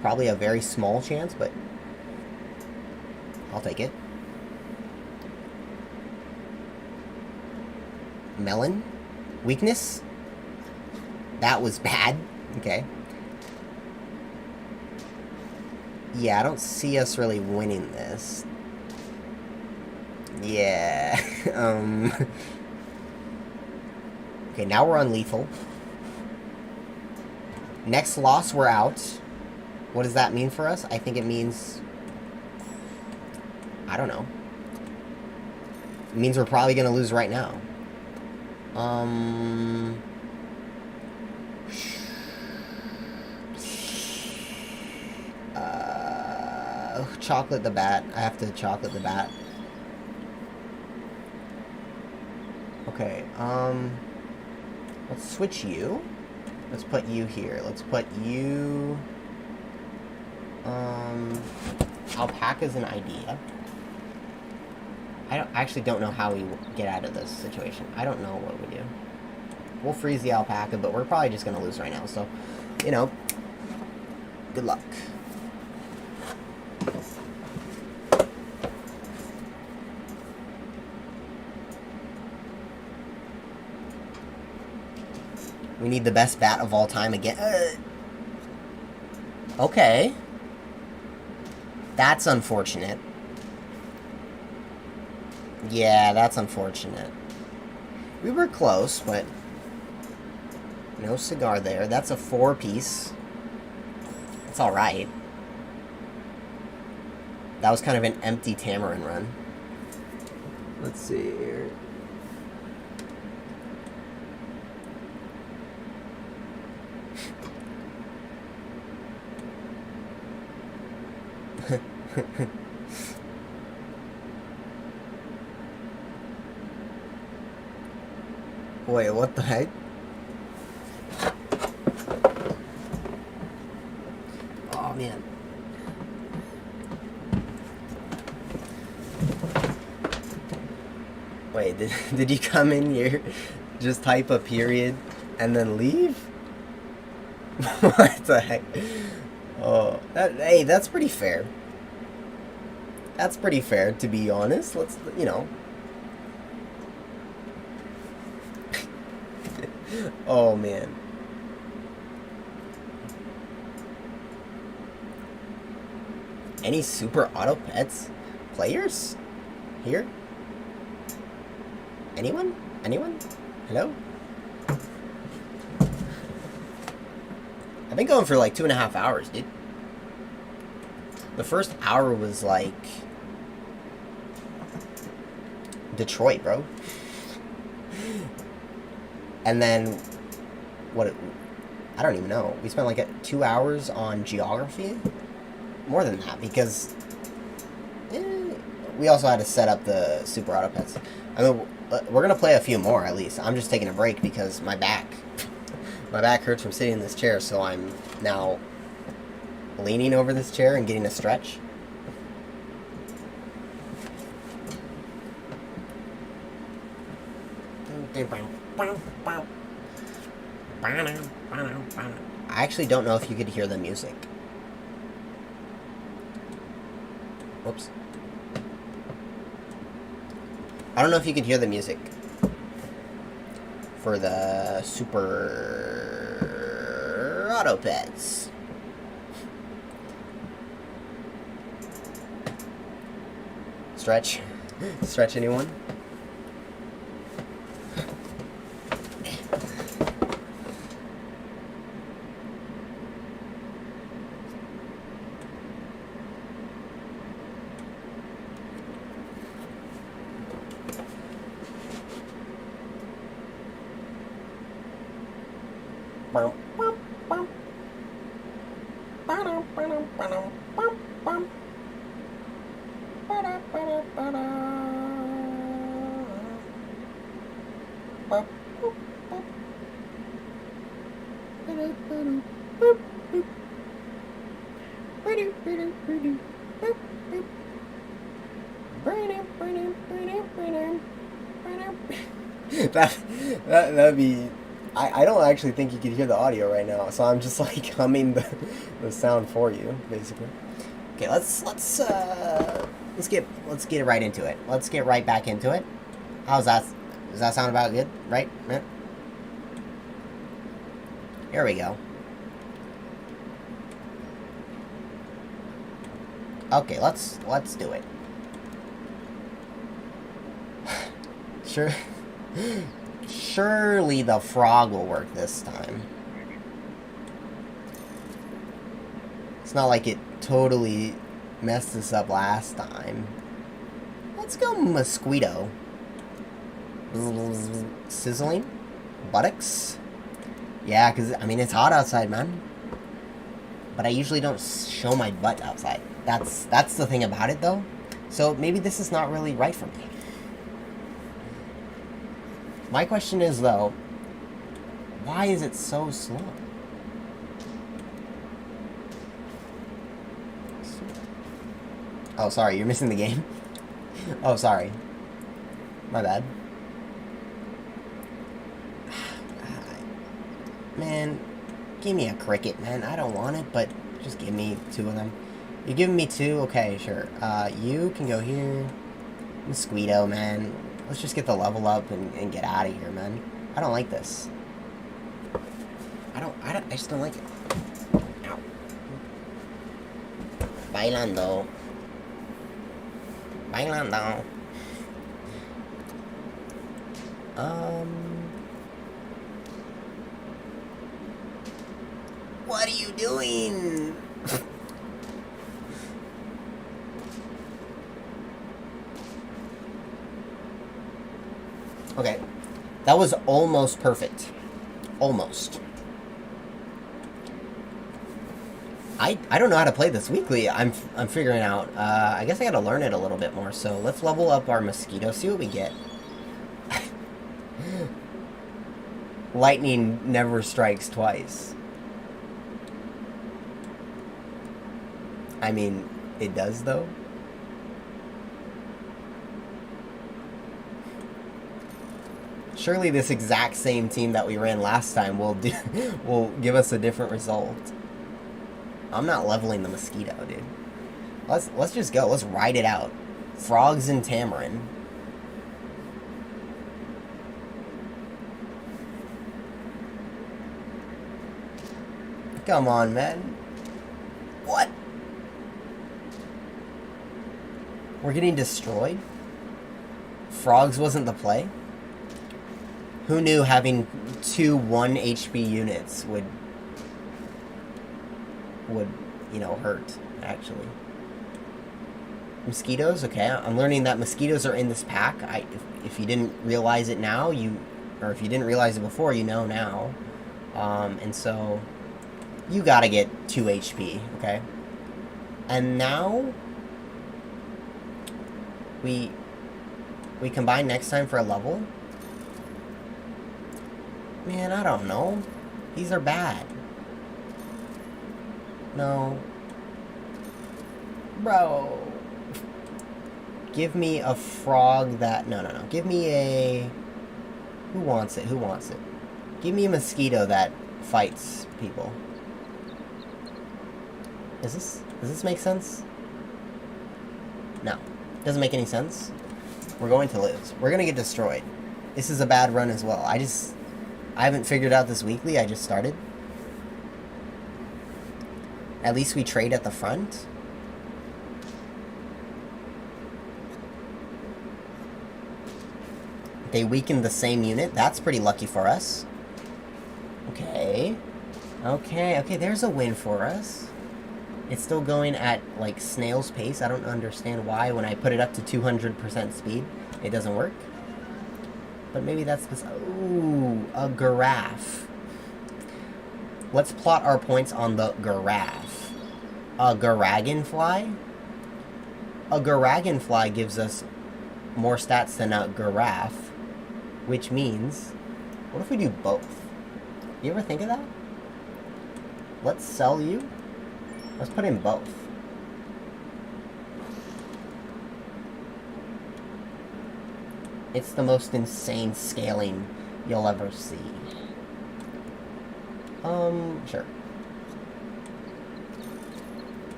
Probably a very small chance, but I'll take it. Melon? Weakness? That was bad. Okay. Yeah, I don't see us really winning this. Yeah. Okay, now we're on lethal. Next loss, we're out. What does that mean for us? I think it means... I don't know. It means we're probably going to lose right now. Chocolate the bat. I have to chocolate the bat. Okay, let's switch you. Let's put you here. Let's put you... Alpaca's an idea. I actually don't know how we get out of this situation. I don't know what we do. We'll freeze the alpaca, but we're probably just going to lose right now. So, you know, good luck. We need the best bat of all time again. Okay. That's unfortunate. Yeah, that's unfortunate. We were close, but no cigar there. That's a 4-piece. That's alright. That was kind of an empty tamarin run. Let's see here. Wait, what the heck? Oh man. Wait, did you come in here, just type a period, and then leave? What the heck? Oh, hey, that's pretty fair. That's pretty fair, to be honest. Let's, you know. Oh, man. Any super auto pets players here? Anyone? Anyone? Hello? I've been going for like 2.5 hours, dude. The first hour was like Detroit, bro. And then what? I don't even know. We spent like 2 hours on geography. More than that, because we also had to set up the super auto pets. I mean, we're gonna play a few more at least. I'm just taking a break because my back hurts from sitting in this chair, so I'm now leaning over this chair and getting a stretch. I actually don't know if you could hear the music. Whoops. I don't know if you can hear the music for the super auto pets. Stretch? Stretch anyone? That'd be. I don't actually think you could hear the audio right now, so I'm just like humming the sound for you, basically. Okay, let's get right into it. Let's get right back into it. How's that? Does that sound about good? Right? Yeah. Here we go. Okay, let's do it. Sure. Surely the frog will work this time. It's not like it totally messed us up last time. Let's go mosquito. Sizzling. Buttocks. Yeah, because, I mean, it's hot outside, man. But I usually don't show my butt outside. That's the thing about it, though. So maybe this is not really right for me. My question is, though, why is it so slow? Oh, sorry, you're missing the game? Oh, sorry. My bad. Man, give me a cricket, man. I don't want it, but just give me 2 of them. You're giving me 2? Okay, sure. You can go here. Mosquito, man. Let's just get the level up and get out of here, man. I don't like this. I just don't like it. Ow. Bailando. Bailando. What are you doing? Okay. That was almost perfect. Almost. I don't know how to play this weekly. I'm figuring out. I guess I gotta learn it a little bit more. So let's level up our mosquito, see what we get. Lightning never strikes twice. I mean, it does though. Surely this exact same team that we ran last time will give us a different result. I'm not leveling the mosquito, dude. Let's just go. Let's ride it out. Frogs and Tamarin. Come on, man. What? We're getting destroyed? Frogs wasn't the play? Who knew having 2 1 HP units would hurt, actually. Mosquitoes, okay. I'm learning that mosquitoes are in this pack. If you didn't realize it now, or if you didn't realize it before, you know now. And so you gotta get 2 HP, okay? And now we combine next time for a level? Man, I don't know. These are bad. No. Bro. Give me a frog that... No. Give me a... Who wants it? Give me a mosquito that fights people. Does this make sense? No. Doesn't make any sense. We're going to lose. We're going to get destroyed. This is a bad run as well. I haven't figured out this weekly. I just started. At least we trade at the front. They weakened the same unit. That's pretty lucky for us. Okay. There's a win for us. It's still going at, like, snail's pace. I don't understand why when I put it up to 200% speed, it doesn't work. But maybe that's... Ooh, a giraffe. Let's plot our points on the giraffe. A garaganfly? A garaganfly gives us more stats than a giraffe, which means... What if we do both? You ever think of that? Let's sell you. Let's put in both. It's the most insane scaling you'll ever see. Sure.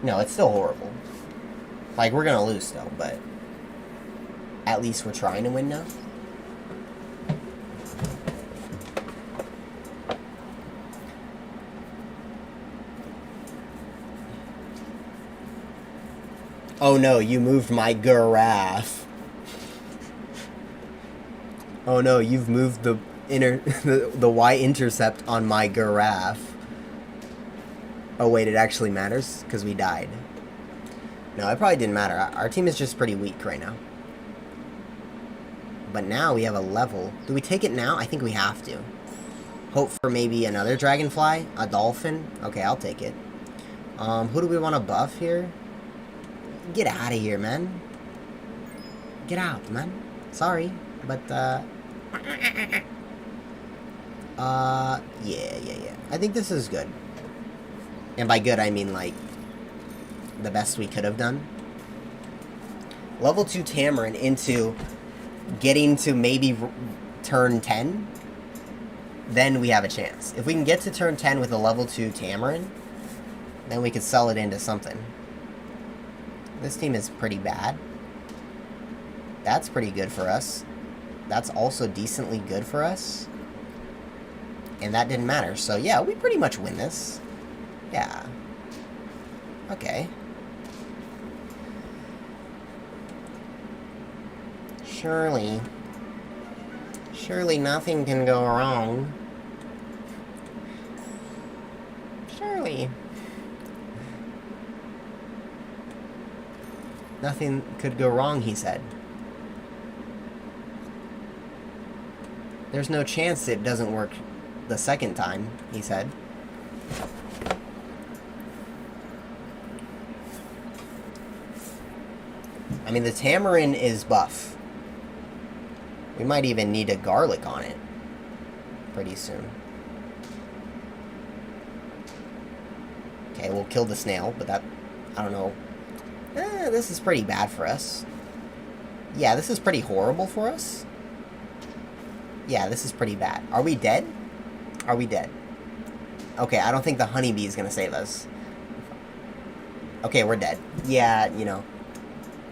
No, it's still horrible. Like, we're gonna lose still, but at least we're trying to win now. Oh no, you moved my giraffe. Oh no, you've moved the the y-intercept on my giraffe. Oh wait, it actually matters because we died. No, it probably didn't matter. Our team is just pretty weak right now. But now we have a level. Do we take it now? I think we have to. Hope for maybe another dragonfly? A dolphin? Okay, I'll take it. Who do we want to buff here? Get out of here, man. Get out, man. Sorry, but, yeah. I think this is good. And by good, I mean, like, the best we could have done. Level 2 Tamarin into getting to maybe turn 10, then we have a chance. If we can get to turn 10 with a level 2 Tamarin, then we could sell it into something. This team is pretty bad. That's pretty good for us. That's also decently good for us. And that didn't matter. So yeah, we pretty much win this. Yeah. Okay. Surely nothing can go wrong. Surely. Nothing could go wrong, he said. There's no chance it doesn't work the second time, he said. I mean, the tamarind is buff. We might even need a garlic on it pretty soon. Okay, we'll kill the snail, but that, I don't know. This is pretty bad for us. Yeah, this is pretty horrible for us. Yeah, this is pretty bad. Are we dead? Are we dead? Okay, I don't think the honeybee is gonna save us. Okay, we're dead. Yeah, you know.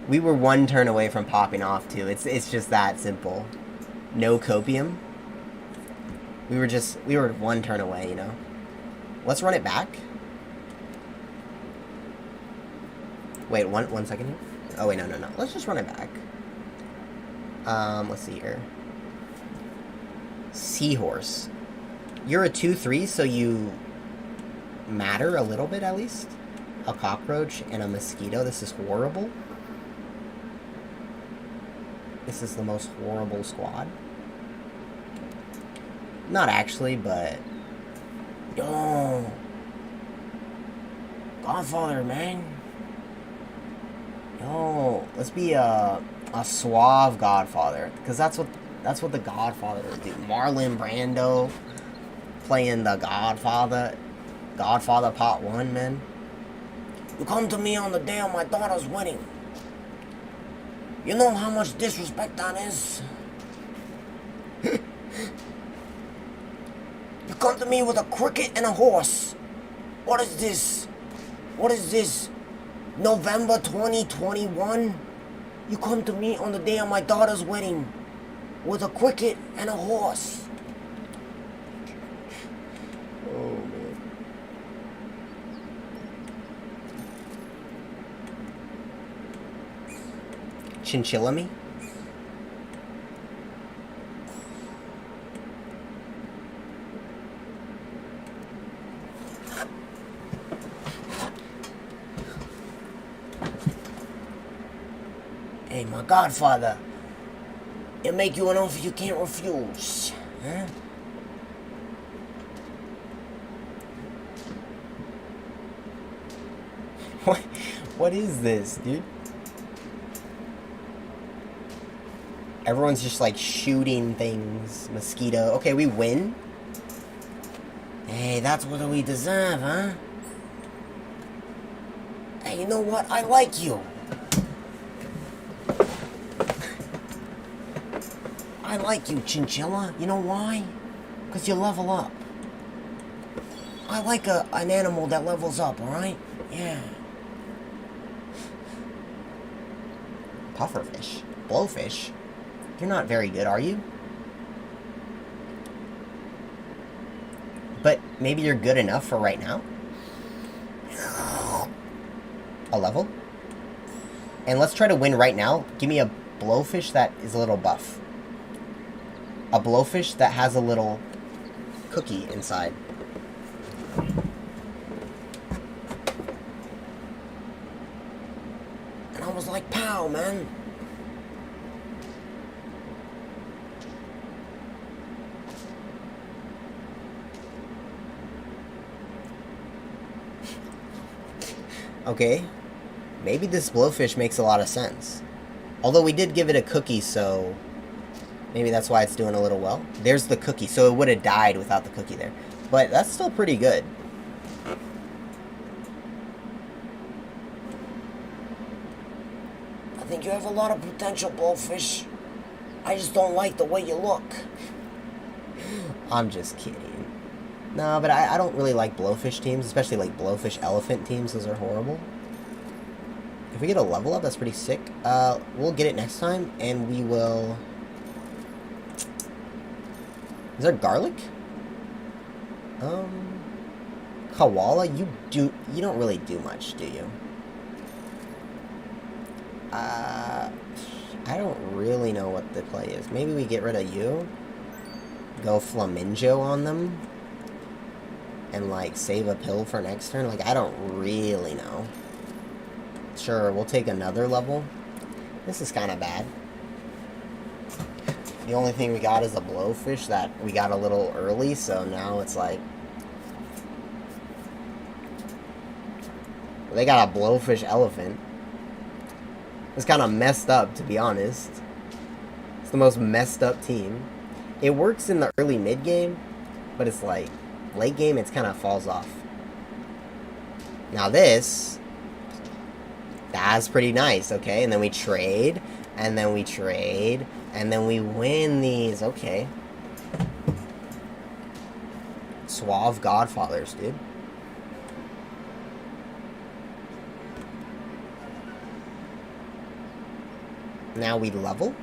We were one turn away from popping off, too. It's just that simple. No copium. We were one turn away, you know. Let's run it back. Wait, one second here. Oh, wait, no. Let's just run it back. Let's see here. Seahorse. You're a 2/3, so you matter a little bit, at least. A cockroach and a mosquito. This is horrible. This is the most horrible squad. Not actually, but... Yo! Godfather, man. Yo, let's be a suave Godfather, because that's what the Godfather would do. Marlon Brando playing the Godfather Part 1, man. You come to me on the day of my daughter's wedding. You know how much disrespect that is? You come to me with a cricket and a horse. What is this? What is this? November 2021? You come to me on the day of my daughter's wedding with a cricket and a horse. Oh, man. Chinchilla me? Hey, my Godfather. It'll make you an offer you can't refuse. Huh? What is this, dude? Everyone's just like shooting things. Mosquito. Okay, we win. Hey, that's what we deserve, huh? Hey, you know what? I like you. I like you, Chinchilla. You know why? Because you level up. I like an animal that levels up, alright? Yeah. Pufferfish. Blowfish. You're not very good, are you? But maybe you're good enough for right now? A level? And let's try to win right now. Give me a blowfish that is a little buff. A blowfish that has a little cookie inside. And I was like, pow, man. Okay. Maybe this blowfish makes a lot of sense. Although we did give it a cookie, so... maybe that's why it's doing a little well. There's the cookie, so it would have died without the cookie there. But that's still pretty good. I think you have a lot of potential, blowfish. I just don't like the way you look. I'm just kidding. No, but I don't really like blowfish teams, especially like blowfish elephant teams. Those are horrible. If we get a level up, that's pretty sick. We'll get it next time, and we will... is there garlic? Koala, you don't really do much, do you? I don't really know what the play is. Maybe we get rid of you. Go flamingo on them. And, like, save a pill for next turn. Like, I don't really know. Sure, we'll take another level. This is kind of bad. The only thing we got is a blowfish that we got a little early, so now it's like... They got a blowfish elephant. It's kind of messed up, to be honest. It's the most messed up team. It works in the early mid game, but it's like late game, it kind of falls off. Now this, that's pretty nice, okay? And then we trade, and then we trade, and then we win these, okay. Suave Godfathers, dude. Now we level.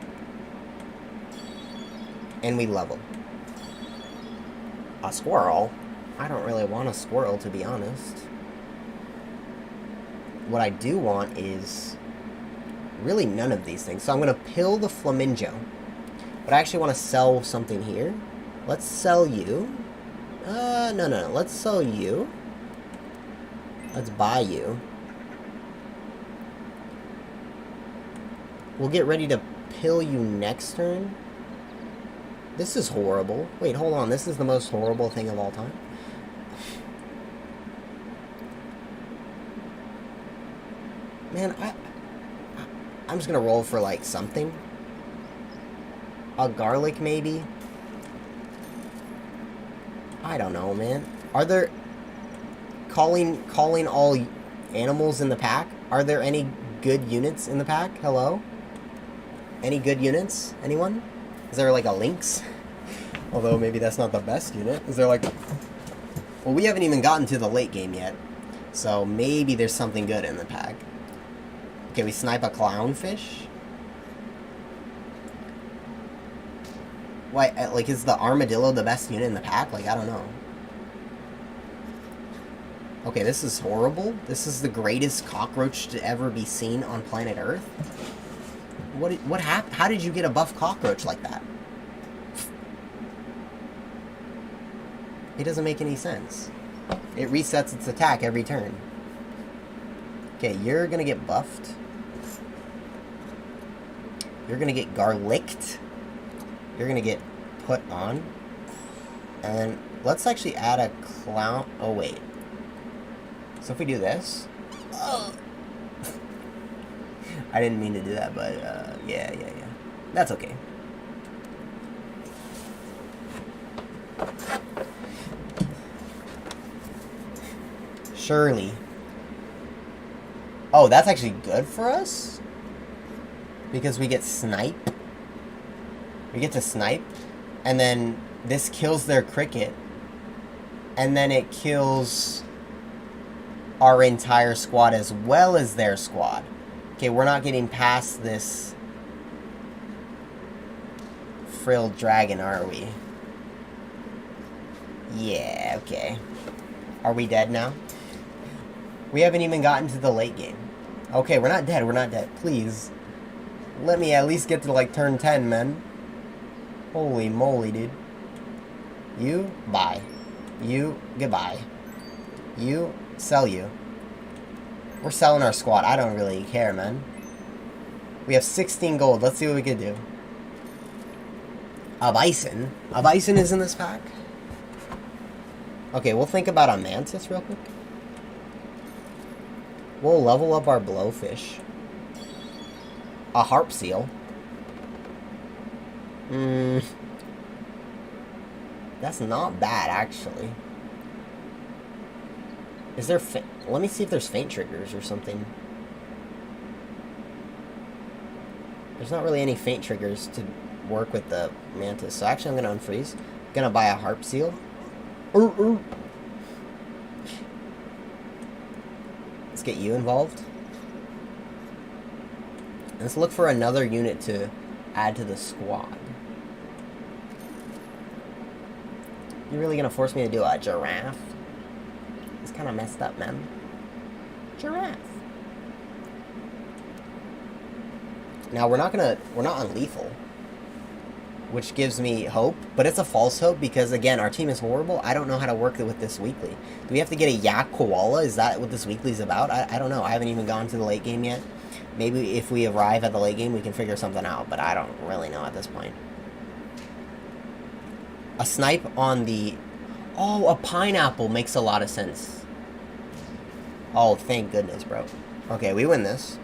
And we level. A squirrel? I don't really want a squirrel, to be honest. What I do want is really none of these things. So I'm going to pill the flamingo. But I actually want to sell something here. Let's sell you. No. Let's sell you. Let's buy you. We'll get ready to pill you next turn. This is horrible. Wait, hold on. This is the most horrible thing of all time. Man, I'm just gonna roll for, like, something. A garlic, maybe? I don't know, man. Are there... Calling all animals in the pack? Are there any good units in the pack? Hello? Any good units? Anyone? Is there, like, a lynx? Although, maybe that's not the best unit. Is there, like... Well, we haven't even gotten to the late game yet. So, maybe there's something good in the pack. Okay, we snipe a clownfish. Why, like, is the armadillo the best unit in the pack? Like, I don't know. Okay, this is horrible. This is the greatest cockroach to ever be seen on planet Earth. What happened? How did you get a buff cockroach like that? It doesn't make any sense. It resets its attack every turn. Okay, you're gonna get buffed. You're gonna get garlicked. You're gonna get put on. And let's actually add a clown. Oh, wait. So if we do this. Oh. I didn't mean to do that, but yeah. That's okay. Surely. Oh, that's actually good for us? Because we get snipe. We get to snipe. And then this kills their cricket. And then it kills our entire squad as well as their squad. Okay, we're not getting past this frilled dragon, are we? Yeah, okay. Are we dead now? We haven't even gotten to the late game. Okay, we're not dead, we're not dead. Please. Let me at least get to, like, turn 10, man. Holy moly, dude. You, bye. You, goodbye. You, sell you. We're selling our squad. I don't really care, man. We have 16 gold. Let's see what we can do. A bison. A bison is in this pack? Okay, we'll think about a mantis real quick. We'll level up our blowfish. A harp seal. That's not bad, actually. Is there... Let me see if there's faint triggers or something. There's not really any faint triggers to work with the mantis. So actually I'm going to unfreeze. I'm going to buy a harp seal. Let's get you involved. And let's look for another unit to add to the squad. You really going to force me to do a giraffe? It's kind of messed up, man. Giraffe. Now we're not on lethal. which gives me hope, but it's a false hope because, again, our team is horrible. I don't know how to work with this weekly. Do we have to get a yak koala? Is that what this weekly is about? I don't know. I haven't even gone to the late game yet. Maybe if we arrive at the late game, we can figure something out, but I don't really know at this point. A snipe on the... Oh, a pineapple makes a lot of sense. Oh, thank goodness, bro. Okay, we win this.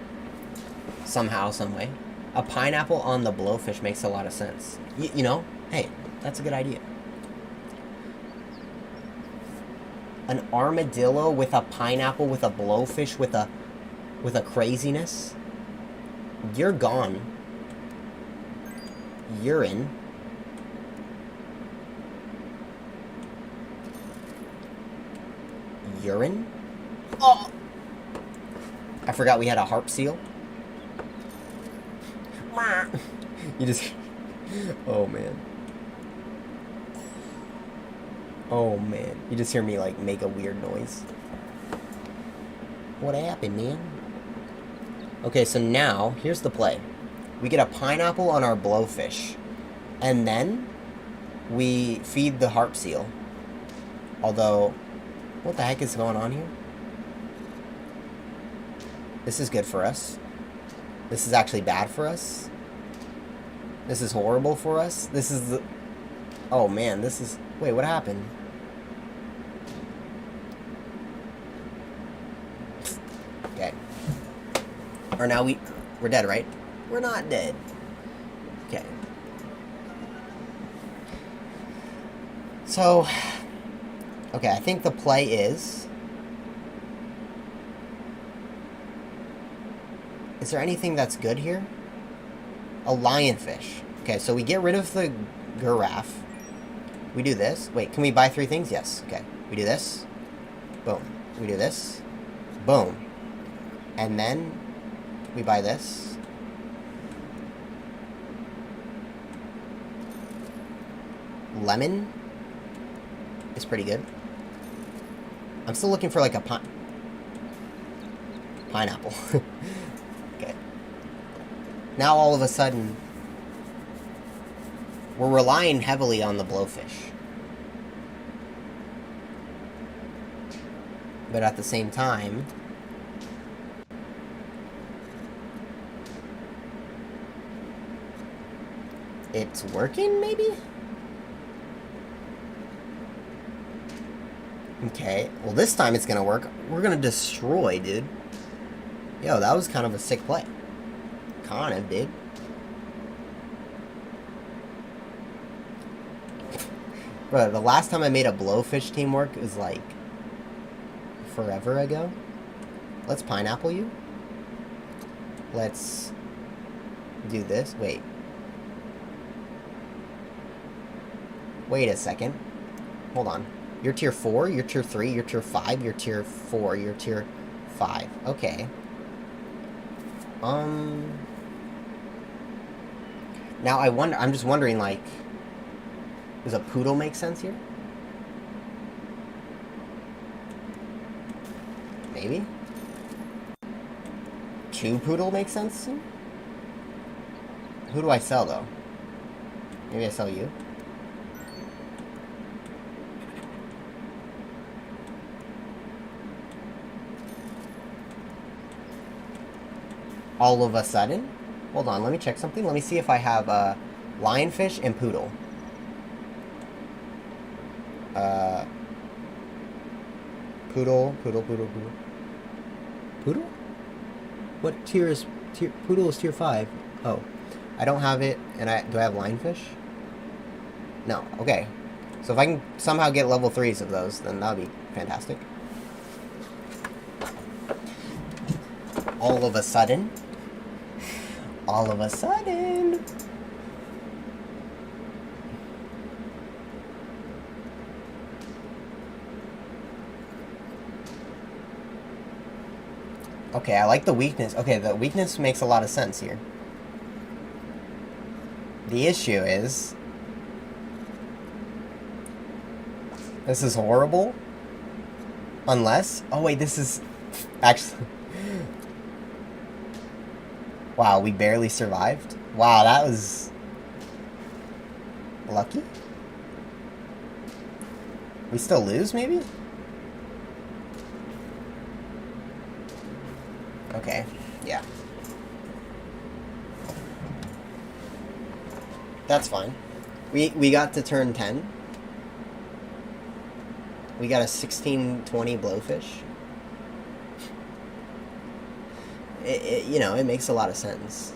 Somehow, some way. A pineapple on the blowfish makes a lot of sense. You know? Hey, that's a good idea. An armadillo with a pineapple with a blowfish with a craziness. You're gone. You're in. Urine? Oh! I forgot we had a harp seal. You just... Oh, man. Oh, man. You just hear me, like, make a weird noise. What happened, man? Okay, so now, here's the play. We get a pineapple on our blowfish. And then, we feed the harp seal. Although, what the heck is going on here? This is good for us. This is actually bad for us. This is horrible for us. This is the... Oh, man, this is... Wait, what happened? Okay. Or now we're dead, right? We're not dead. Okay. So... Okay, I think the play is... Is there anything that's good here? A lionfish. Okay, so we get rid of the giraffe. We do this. Wait, can we buy 3 things? Yes. Okay. We do this. Boom. We do this. Boom. And then we buy this. Lemon is pretty good. I'm still looking for like a pineapple. Okay. Now all of a sudden, we're relying heavily on the blowfish. But at the same time, it's working, maybe? Okay, well this time it's gonna work. We're gonna destroy, dude. Yo, that was kind of a sick play. Kind of, dude. Bro, the last time I made a blowfish team work was like forever ago. Let's pineapple you. Let's do this. Wait. Wait a second. Hold on. You're tier 4, you're tier 3, you're tier 5, you're tier 4, you're tier 5. Okay. Now I'm just wondering, like, does a poodle make sense here? Maybe? 2 poodle makes sense? Who do I sell, though? Maybe I sell you? All of a sudden? Hold on, let me check something. Let me see if I have lionfish and poodle. Poodle. Poodle? What tier is... Poodle is tier 5. Oh. I don't have it, and do I have lionfish? No, okay. So if I can somehow get level 3s of those, then that would be fantastic. All of a sudden... Okay, I like the weakness. Okay, the weakness makes a lot of sense here. The issue is... This is horrible. Unless... Oh, wait, this is... Actually... Wow, we barely survived. Wow, that was... Lucky? We still lose, maybe? Okay, yeah. That's fine. We got to turn 10. We got a 16-20 blowfish. You know, it makes a lot of sense.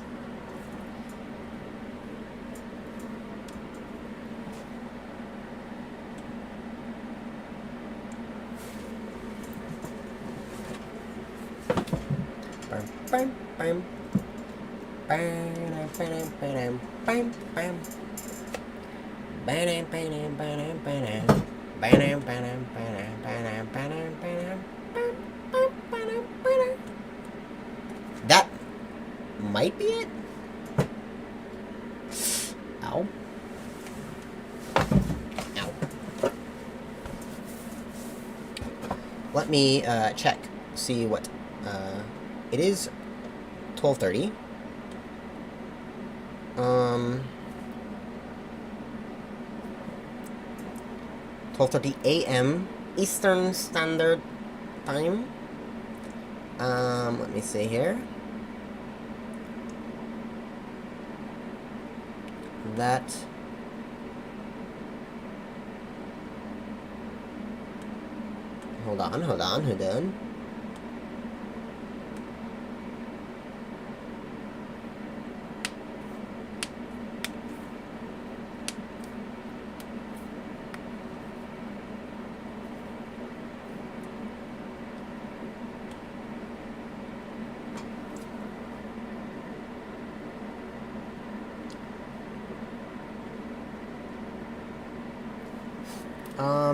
That might be it. Ow. Ow. Let me check, see what it is. 12:30. 12:30 a.m. Eastern Standard Time. Let me see here. That hold on.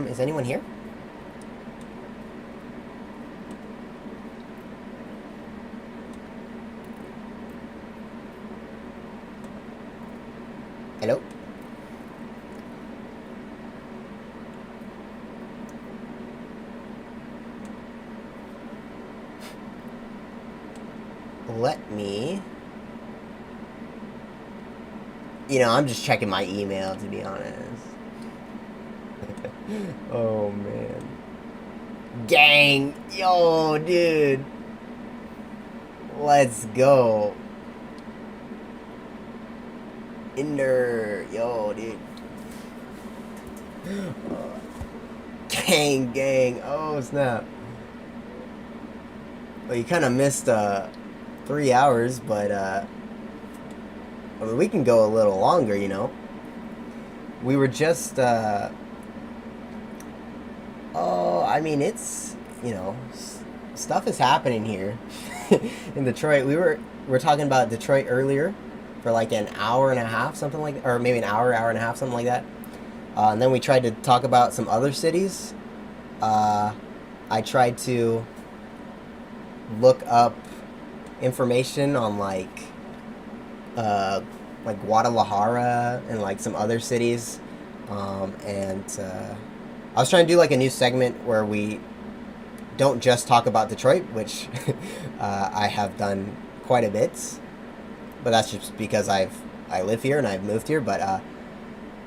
Is anyone here? Hello? Let me... You know, I'm just checking my email, to be honest. Oh, man. Gang! Yo, dude! Let's go. Yo, dude. Gang. Oh, snap. Well, you kind of missed 3 hours, but I mean, we can go a little longer, you know. We were just oh, I mean, it's, you know, stuff is happening here in Detroit. We were talking about Detroit earlier for like an hour and a half, something like, or maybe an hour and a half, something like that. And then we tried to talk about some other cities. I tried to look up information on like Guadalajara and like some other cities, and I was trying to do like a new segment where we don't just talk about Detroit, which I have done quite a bit, but that's just because I live here and I've moved here. But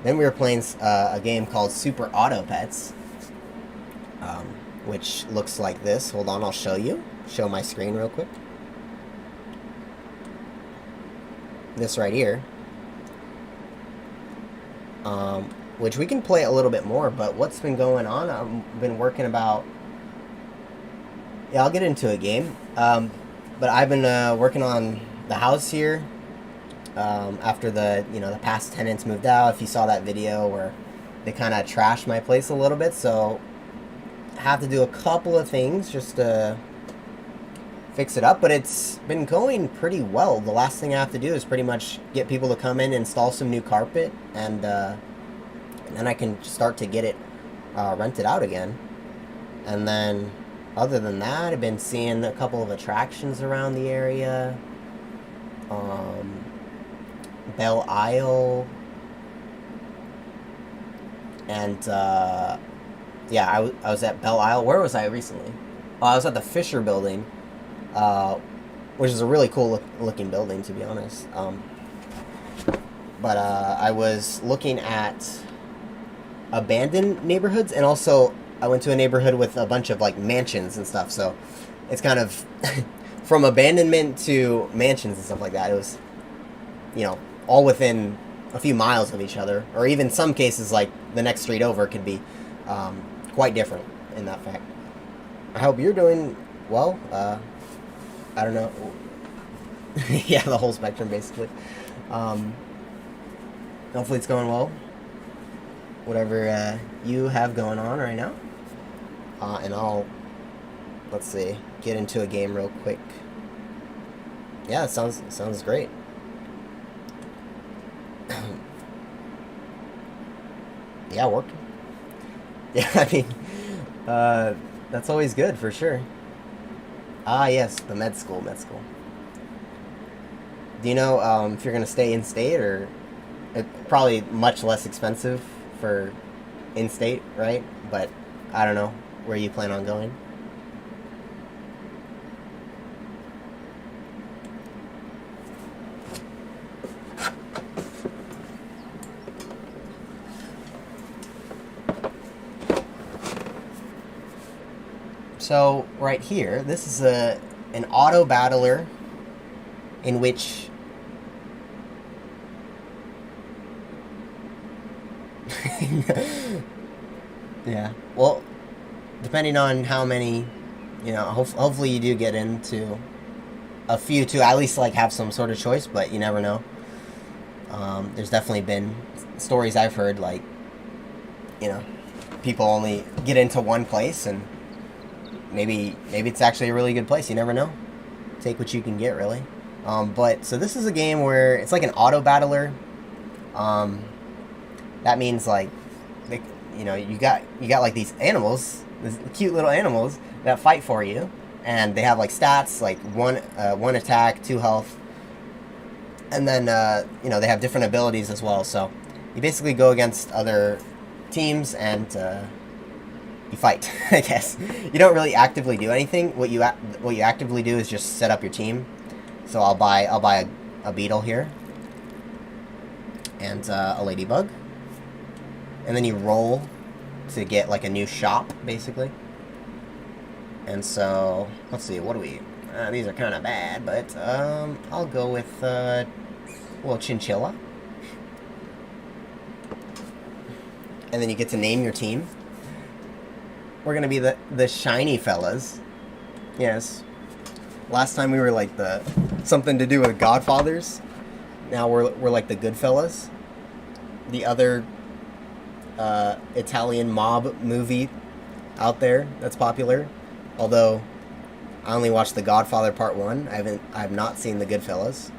then we were playing a game called Super Auto Pets, which looks like this. Hold on, I'll show my screen real quick. This right here, which we can play a little bit more. But what's been going on, I've been working about, I'll get into a game, but I've been working on the house here, after the past tenants moved out. If you saw that video where they kind of trashed my place a little bit, so I have to do a couple of things just to fix it up, but it's been going pretty well. The last thing I have to do is pretty much get people to come in, install some new carpet, and then I can start to get it rented out again. And then other than that, I've been seeing a couple of attractions around the area. Belle Isle, and yeah, I was at Belle Isle. Where was I recently? Oh, I was at the Fisher Building, which is a really cool looking building, to be honest. but I was looking at abandoned neighborhoods, and also I went to a neighborhood with a bunch of like mansions and stuff. So it's kind of from abandonment to mansions and stuff like that. It was, all within a few miles of each other, or even some cases like the next street over could be quite different in that fact. I hope you're doing well. I don't know. Yeah, the whole spectrum basically. Hopefully it's going well. Whatever you have going on right now. And let's see, get into a game real quick. Yeah, it sounds great. Yeah, working. Yeah, I mean, that's always good for sure. Ah, yes, the med school. Do you know if you're gonna stay in state, or probably much less expensive for in state, right? But I don't know where you plan on going. So right here, this is an auto battler in which yeah. Well, depending on how many, hopefully you do get into a few to at least like have some sort of choice, but you never know. There's definitely been stories I've heard like, people only get into one place, and maybe it's actually a really good place. You never know. Take what you can get, really. But so this is a game where it's like an auto battler. That means like, you got like these animals, these cute little animals that fight for you, and they have like stats like one attack, 2 health, and then they have different abilities as well. So you basically go against other teams and you fight. I guess you don't really actively do anything. What you actively do is just set up your team. So I'll buy a beetle here and a ladybug. And then you roll to get like a new shop, basically. And so, let's see, what do we... these are kind of bad, but I'll go with, chinchilla. And then you get to name your team. We're going to be the shiny fellas. Yes. Last time we were like something to do with Godfathers. Now we're like the good fellas. The other Italian mob movie out there that's popular, although I only watched The Godfather Part 1. I have not seen The Goodfellas.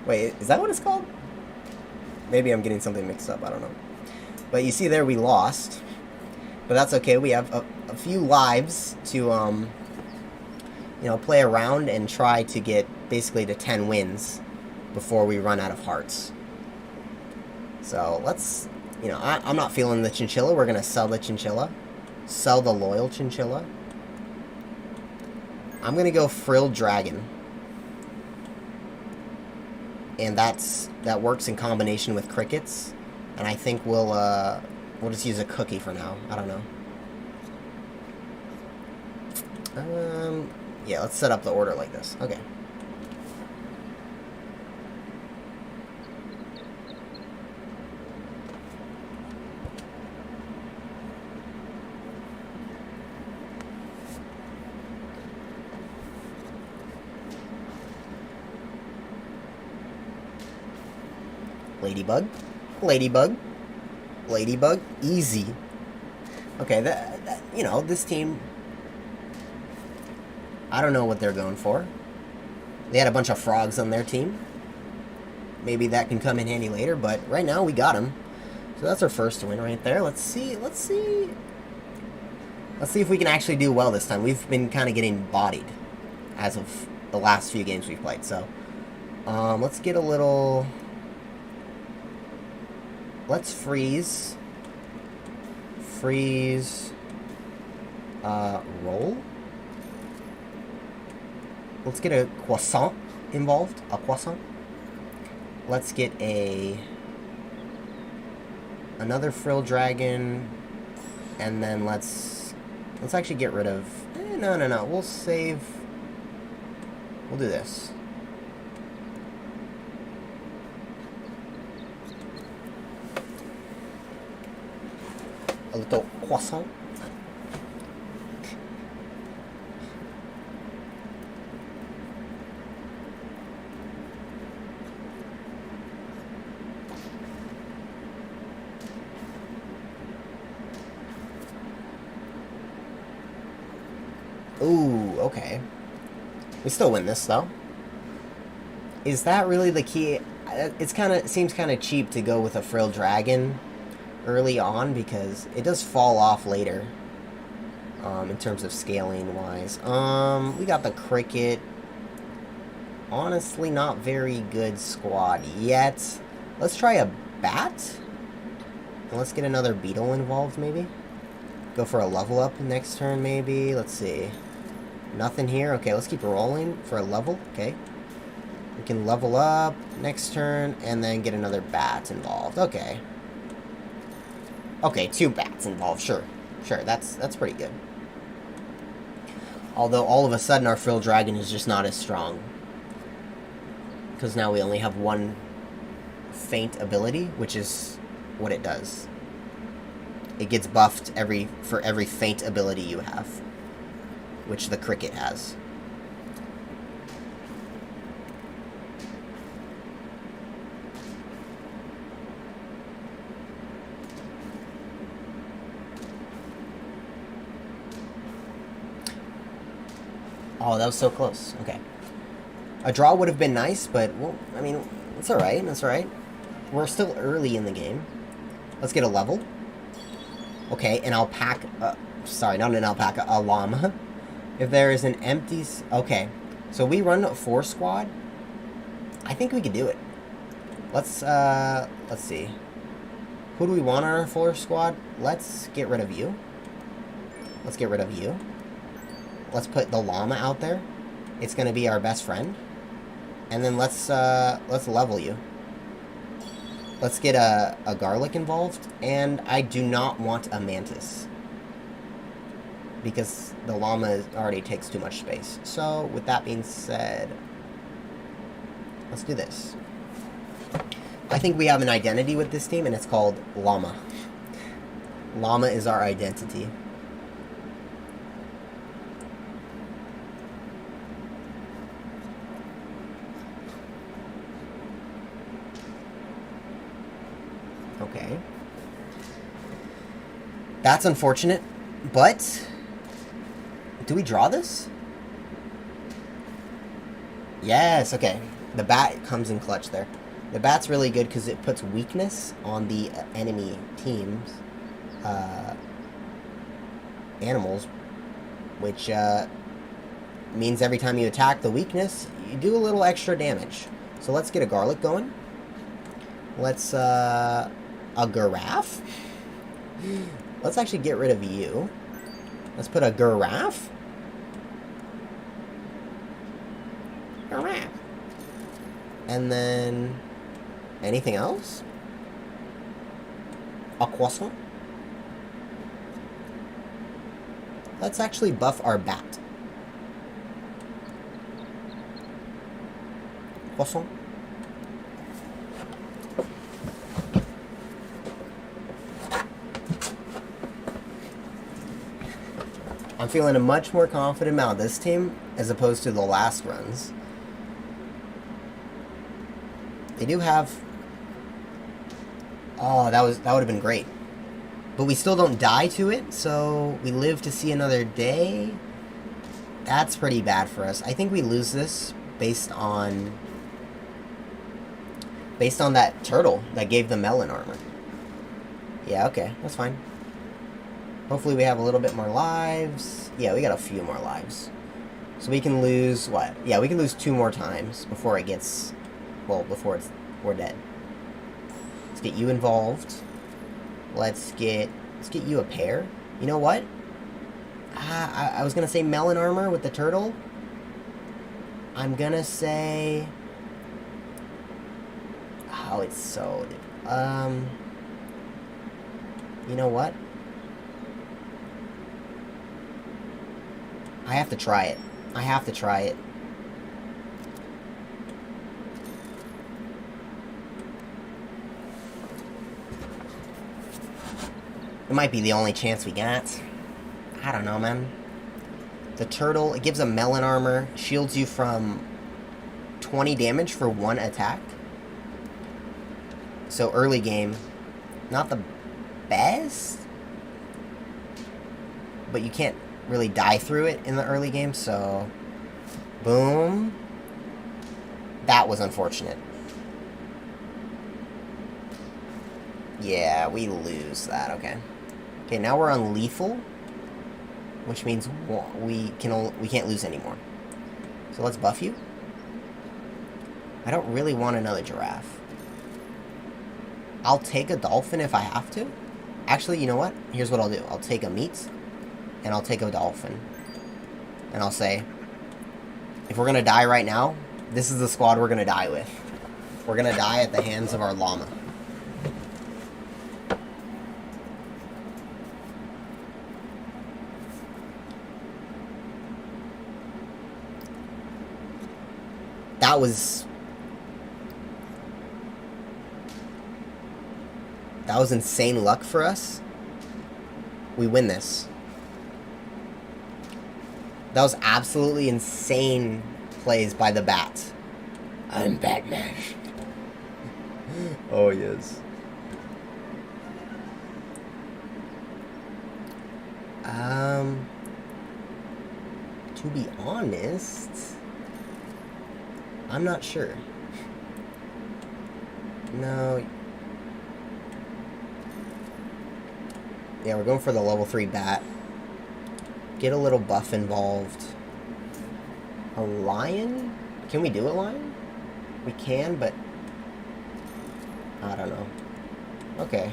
Wait, is that what it's called? Maybe I'm getting something mixed up, I don't know. But you see there we lost, but that's okay. We have a few lives to play around and try to get basically to 10 wins before we run out of hearts. So let's, I'm not feeling the chinchilla. We're going to sell the chinchilla. Sell the loyal chinchilla. I'm going to go frilled dragon. And that works in combination with crickets. And I think we'll just use a cookie for now. I don't know. Yeah, let's set up the order like this. Okay. Ladybug, easy. Okay, this team, I don't know what they're going for. They had a bunch of frogs on their team. Maybe that can come in handy later, but right now we got them. So that's our first win right there. Let's see if we can actually do well this time. We've been kind of getting bodied as of the last few games we've played. So let's get a little... Let's freeze, roll. Let's get a croissant involved, a croissant. Let's get a another frill dragon, and then let's actually get rid of... no. We'll save... We'll do this. A little croissant. Ooh, okay. We still win this, though. Is that really the key? It seems kind of cheap to go with a frill dragon early on, because it does fall off later, in terms of scaling wise. We got the cricket. Honestly, not very good squad yet. Let's try a bat. And let's get another beetle involved, maybe. Go for a level up next turn, maybe. Let's see. Nothing here. Okay, let's keep rolling for a level. Okay. We can level up next turn and then get another bat involved. Okay. Okay, 2 bats involved. Sure. That's pretty good. Although all of a sudden our frill dragon is just not as strong, because now we only have 1 faint ability, which is what it does. It gets buffed for every faint ability you have, which the cricket has. Oh, that was so close. Okay. A draw would have been nice, but, well, I mean, it's alright. That's alright. We're still early in the game. Let's get a level. Okay, an alpaca... sorry, not an alpaca, a llama. If there is an empty... Okay, so we run a 4 squad. I think we could do it. Let's see. Who do we want on our 4 squad? Let's get rid of you. Let's get rid of you. Let's put the llama out there. It's gonna be our best friend. And then let's level you. Let's get a garlic involved. And I do not want a mantis, because the llama already takes too much space. So, with that being said, let's do this. I think we have an identity with this team, and it's called Llama. Llama is our identity. Okay. That's unfortunate, but... Do we draw this? Yes, okay. The bat comes in clutch there. The bat's really good because it puts weakness on the enemy team's animals, which means every time you attack the weakness, you do a little extra damage. So let's get a garlic going. Let's, a giraffe? Let's actually get rid of you. Let's put a giraffe. Giraffe. And then... anything else? A croissant? Let's actually buff our bat. Croissant. I'm feeling a much more confident about this team as opposed to the last runs. They do have... Oh, that would have been great. But we still don't die to it, so we live to see another day. That's pretty bad for us. I think we lose this based on that turtle that gave the melon armor. Yeah, okay, that's fine. Hopefully we have a little bit more lives. Yeah, we got a few more lives. So we can lose, what? Yeah, we can lose 2 more times before it gets... Well, before we're dead. Let's get you involved. Let's get you a pair. You know what? I was gonna say melon armor with the turtle. I'm gonna say... Oh, it's so... You know what? I have to try it. I have to try it. It might be the only chance we got. I don't know, man. The turtle, it gives a melon armor, shields you from 20 damage for 1 attack. So early game, not the best, but you can't really die through it in the early game, so boom. That was unfortunate. Yeah, we lose that, okay. Okay, now we're on lethal, which means we can't lose anymore. So let's buff you. I don't really want another giraffe. I'll take a dolphin if I have to. Actually, you know what? Here's what I'll do. I'll take a meat, and I'll take a dolphin. And I'll say, if we're going to die right now, this is the squad we're going to die with. We're going to die at the hands of our llama. That was insane luck for us. We win this. That was absolutely insane plays by the bat. I'm Batman. Oh, yes. To be honest, I'm not sure. No. Yeah, we're going for the level 3 bat. Get a little buff involved. A lion? Can we do a lion? We can, but I don't know. Okay.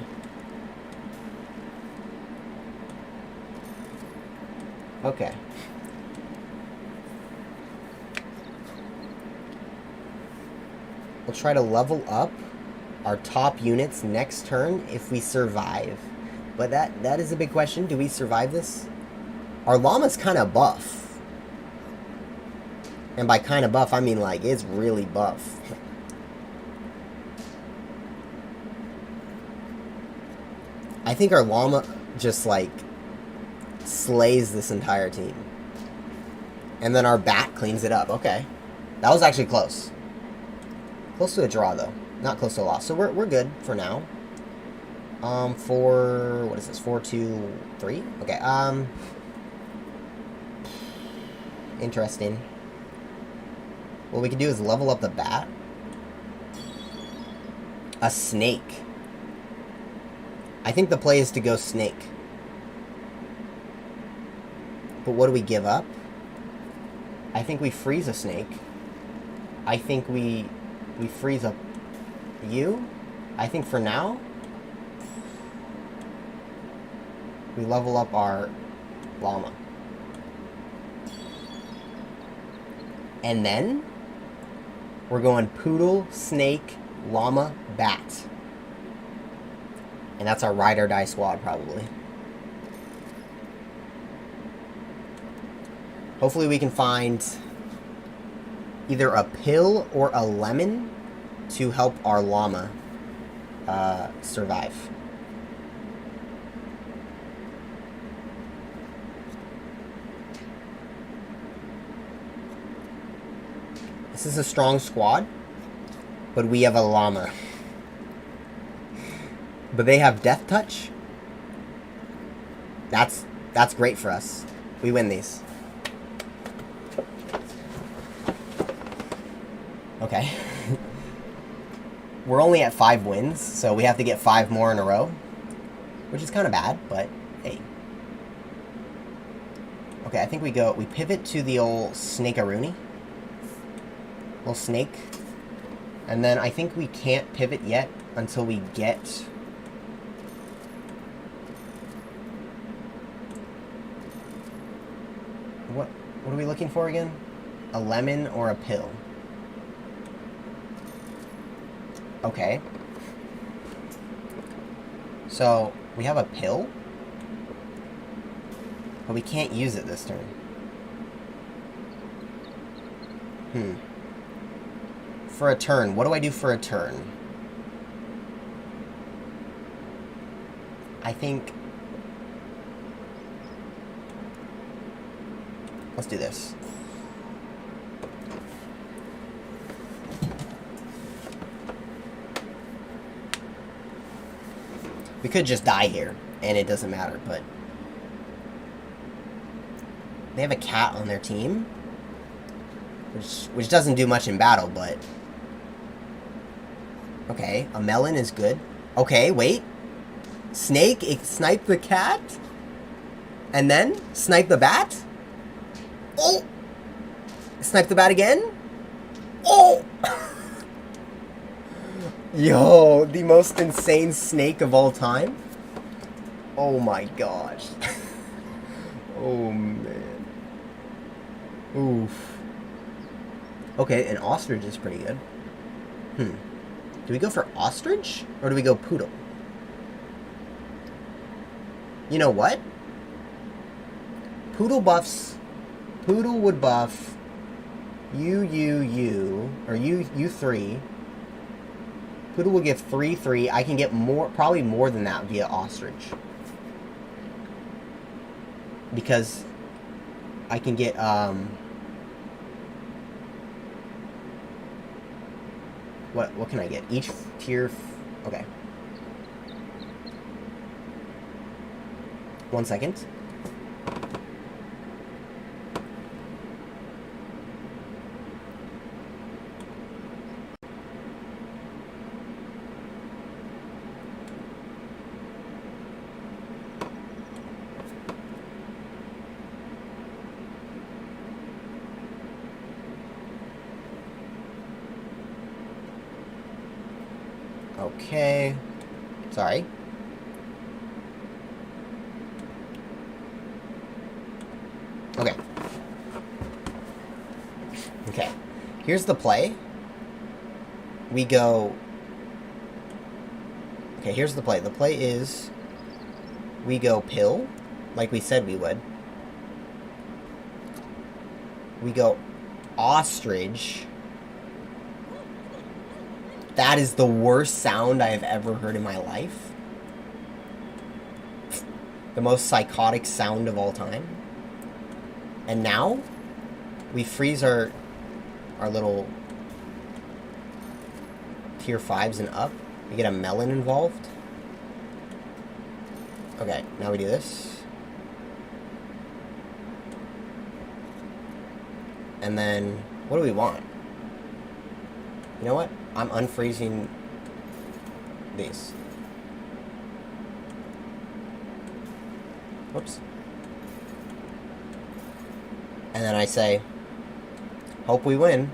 Okay. We'll try to level up our top units next turn if we survive. But that is a big question. Do we survive this? Our llama's kind of buff. And by kind of buff, I mean like it's really buff. I think our llama just like slays this entire team. And then our bat cleans it up. Okay. That was actually close. Close to a draw though. Not close to a loss. So we're good for now. What is this? 4, 2, 3? Okay, interesting. What we can do is level up the bat. A snake. I think the play is to go snake. But what do we give up? I think we freeze a snake. I think we freeze up you. I think for now, we level up our llama. And then we're going poodle, snake, llama, bat. And that's our ride or die squad, probably. Hopefully we can find either a pill or a lemon to help our llama survive. This is a strong squad, but we have a llama. But they have death touch. That's great for us. We win these. Okay. We're only at 5 wins, so we have to get 5 more in a row, which is kind of bad, but hey. Okay, I think we pivot to the old snake-a-rooney. Little snake. And then I think we can't pivot yet until we get what are we looking for again? A lemon or a pill? Okay. So We have a pill? But we can't use it this turn. For a turn. What do I do for a turn? I think... Let's do this. We could just die here, and it doesn't matter, but... They have a cat on their team, which doesn't do much in battle, but... Okay, a melon is good. Okay, wait. Snake, snipe the cat? And then, snipe the bat? Oh! Snipe the bat again? Oh! Yo, the most insane snake of all time? Oh my gosh. Oh man. Oof. Okay, an ostrich is pretty good. Do we go for ostrich? Or do we go poodle? You know what? Poodle buffs. Poodle would buff you, or you 3. Poodle will give 3/3. I can get more, probably more than that via ostrich. Because I can get, what can I get? Each tier, okay. 1 second. Okay. Sorry. Okay. Okay. Here's the play. We go... Okay, here's the play. The play is... We go pill, like we said we would. We go ostrich. That is the worst sound I have ever heard in my life. The most psychotic sound of all time. And now, we freeze our little tier 5s and up. We get a melon involved. Okay, now we do this. And then, what do we want? You know what? I'm unfreezing these. Whoops. And then I say, hope we win.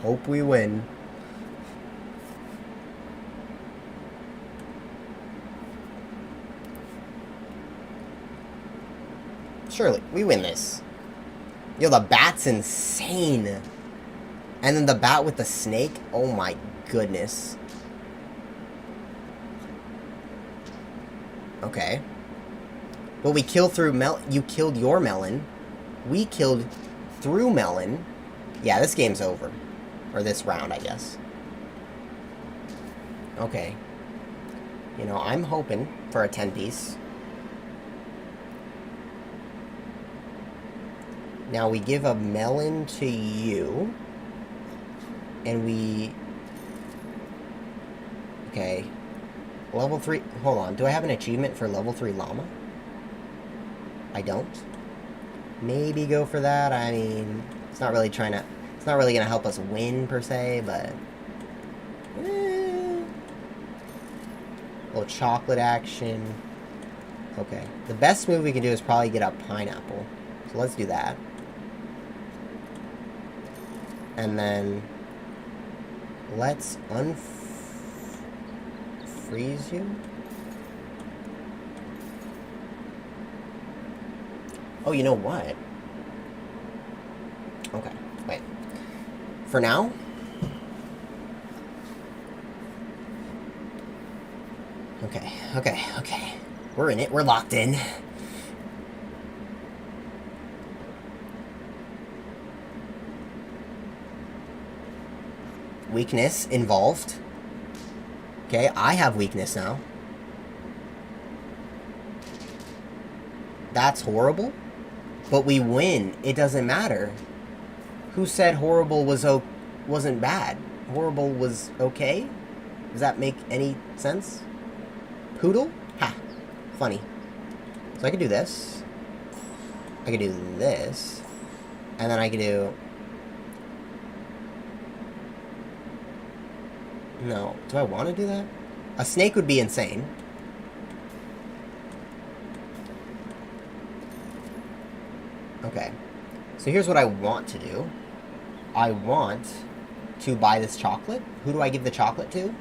Hope we win. Surely, we win this. Yo, the bat's insane. And then the bat with the snake. Oh my goodness. Okay. But we killed through you killed your melon. We killed through melon. Yeah, this game's over. Or this round, I guess. Okay. You know, I'm hoping for a 10-piece. Now we give a melon to you. And we... Okay. Level 3... Hold on. Do I have an achievement for level 3 llama? I don't. Maybe go for that. I mean, it's not really trying to... It's not really going to help us win, per se, but... Little chocolate action. Okay. The best move we can do is probably get a pineapple. So let's do that. And then... Let's unfreeze you. Oh, you know what? Okay, wait. For now, Okay, okay, okay. We're in it. We're locked in. Weakness involved. Okay, I have weakness now. That's horrible. But we win. It doesn't matter. Who said horrible wasn't bad? Horrible was okay? Does that make any sense? Poodle? Ha. Funny. So I could do this. I could do this. And then I could do... No. Do I want to do that? A snake would be insane. Okay. So here's what I want to do. I want to buy this chocolate. Who do I give the chocolate to?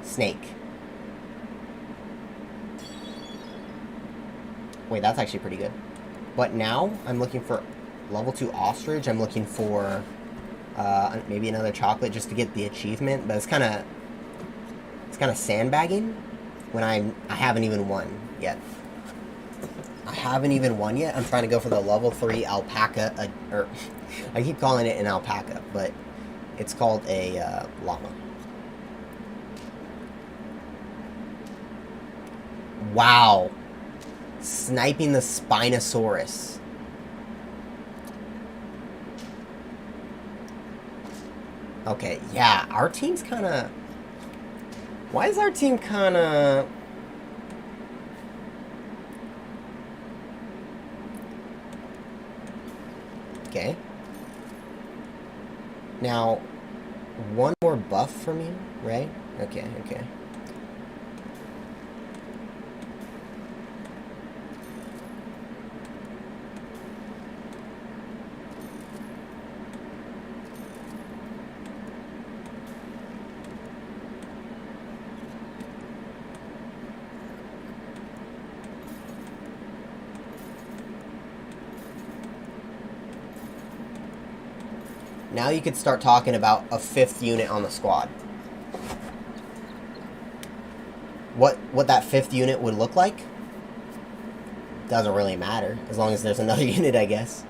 Snake. Wait, that's actually pretty good. But now I'm looking for level 2 ostrich. I'm looking for maybe another chocolate just to get the achievement. But it's kind of sandbagging when I haven't even won yet. I haven't even won yet. I'm trying to go for the level 3 alpaca, or I keep calling it an alpaca, but it's called a llama. Wow. Sniping the Spinosaurus. Okay, yeah, our team's kind of... Why is our team kind of... Okay. Now, one more buff from you, right? Okay, okay. Now you could start talking about a 5th unit on the squad. What that 5th unit would look like? Doesn't really matter, as long as there's another unit, I guess.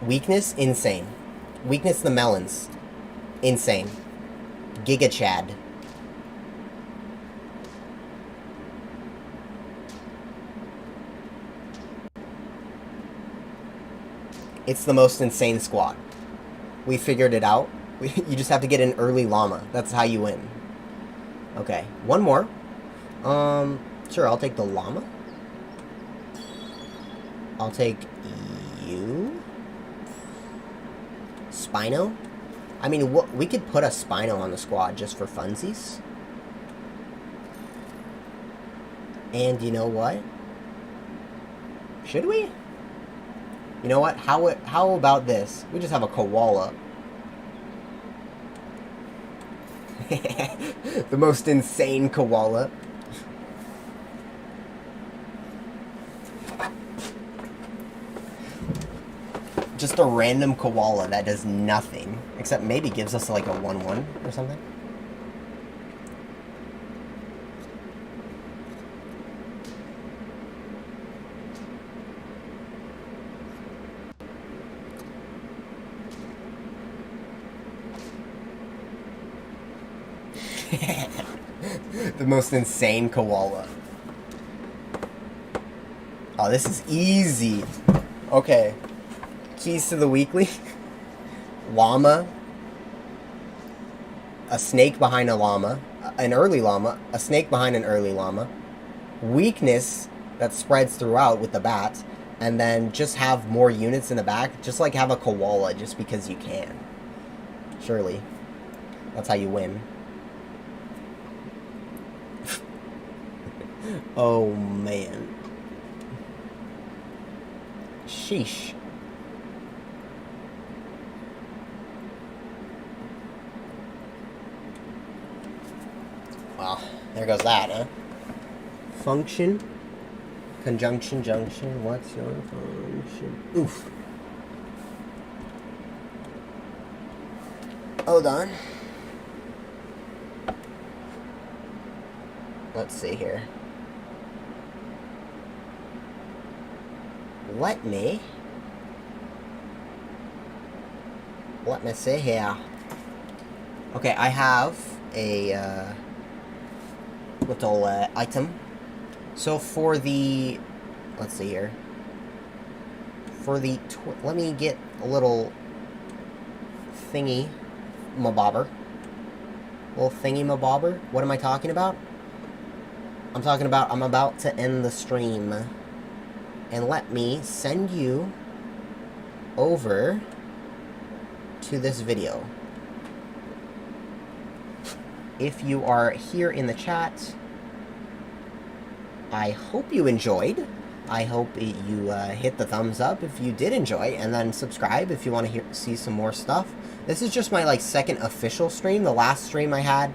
Weakness, insane. Weakness, the melons. Insane. Giga Chad. It's the most insane squad. We figured it out. You just have to get an early llama. That's how you win. Okay, one more. Sure, I'll take the llama. I'll take you. Spino. I mean, we could put a Spino on the squad just for funsies. And you know what? Should we? You know what? How about this? We just have a koala. The most insane koala. Just a random koala that does nothing. Except maybe gives us like a 1-1 or something. The most insane koala. Oh, this is easy. Okay. Keys to the weekly. Llama. A snake behind a llama. An early llama. A snake behind an early llama. Weakness that spreads throughout with the bats. And then just have more units in the back. Just like have a koala just because you can. Surely. That's how you win. Oh, man. Sheesh. Well, there goes that, huh? Function. Conjunction, junction. What's your function? Oof. Hold on. let's see here. Let me see here. Okay, I have a little item. So for the, let's see here. For the, let me get a little thingy mabobber. Little thingy mabobber. What am I talking about? I'm talking about I'm about to end the stream. And let me send you over to this video. If you are here in the chat, I hope you enjoyed. I hope you hit the thumbs up if you did enjoy, and then subscribe if you want to see some more stuff. This is just my like second official stream. The last stream I had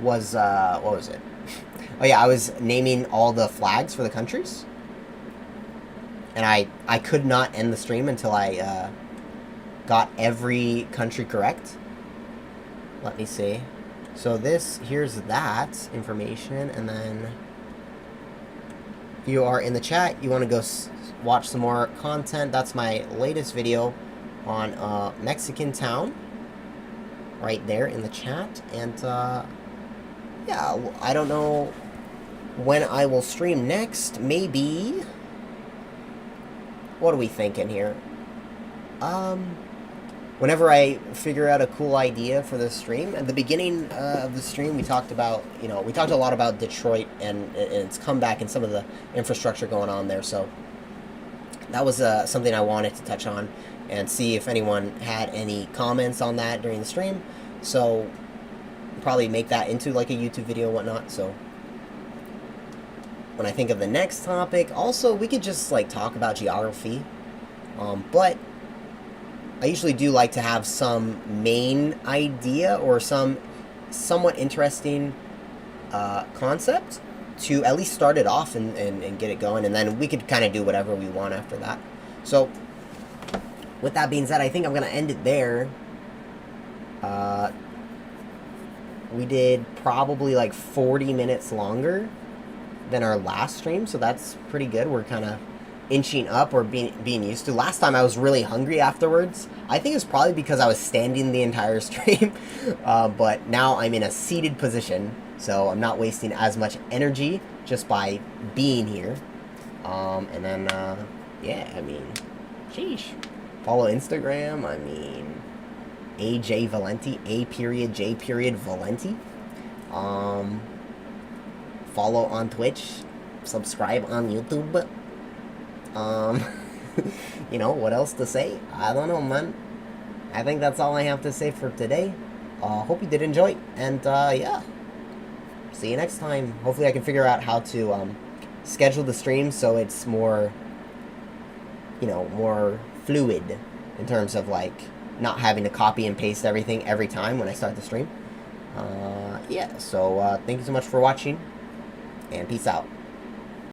was what was it? Oh yeah, I was naming all the flags for the countries. And I could not end the stream until I got every country correct. Let me see. So here's that information, and then if you are in the chat, you want to go watch some more content. That's my latest video on Mexican town, right there in the chat. And yeah, I don't know when I will stream next. Maybe, what are we thinking here? Whenever I figure out a cool idea for the stream. At the beginning of the stream, we talked about, we talked a lot about Detroit and its comeback and some of the infrastructure going on there. So that was something I wanted to touch on and see if anyone had any comments on that during the stream. So probably make that into like a YouTube video and whatnot. So when I think of the next topic, also we could just like talk about geography. But I usually do like to have some main idea or some somewhat interesting concept to at least start it off and get it going, and then we could kind of do whatever we want after that. So with that being said, I think I'm going to end it there. We did probably like 40 minutes longer than our last stream, so that's pretty good. We're kind of inching up or being used to. Last time I was really hungry afterwards. I think it's probably because I was standing the entire stream, but now I'm in a seated position, so I'm not wasting as much energy just by being here. And then yeah, I mean, sheesh. Follow Instagram. I mean, AJ Valenti, A.J. Valenti. Follow on Twitch. Subscribe on YouTube. What else to say? I don't know, man. I think that's all I have to say for today. Hope you did enjoy, and yeah, see you next time. Hopefully I can figure out how to schedule the stream so it's more, more fluid in terms of like not having to copy and paste everything every time when I start the stream. Yeah, so thank you so much for watching, and peace out.